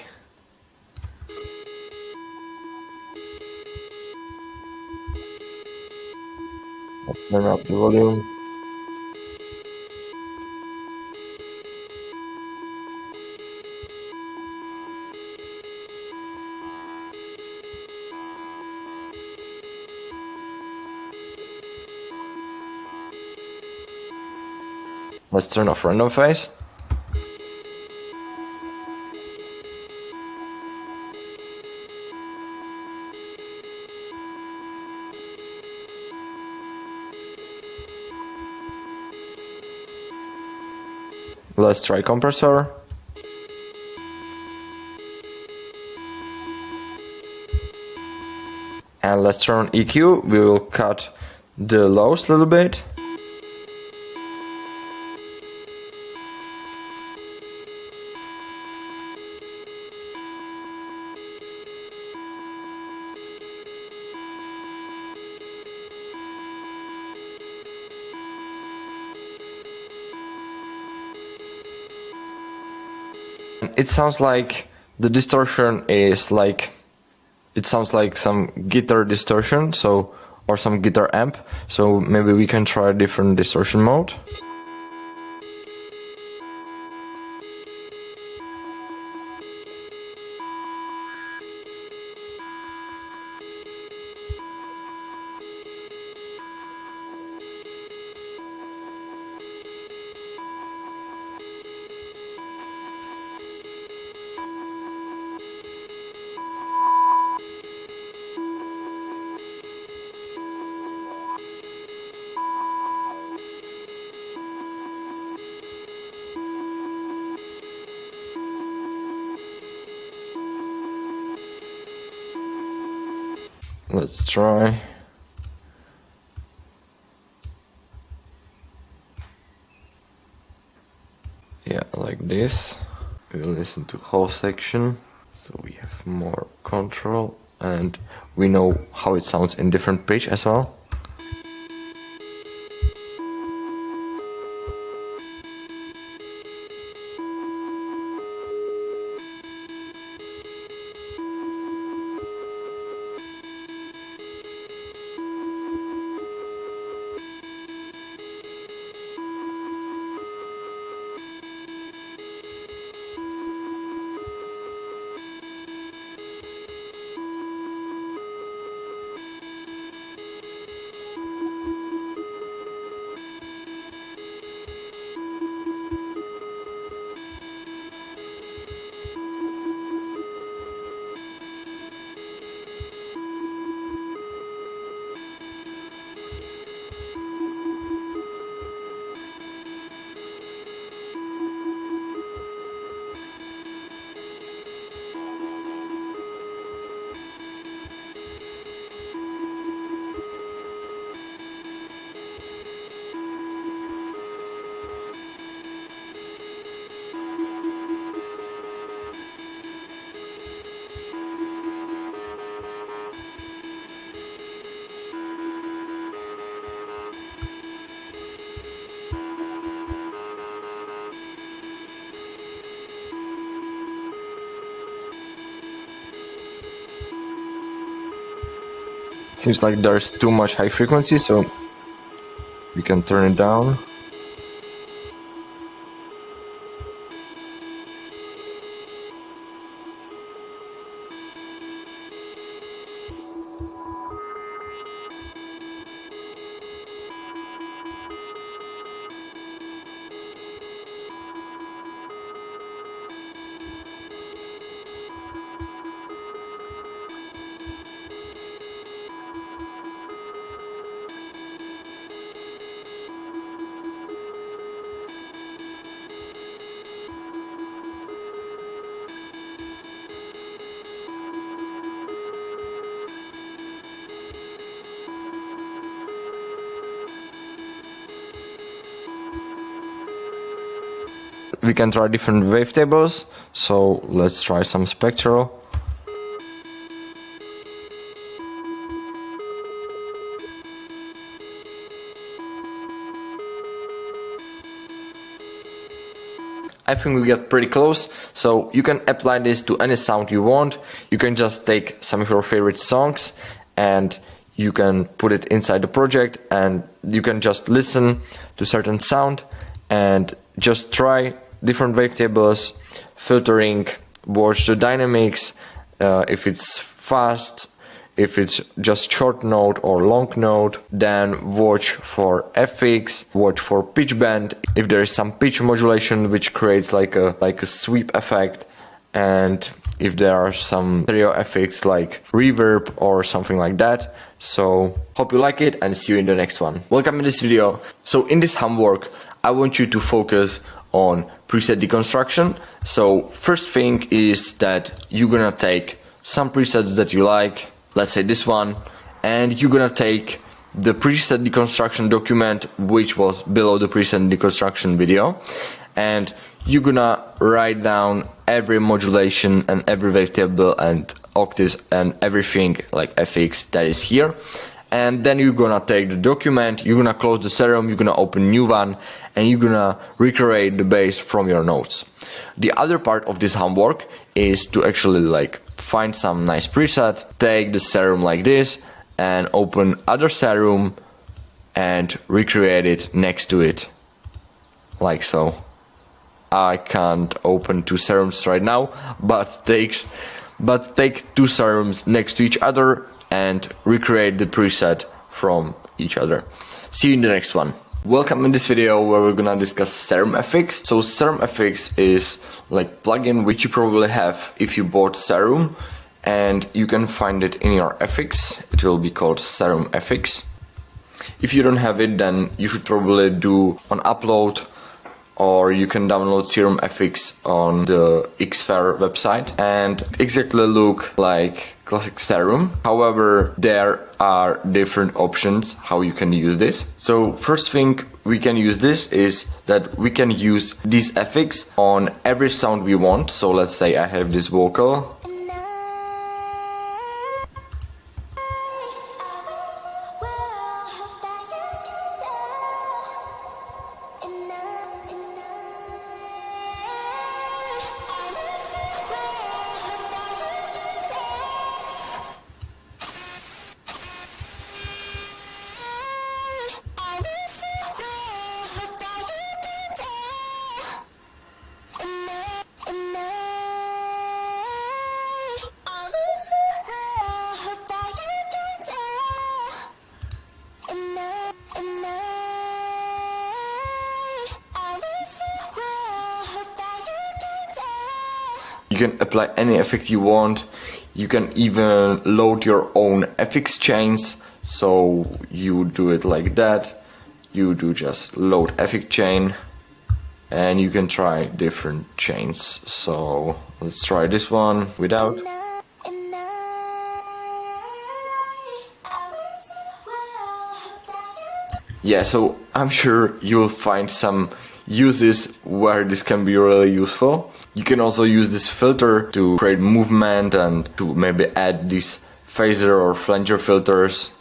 Let's turn up the volume. Let's turn off random phase. Let's try compressor. And let's turn on EQ. We will cut the lows a little bit. It sounds like the distortion is like, it sounds like some guitar distortion, so, or some guitar amp, so maybe we can try a different distortion mode. Let's try. Yeah, like this. We'll listen to whole section, so we have more control and we know how it sounds in different pitch as well. Seems like there's too much high frequency, so we can turn it down. We can try different wavetables, so let's try some spectral. I think we get pretty close, so you can apply this to any sound you want. You can just take some of your favorite songs and you can put it inside the project, and you can just listen to certain sound and just try different wavetables, filtering, watch the dynamics, if it's fast, if it's just short note or long note, then watch for FX, watch for pitch bend, if there is some pitch modulation which creates like a sweep effect, and if there are some stereo effects like reverb or something like that. So hope you like it and see you in the next one. Welcome in this video. So in this homework I want you to focus on preset deconstruction. So first thing is that you're gonna take some presets that you like, let's say this one, and you're gonna take the preset deconstruction document which was below the preset deconstruction video, and you're gonna write down every modulation and every wavetable and octaves and everything like FX that is here. And then you're gonna take the document, you're gonna close the Serum, you're gonna open new one, and you're gonna recreate the bass from your notes. The other part of this homework is to actually like find some nice preset, take the Serum like this, and open other Serum and recreate it next to it, like so. I can't open two Serums right now, but take two Serums next to each other and recreate the preset from each other. See you in the next one. Welcome in this video where we're gonna discuss Serum FX. So Serum FX is like plugin which you probably have if you bought Serum, and you can find it in your FX. It will be called Serum FX. If you don't have it, then you should probably do an upload, or you can download Serum FX on the Xfair website and exactly look like classic Serum. However, there are different options how you can use this. So first thing we can use this is that we can use this FX on every sound we want. So let's say I have this vocal. You can apply any effect you want. You can even load your own FX chains. So you do it like that. You do just load FX chain, and you can try different chains. So let's try this one without. Yeah, so I'm sure you'll find some uses where this can be really useful. You can also use this filter to create movement and to maybe add these phaser or flanger filters.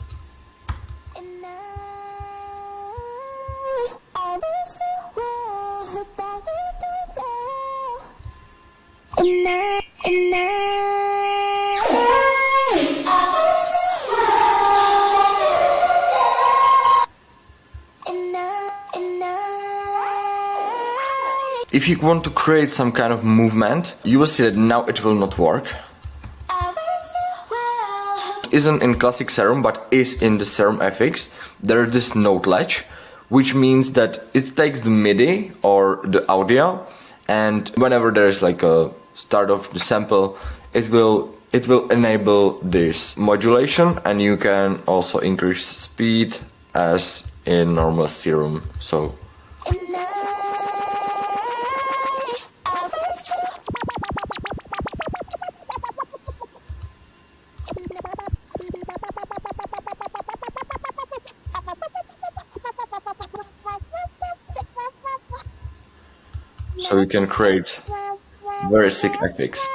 If you want to create some kind of movement, you will see that now it will not work. Isn't in classic Serum but is in the Serum FX. There is this note latch, which means that it takes the MIDI or the audio, and whenever there is like a start of the sample, it will enable this modulation, and you can also increase speed as in normal Serum. So you can create very sick effects.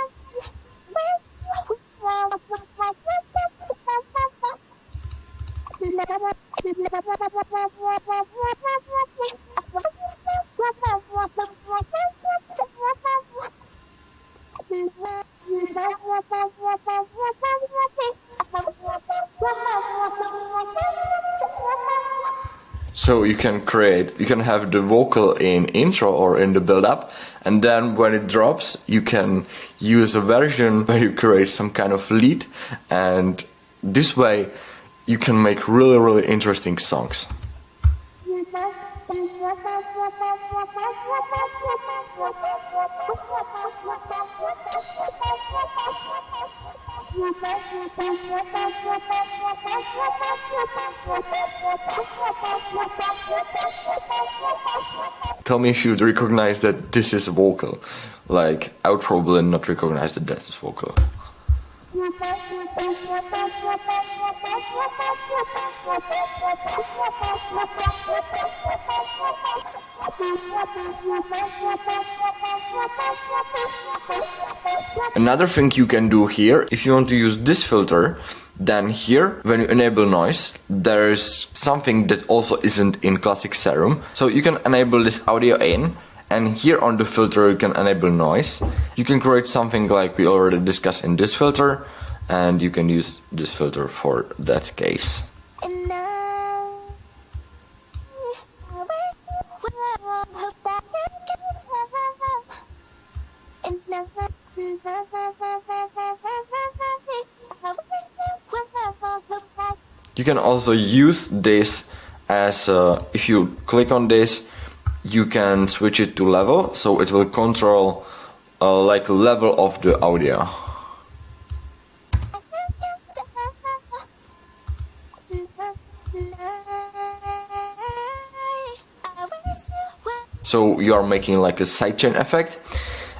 So you can have the vocal in intro or in the build-up, and then when it drops, you can use a version where you create some kind of lead, and this way you can make really, really interesting songs. Tell me if you'd recognize that this is a vocal. Like, I would probably not recognize that that's vocal. Another thing you can do here, if you want to use this filter, then here, when you enable noise, there's something that also isn't in classic Serum. So you can enable this audio in, and here on the filter you can enable noise. You can create something like we already discussed in this filter, and you can use this filter for that case. You can also use this as if you click on this, you can switch it to level, so it will control like a level of the audio. So you are making like a sidechain effect,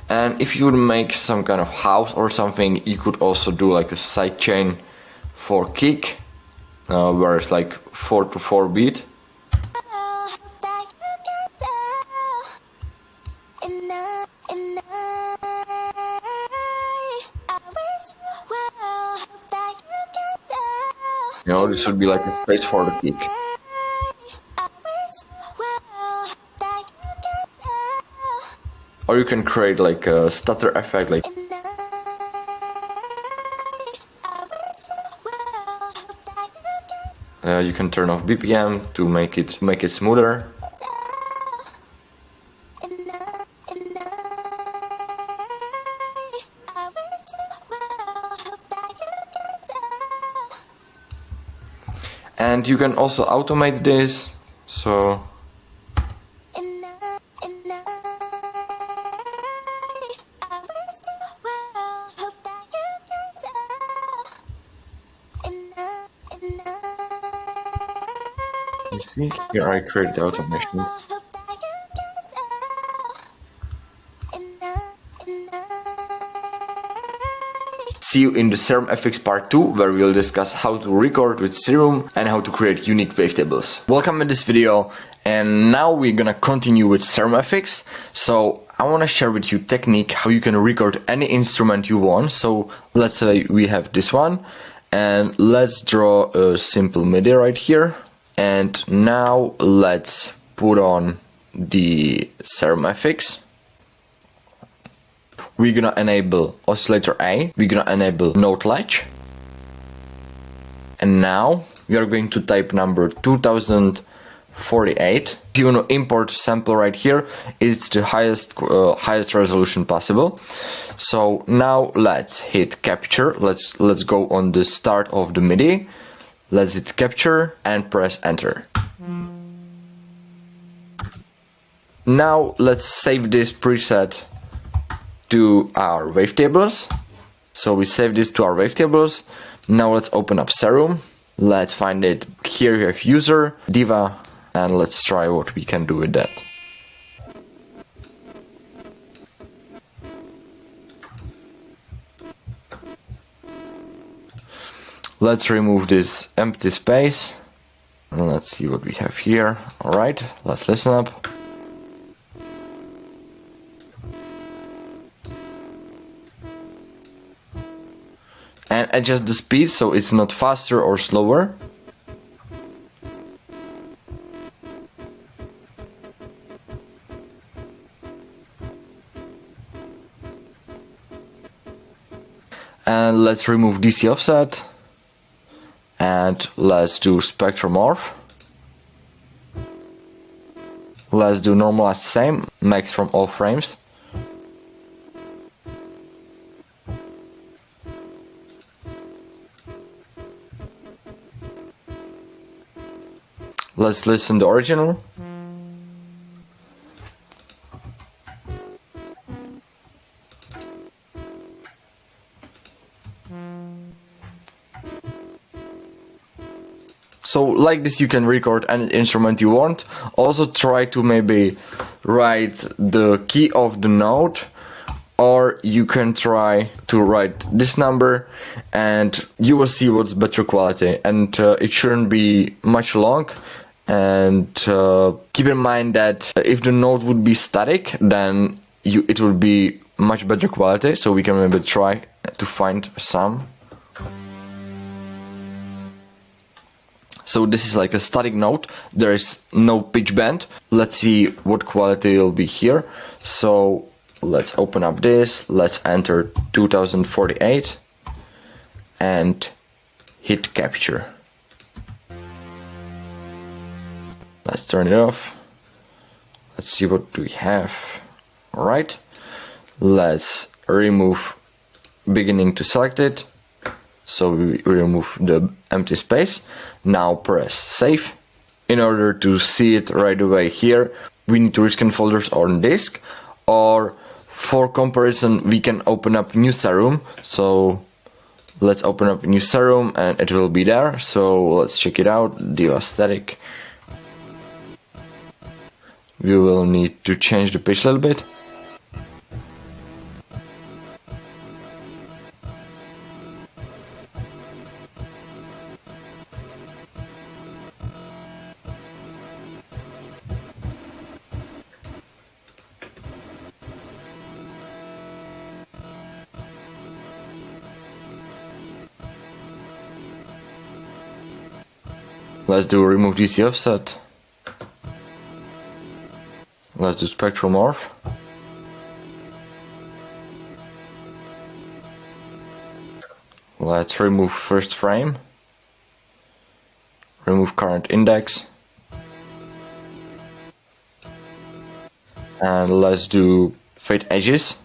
and if you would make some kind of house or something, you could also do like a sidechain for kick, where it's like 4/4 beat. You know, this would be like a space for the kick. Or you can create like a stutter effect, like you can turn off BPM to make it smoother. And you can also automate this, so you see, here I create the automation. See you in the Serum FX part 2, where we'll discuss how to record with Serum and how to create unique wavetables. Welcome in this video, and now we're gonna continue with Serum FX. So I wanna share with you technique how you can record any instrument you want. So let's say we have this one, and let's draw a simple MIDI right here. And now let's put on the Serum FX. We're gonna enable oscillator A, we're gonna enable note latch, and now we are going to type number 2048. If you want to import sample right here, it's the highest resolution possible. So now let's hit capture. Let's go on the start of the MIDI. Let's hit capture and press enter. Now let's save this preset to our wavetables. So we save this to our wavetables. Now let's open up Serum. Let's find it. Here you have user, diva, and let's try what we can do with that. Let's remove this empty space. And let's see what we have here. Alright, let's listen up. And adjust the speed so it's not faster or slower. And let's remove DC offset. And let's do spectral morph. Let's do normalize same, max from all frames. Let's listen to the original. So like this you can record any instrument you want. Also try to maybe write the key of the note, or you can try to write this number and you will see what's better quality, and it shouldn't be much long. And keep in mind that if the note would be static, then it would be much better quality, so we can maybe try to find some. So this is like a static note, there is no pitch bend. Let's see what quality will be here. So let's open up this, let's enter 2048 and hit capture. Let's turn it off. Let's see what we have. Alright, let's remove beginning to selected. So we remove the empty space. Now press save. In order to see it right away here, we need to rescan folders on disk, or for comparison we can open up new Serum. So let's open up new Serum and it will be there. So let's check it out. Diva static. We will need to change the pitch a little bit. Let's do remove DC offset. Let's do spectral morph. Let's remove first frame. Remove current index. And let's do fade edges.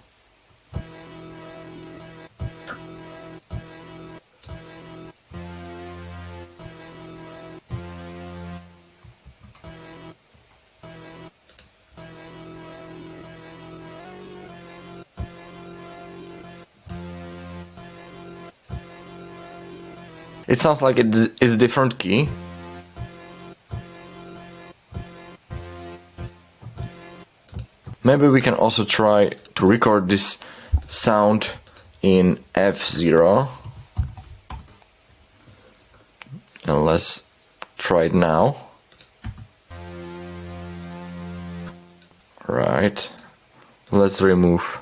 It sounds like it is a different key. Maybe we can also try to record this sound in F0. And let's try it now. Right. Let's remove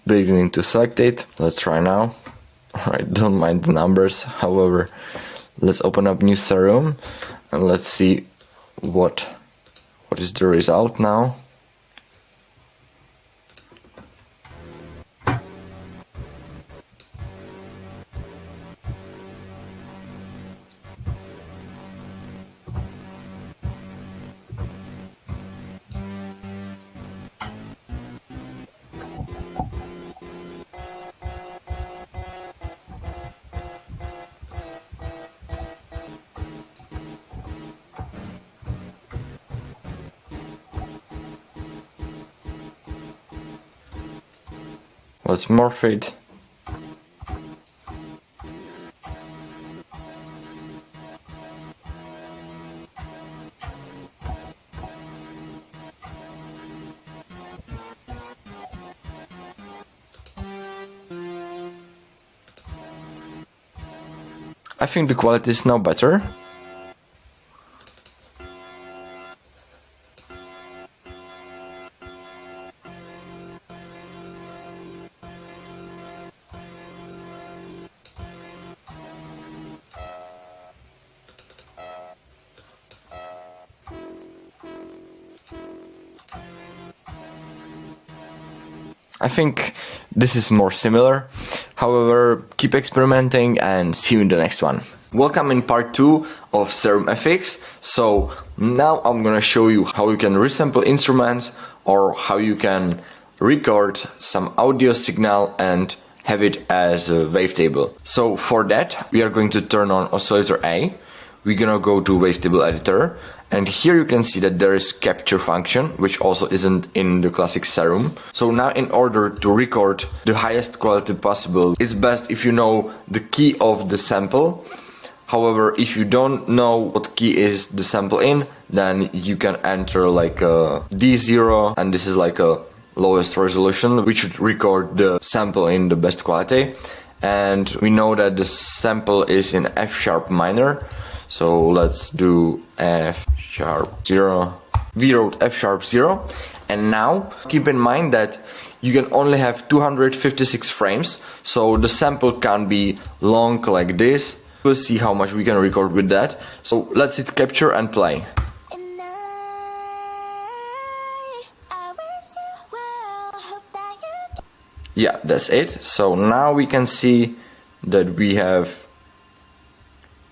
beginning to selected. Let's try now. Alright, don't mind the numbers. However, let's open up new Serum and let's see what is the result now. Let's morph it. I think the quality is now better. I think this is more similar. However, keep experimenting and see you in the next one. Welcome in part 2 of Serum FX. So now I'm gonna show you how you can resample instruments or how you can record some audio signal and have it as a wavetable. So for that, we are going to turn on oscillator A. We're gonna go to wavetable editor, and here you can see that there is capture function, which also isn't in the classic Serum. So now in order to record the highest quality possible, it's best if you know the key of the sample. However, if you don't know what key is the sample in, then you can enter like a D0, and this is like a lowest resolution, which should record the sample in the best quality. And we know that the sample is in F sharp minor. So let's do F sharp 0. We wrote F sharp 0. And now keep in mind that you can only have 256 frames. So the sample can't be long like this. We'll see how much we can record with that. So let's hit capture and play. Yeah, that's it. So now we can see that we have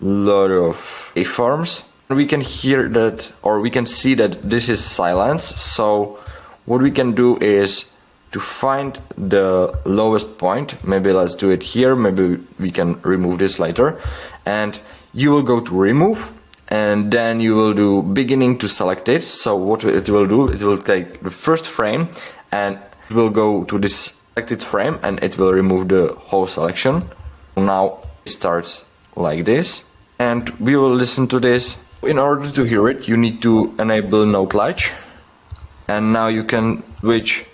lot of waveforms. We can hear that, or we can see that this is silence. So what we can do is to find the lowest point. Maybe let's do it here. Maybe we can remove this later. And you will go to remove, and then you will do beginning to select it. So what it will do, it will take the first frame and it will go to this selected frame and it will remove the whole selection. Now it starts like this. And we will listen to this. In order to hear it, you need to enable note latch. And now you can switch.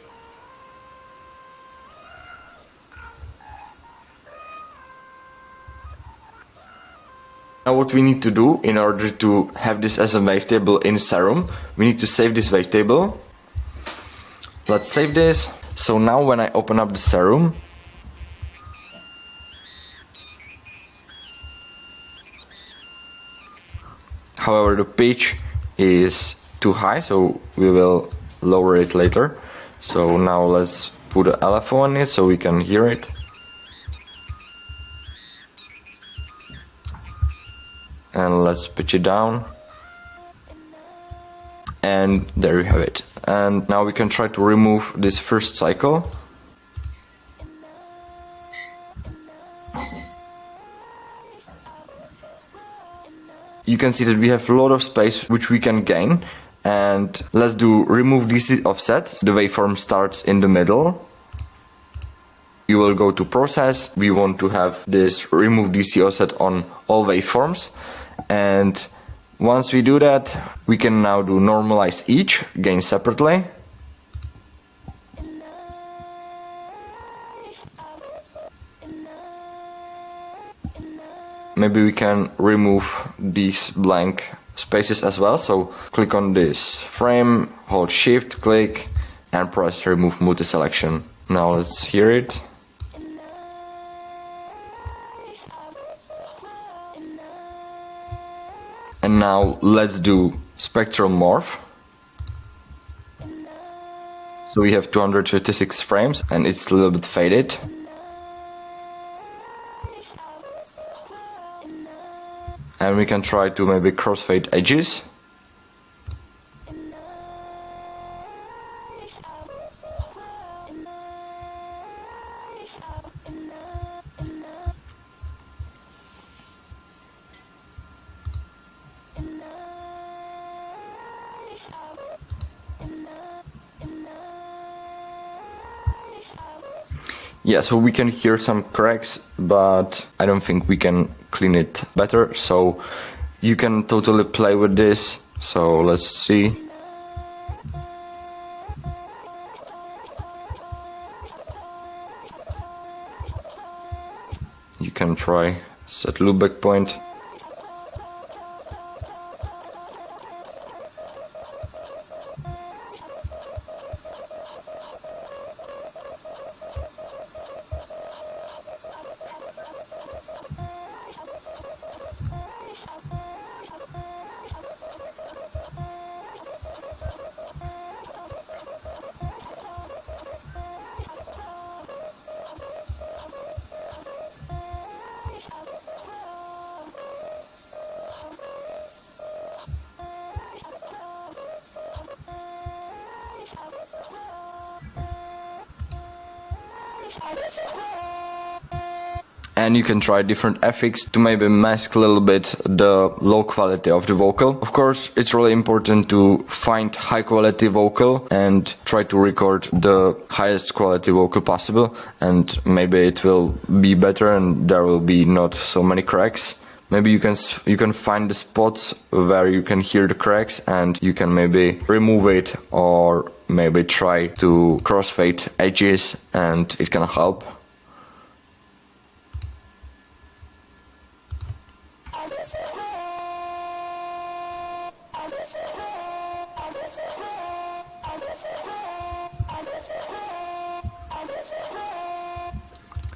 Now what we need to do in order to have this as a wavetable in Serum, we need to save this wavetable. Let's save this. So now when I open up the Serum, however, the pitch is too high, so we will lower it later. So now let's put an LFO on it so we can hear it. And let's pitch it down. And there you have it. And now we can try to remove this first cycle. You can see that we have a lot of space which we can gain. And let's do remove DC offset. The waveform starts in the middle. You will go to process. We want to have this remove DC offset on all waveforms. And once we do that, we can now do normalize each, gain separately. Maybe we can remove these blank spaces as well. So click on this frame, hold shift, click, and press remove multi-selection. Now let's hear it. And now let's do spectral morph. So we have 256 frames and it's a little bit faded. And we can try to maybe crossfade edges. Yeah, so we can hear some cracks, but I don't think we can clean it better. So you can totally play with this. So let's see. You can try set loopback point. And you can try different effects to maybe mask a little bit the low quality of the vocal. Of course, it's really important to find high quality vocal and try to record the highest quality vocal possible, and maybe it will be better and there will be not so many cracks. Maybe you can find the spots where you can hear the cracks and you can maybe remove it, or maybe try to crossfade edges and it can help.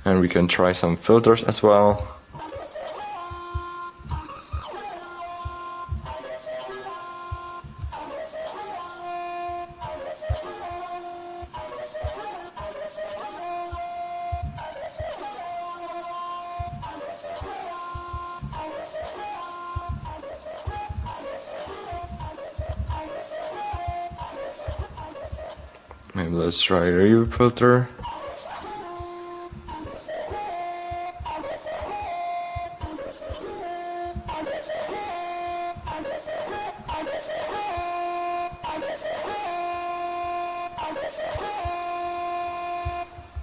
And we can try some filters as well. Maybe let's try a reverb filter.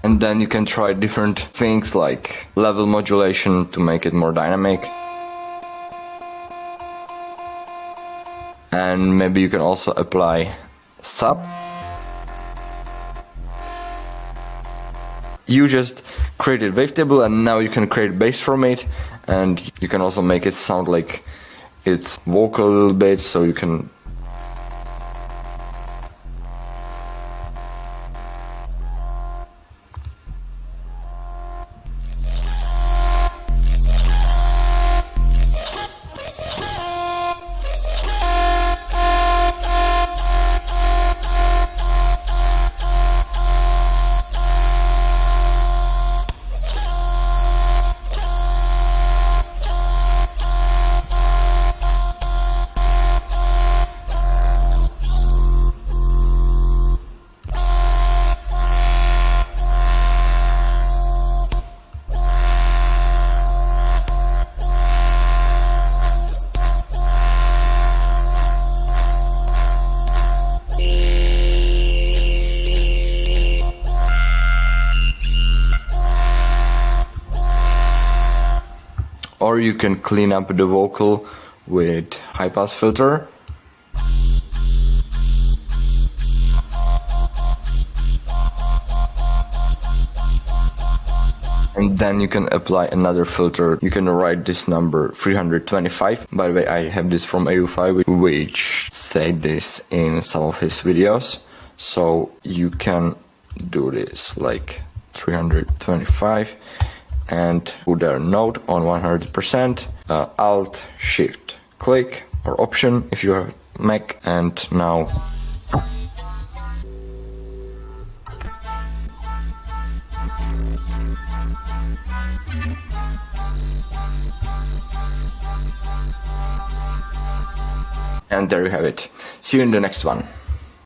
And then you can try different things like level modulation to make it more dynamic. And maybe you can also apply sub. You just created wavetable and now you can create bass from it, and you can also make it sound like it's vocal a little bit, so you can or you can clean up the vocal with high pass filter. And then you can apply another filter. You can write this number 325. By the way, I have this from AU5, which said this in some of his videos. So you can do this like 325 and put their note on 100%, Alt, Shift, click, or Option if you have Mac, and now and there you have it. See you in the next one.